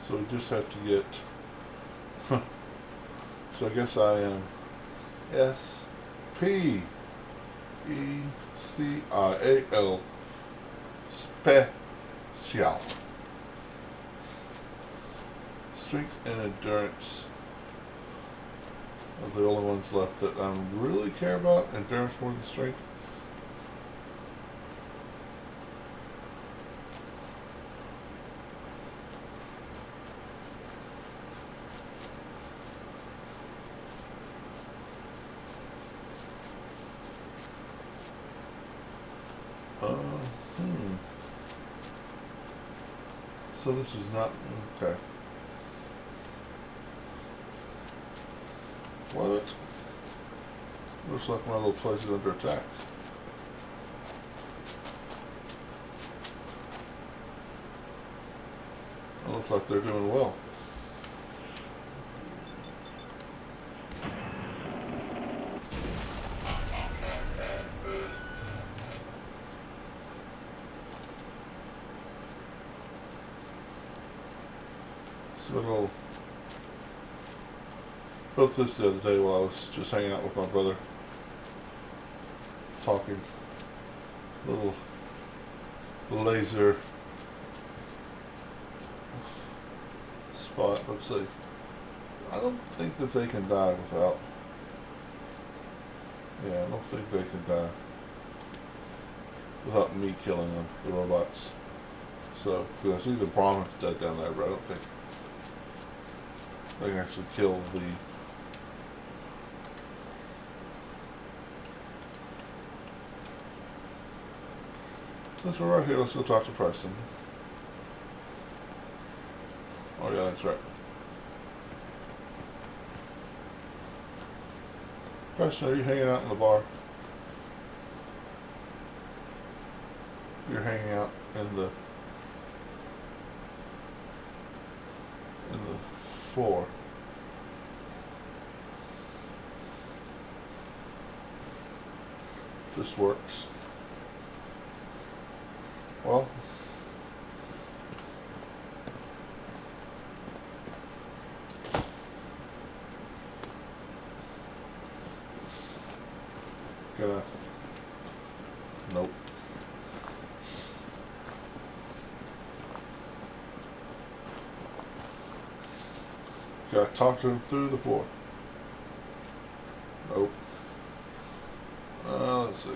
Speaker 1: So we just have to get, so I guess I am S-P-E-C-I-A-L Special. Strength and endurance are the only ones left that I really care about. Endurance more than strength. So this is not okay. What? Looks like my little place is under attack. It looks like they're doing well. So built this the other day while I was just hanging out with my brother, talking. Little laser spot. Let's see. I don't think that they can die without. Yeah, I don't think they can die without me killing them, the robots. So, because I see the Brahmin's dead down there, but I don't think they can actually kill the. Since we're right here, let's go talk to Preston. Oh yeah, that's right. Preston, are you hanging out in the bar? You're hanging out in the floor. This works. Well, nope. Gotta talk to him through the floor. Nope. Let's see.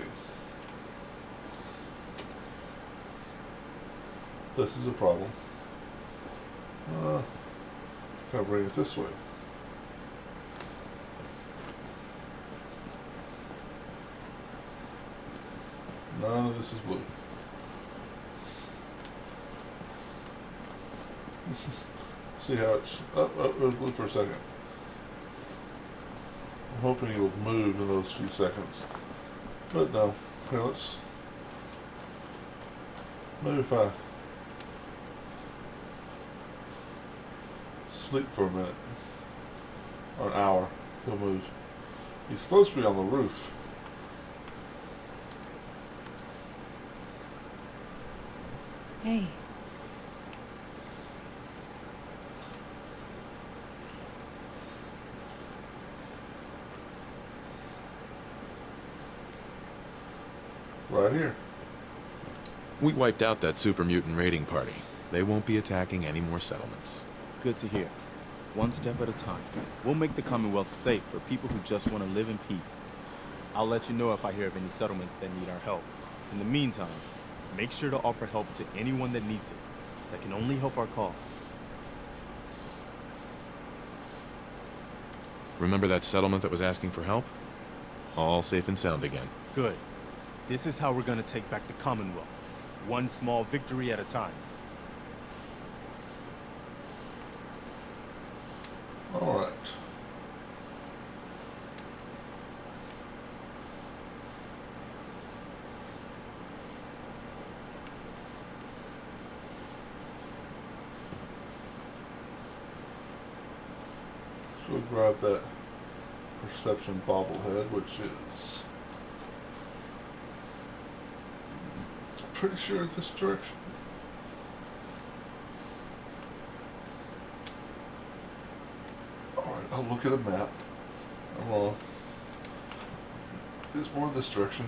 Speaker 1: This is a problem. Gotta bring it this way. None of this is blue. See how it's it was blue for a second. I'm hoping it will move in those few seconds. But no. Okay, let's maybe if I sleep for a minute or an hour, he'll move. He's supposed to be on the roof.
Speaker 22: Hey.
Speaker 1: Right here.
Speaker 15: We wiped out that super mutant raiding party. They won't be attacking any more settlements.
Speaker 19: Good to hear. One step at a time. We'll make the Commonwealth safe for people who just want to live in peace. I'll let you know if I hear of any settlements that need our help. In the meantime, make sure to offer help to anyone that needs it. That can only help our cause.
Speaker 15: Remember that settlement that was asking for help? All safe and sound again.
Speaker 19: Good. This is how we're gonna take back the Commonwealth. One small victory at a time.
Speaker 1: All right. So we'll grab that perception bobblehead, which is pretty sure this direction. Alright, I'll look at a map. I'm wrong. It's more this direction.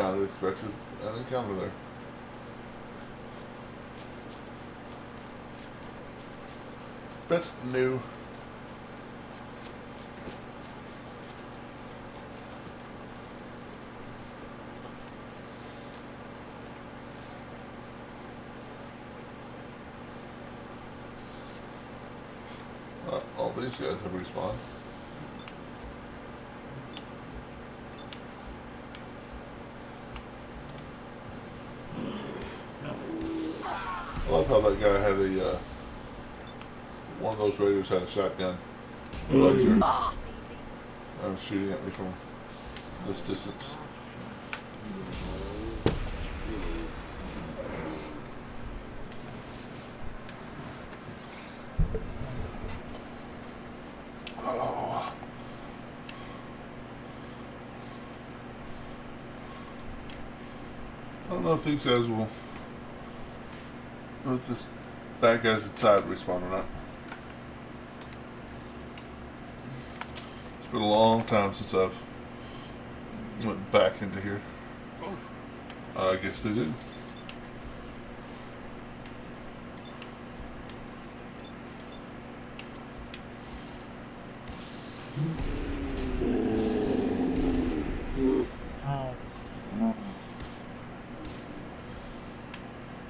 Speaker 1: highly expected an encounter there. But no. All these guys have respawned. I love how that guy had a one of those raiders had a shotgun laser. I was shooting at me from this distance. Oh. I don't know if these guys will, if this bad guys inside respawn or not. It's been a long time since I've went back into here. I guess they did.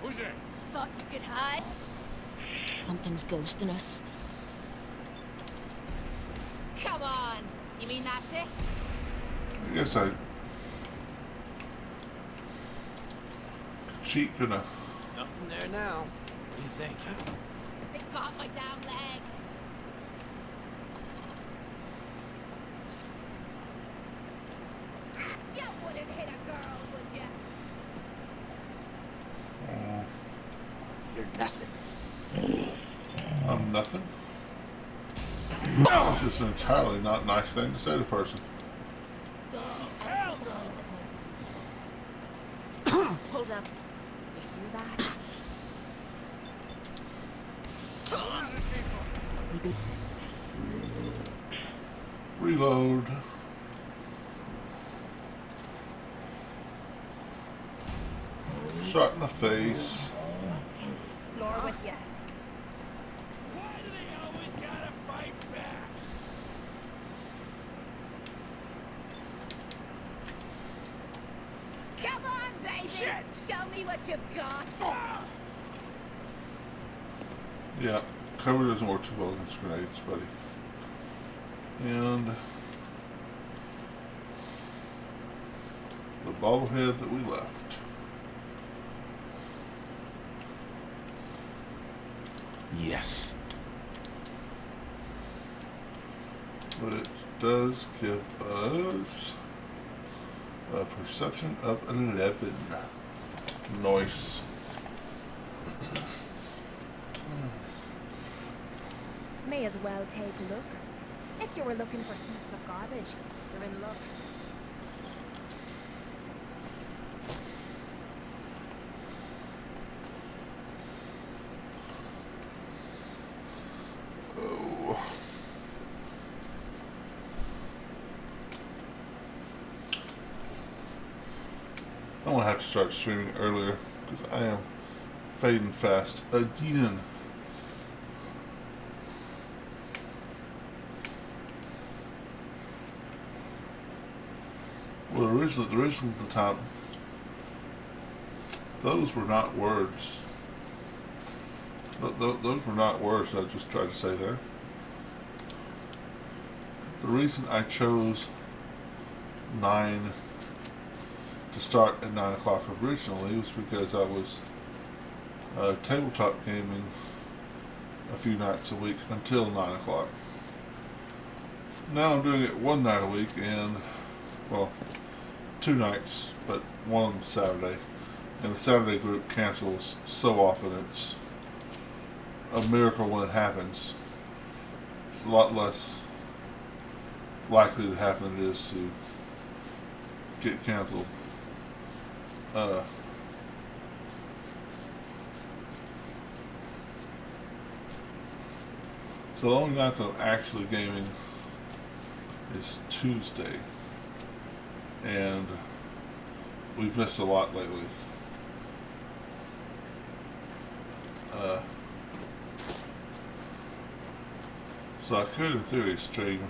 Speaker 21: Who's there?
Speaker 4: Thought you could hide? Something's ghosting us. Come on. You mean that's it?
Speaker 1: I guess I could cheat, couldn't I?
Speaker 2: Nothing there now. What do you think?
Speaker 4: They got my damn leg. You wouldn't hit a girl, would you?
Speaker 2: You're nothing.
Speaker 1: I'm nothing. It's just an entirely not nice thing to say to a person.
Speaker 4: Hold up. You hear that? Maybe.
Speaker 1: Reload. Shot in the face.
Speaker 4: Floor with you. Come on, baby! Show me what you've got!
Speaker 1: Yeah, cover doesn't work too well against grenades, buddy. And the bobblehead that we left.
Speaker 6: Yes.
Speaker 1: But it does give us a perception of 11. Nice.
Speaker 5: May as well take a look. If you were looking for heaps of garbage, you're in luck.
Speaker 1: Oh. I'm gonna have to start streaming earlier because I am fading fast again. Well, originally at the time, those were not words. Those were not words I just tried to say there. The reason I chose 9 to start at 9 o'clock originally was because I was tabletop gaming a few nights a week until 9 o'clock. Now I'm doing it one night a week and, well, 2 nights, but one of them's Saturday. And the Saturday group cancels so often it's a miracle when it happens. It's a lot less likely to happen than it is to get canceled. So the only night that I'm actually gaming is Tuesday. And we've missed a lot lately. So I could, in theory, stream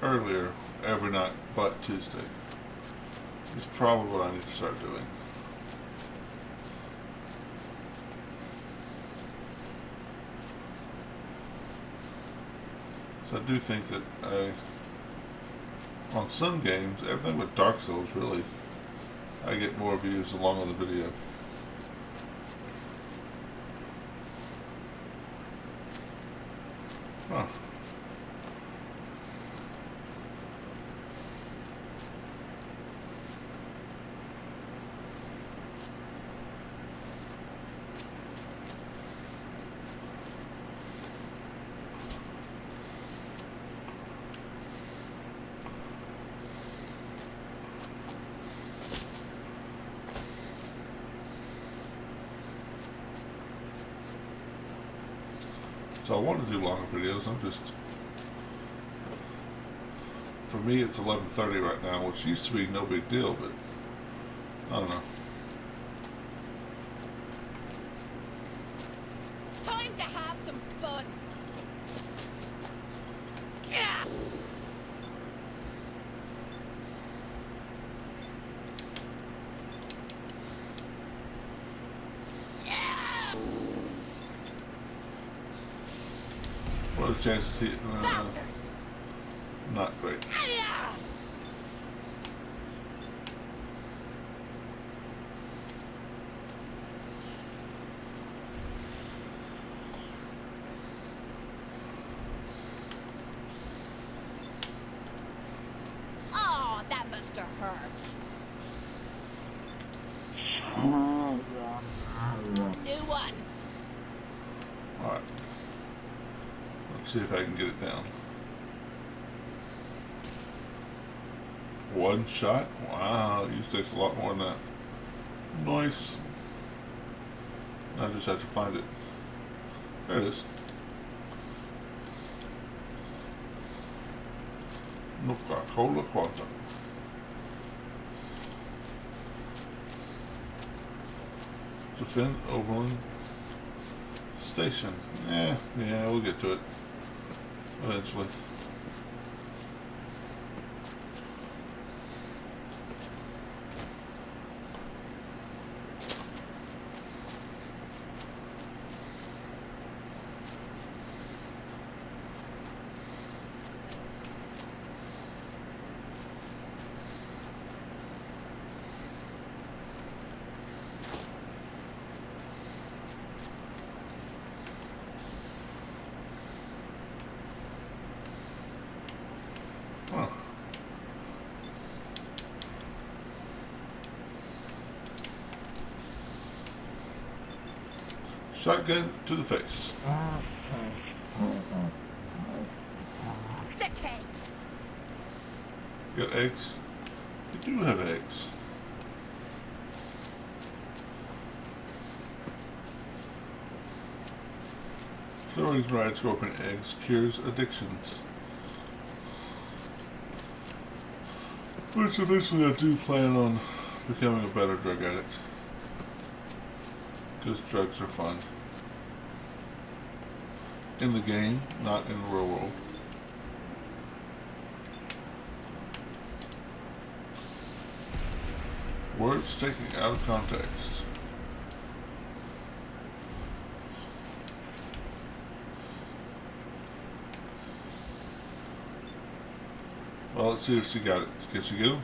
Speaker 1: earlier every night but Tuesday. It's probably what I need to start doing. So I do think that on some games, everything but Dark Souls, really, I get more views along with the video. Huh. So I want to do longer videos. I'm just, for me it's 11:30 right now, which used to be no big deal, but I don't know.
Speaker 4: Time to have some fun. Yeah.
Speaker 1: What are the chances he... not great.
Speaker 4: Oh, that must have hurt. New one.
Speaker 1: Alright. Let's see if I can get it down. One shot? Wow, it usually takes a lot more than that. Nice. I just have to find it. There it is. Nuka-Cola Quantum. Defend Overland Station. Yeah, we'll get to it eventually. Huh. Shotgun to the face.
Speaker 4: It's a cake.
Speaker 1: You got eggs? You do have eggs. Stories Ride Scorpion Eggs cures addictions. Which eventually I do plan on becoming a better drug addict. Because drugs are fun. In the game, not in the real world. Words taken out of context. Well, let's see if she got it. Can she get him?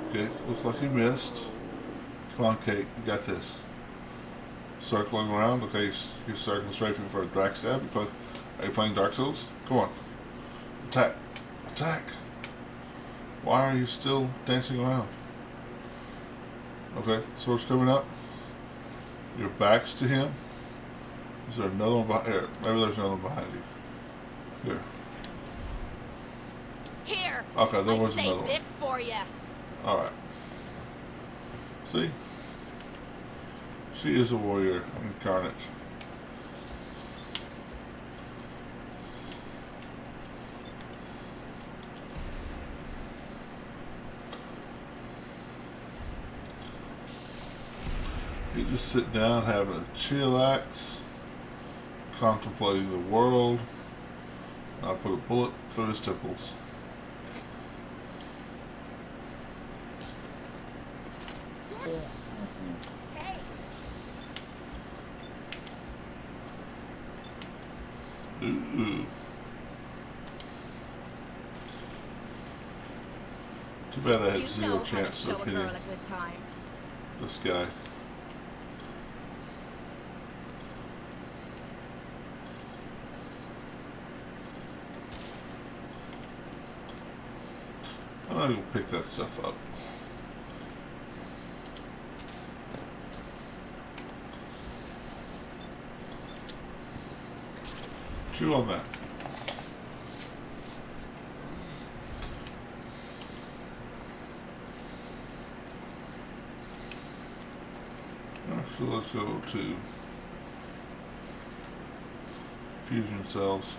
Speaker 1: Okay, looks like you missed. Come on, Kate, you got this. Circling around. Okay, you're circling strafing for a drag stab. Are you playing Dark Souls? Come on. Attack. Attack. Why are you still dancing around? Okay, sword's coming up. Your back's to him. Is there another one behind here? Maybe there's another one behind you. Here.
Speaker 4: Here.
Speaker 1: Okay, there was
Speaker 4: I
Speaker 1: another one.
Speaker 4: this for you.
Speaker 1: Alright. See? She is a warrior incarnate. Just sit down, having a chillax, contemplating the world. I put a bullet through his temples. Ooh. Too bad I had zero chance of hitting this guy. I'm not gonna pick that stuff up. Chew on that. So let's go to fusion cells.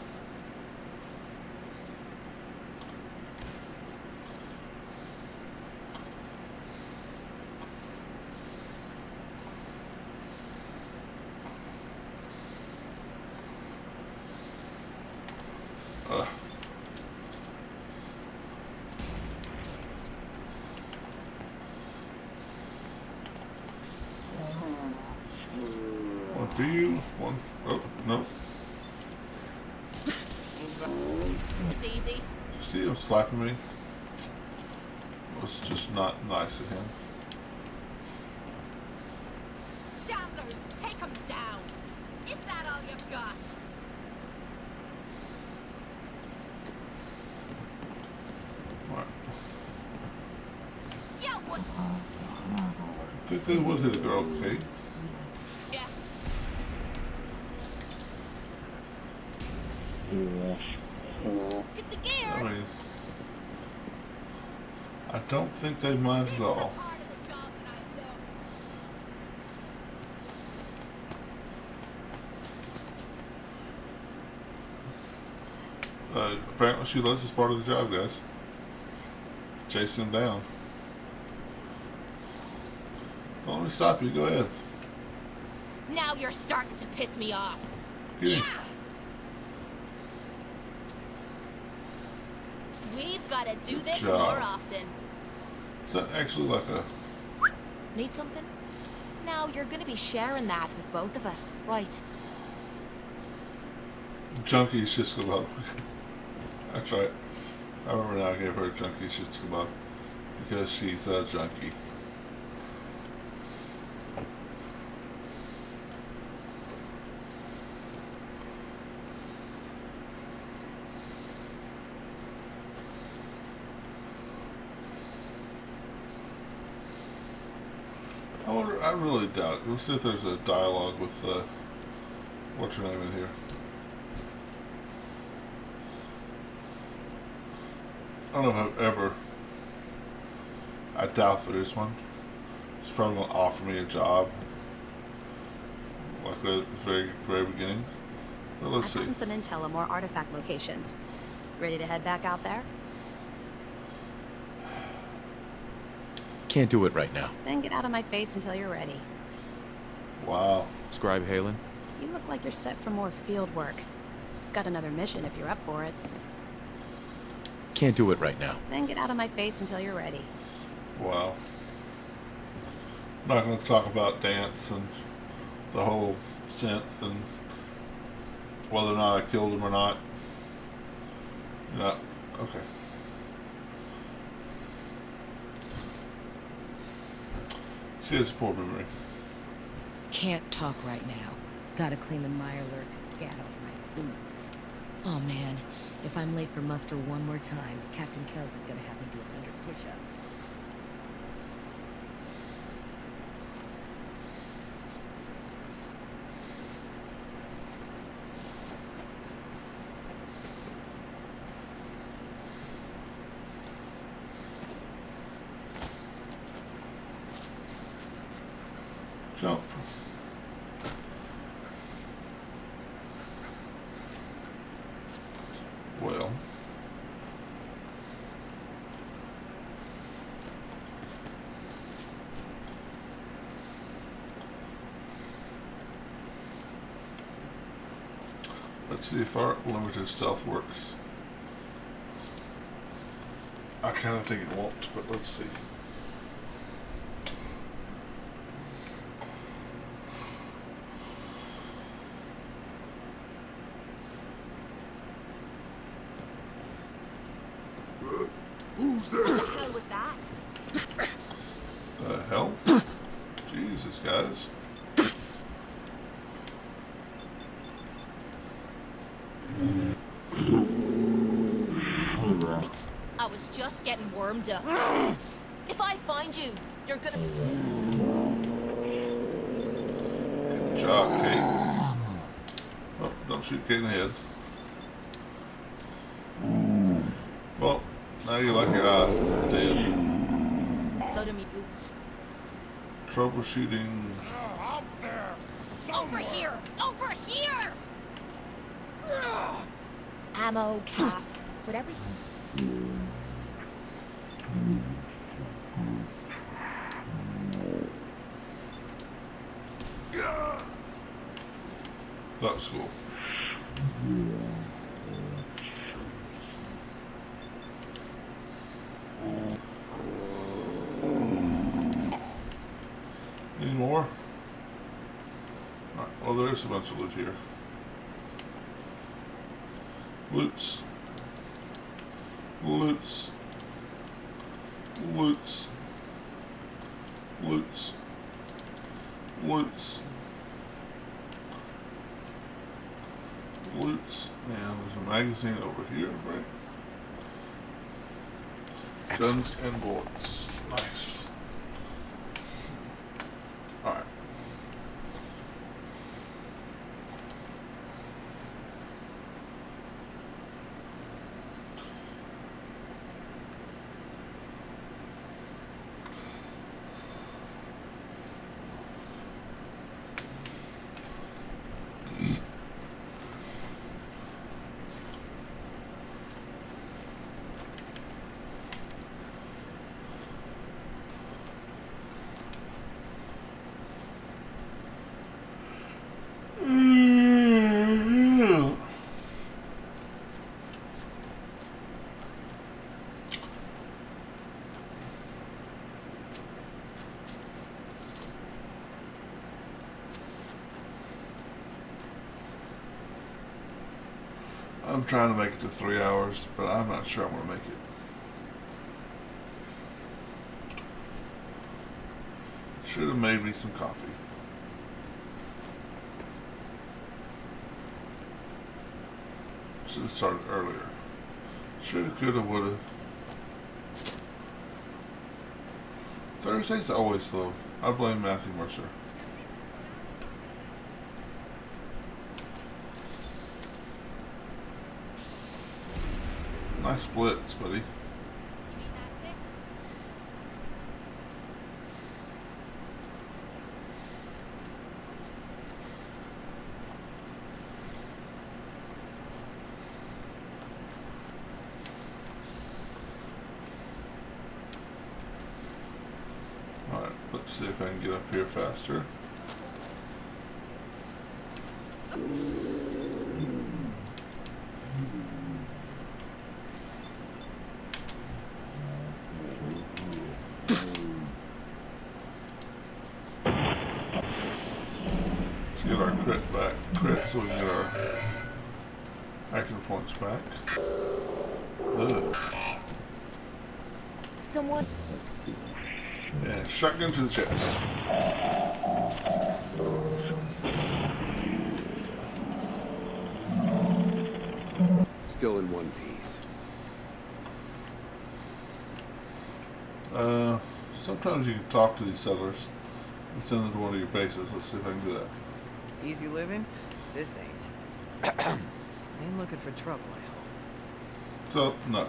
Speaker 1: One for you, one for, oh, no.
Speaker 4: It's easy.
Speaker 1: See him slapping me? It was just not nice of him.
Speaker 4: Shamblers, take him down. Is that all you've got?
Speaker 1: Right.
Speaker 4: Yeah, what?
Speaker 1: I think they would hit a girl, Kate.
Speaker 4: Yeah. Hit the gear.
Speaker 1: I mean, I don't think they mind at all. Apparently Sheila's is part of the job, guys. Chase him down. Don't let me stop you, go ahead.
Speaker 4: Now you're starting to piss me off.
Speaker 1: Get him.
Speaker 4: We've got to do
Speaker 1: Good
Speaker 4: this
Speaker 1: job.
Speaker 4: more often.
Speaker 1: Is that actually like a...
Speaker 4: Need something? Now you're going to be sharing that with both of us, right?
Speaker 1: junkie shits kebab? That's right. I remember now I gave her a junkie shits kebab because she's a junkie. I really doubt it. We'll see if there's a dialogue with, what's her name in here? I don't know if I've ever... I doubt there is one. She's probably going to offer me a job. Like at the very beginning. But let's see.
Speaker 8: I've gotten some intel on more artifact locations. Ready to head back out there?
Speaker 6: Can't do it right now.
Speaker 8: Then get out of my face until you're ready.
Speaker 1: Wow.
Speaker 6: Scribe Halen?
Speaker 8: You look like you're set for more field work. Got another mission if you're up for it.
Speaker 6: Can't do it right now.
Speaker 8: Then get out of my face until you're ready.
Speaker 1: Wow. I'm not going to talk about dance and the whole synth and whether or not I killed him or not. No. Okay. She has a poor memory.
Speaker 20: Can't talk right now. Gotta clean the Mirelurk scat off my boots. Oh man, if I'm late for muster one more time, Captain Kells is gonna have me do 100 push-ups.
Speaker 1: Jump. Well. Let's see if our limited stealth works. I kind of think it won't, but let's see.
Speaker 11: Who's there?
Speaker 4: What the hell was that?
Speaker 1: The hell? Jesus, guys.
Speaker 4: I was just getting warmed up. If I find you, you're gonna...
Speaker 1: Good job, Kate. Oh, don't shoot Kate in the head. Well, now you're like your eye. Dead.
Speaker 4: Load of me boots.
Speaker 1: Troubleshooting.
Speaker 4: Over here! Over here! Ammo, caps, whatever.
Speaker 1: That's cool. Any more? Alright, well, there is a bunch of loot here. Loots. Loots. Loots. Loots. Loots. Loots. And there's a magazine over here, right? Guns and bullets. Nice. Alright. I'm trying to make it to 3 hours, but I'm not sure I'm going to make it. Should have made me some coffee. Should have started earlier. Should have, could have, would have. Thursday's always slow. I blame Matthew Mercer. Nice splits, buddy. Alright, let's see if I can get up here faster. Get our crit back, so we can get our action points back. Ugh.
Speaker 4: Someone.
Speaker 1: And shotgun to the chest.
Speaker 16: Still in one piece.
Speaker 1: Sometimes you can talk to these settlers and send them to one of your bases. Let's see if I can do that.
Speaker 22: Easy living? This ain't. Ain't looking for trouble, I hope.
Speaker 1: So, no.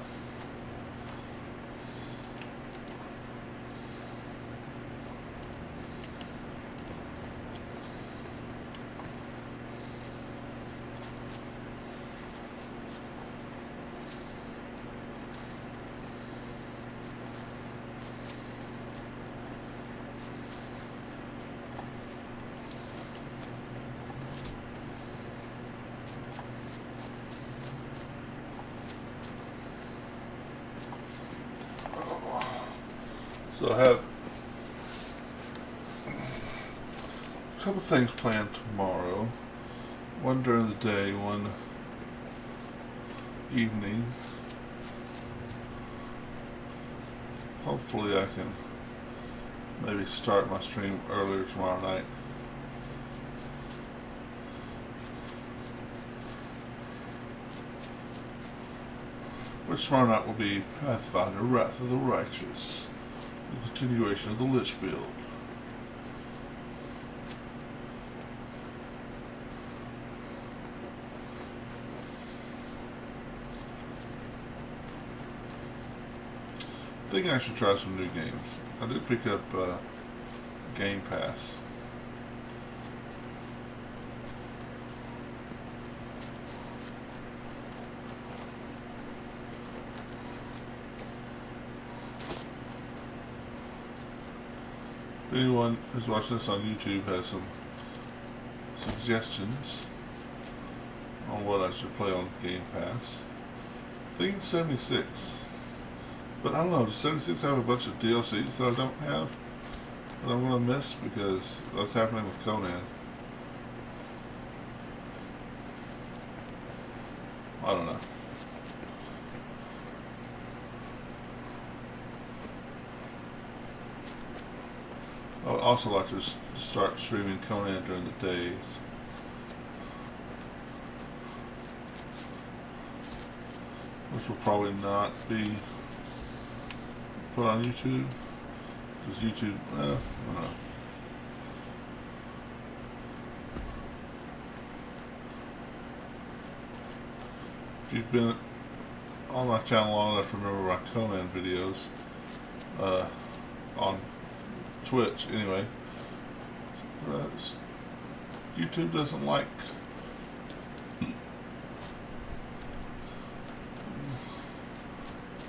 Speaker 1: So I have a couple things planned tomorrow. One during the day, one evening. Hopefully I can maybe start my stream earlier tomorrow night. Which tomorrow night will be Pathfinder Wrath of the Righteous, the continuation of the Lich build. I think I should try some new games. I did pick up Game Pass. If anyone who's watching this on YouTube has some suggestions on what I should play on Game Pass, I think it's 76. But I don't know, does 76 have a bunch of DLCs that I don't have that I'm going to miss? Because that's happening with Conan. I don't know. I would also like to start streaming Conan during the days. Which will probably not be put on YouTube. Because YouTube, I don't know. If you've been on my channel long enough to remember my Conan videos, on Twitch anyway, YouTube doesn't like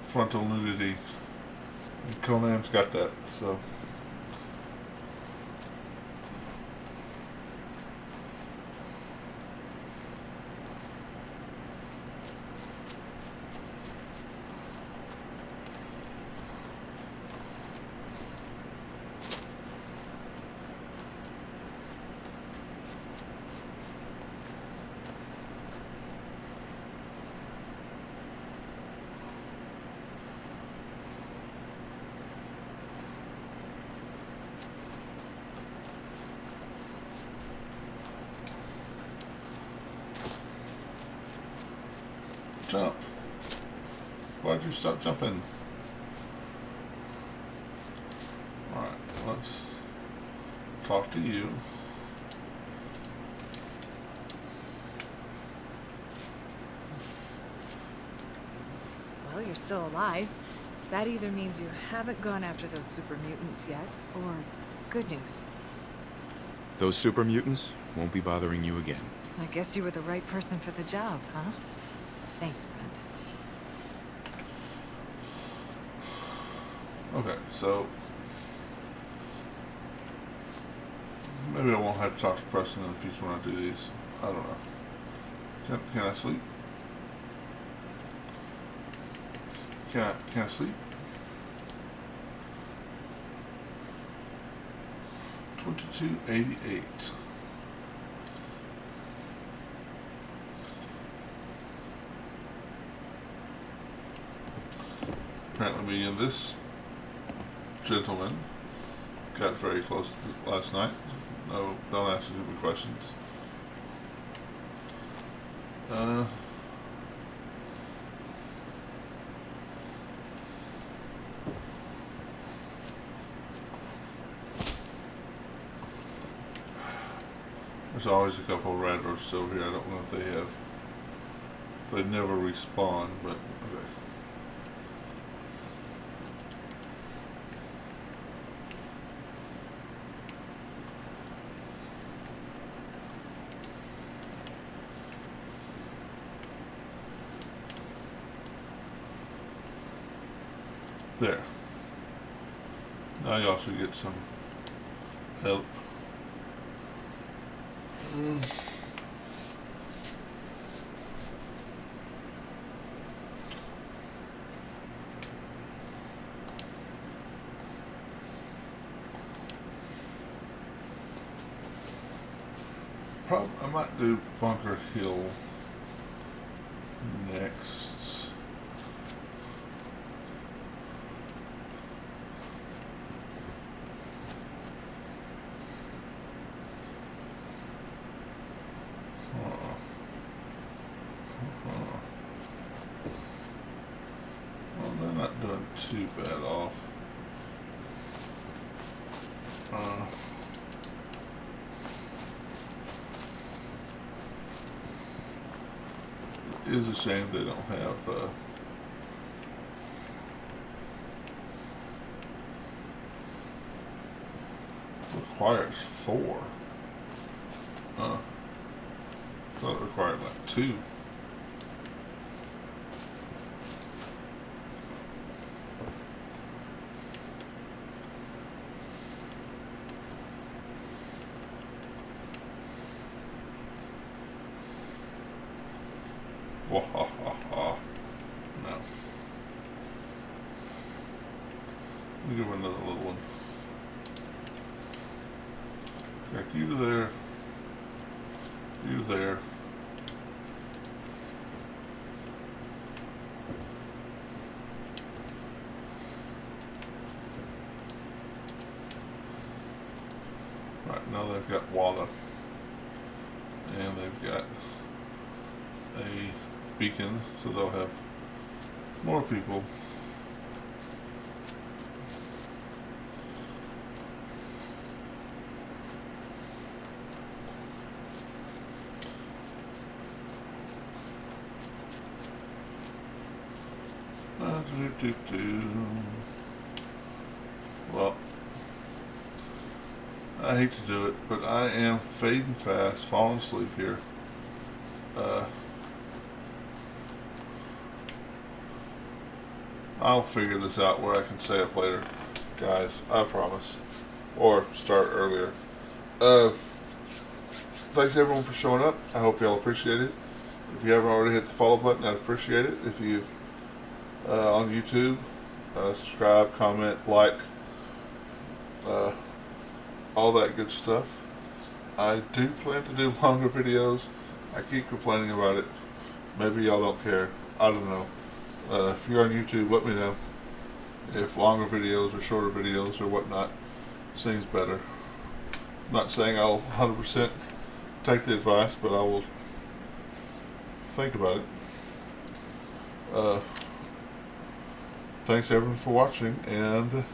Speaker 1: frontal nudity, and Conan's got that, so jump. Why'd you stop jumping? Alright, let's talk to you.
Speaker 22: Well, you're still alive. That either means you haven't gone after those super mutants yet, or good news.
Speaker 6: Those super mutants won't be bothering you again.
Speaker 22: I guess you were the right person for the job, huh? Thanks, friend.
Speaker 1: Okay, so maybe I won't have to talk to Preston in the future when I do these. I don't know. Can I sleep? Can I sleep? 2288. Apparently me and this gentleman got very close last night. No, don't ask me stupid questions. There's always a couple of red roaches over here. I don't know if they have. They never respawn, but okay. There. Now you also get some help. I might do Bunker Hill next. Well, they're not doing too bad off. It is a shame they don't have requires 4. I thought it required like 2. Wahahaha. No. Let me give her another little one. Back you there. You there. Right, now they've got Wada. And they've got a beacon, so they'll have more people. Well, I hate to do it, but I am fading fast, falling asleep here. I'll figure this out where I can stay up later, guys, I promise. Or start earlier. Thanks everyone for showing up. I hope y'all appreciate it. If you haven't already hit the follow button, I'd appreciate it. If you on YouTube, subscribe, comment, like, all that good stuff. I do plan to do longer videos. I keep complaining about it. Maybe y'all don't care. I don't know. If you're on YouTube, let me know if longer videos or shorter videos or whatnot seems better. I'm not saying I'll 100% take the advice, but I will think about it. Thanks everyone for watching, and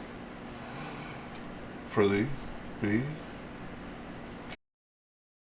Speaker 1: Prithee be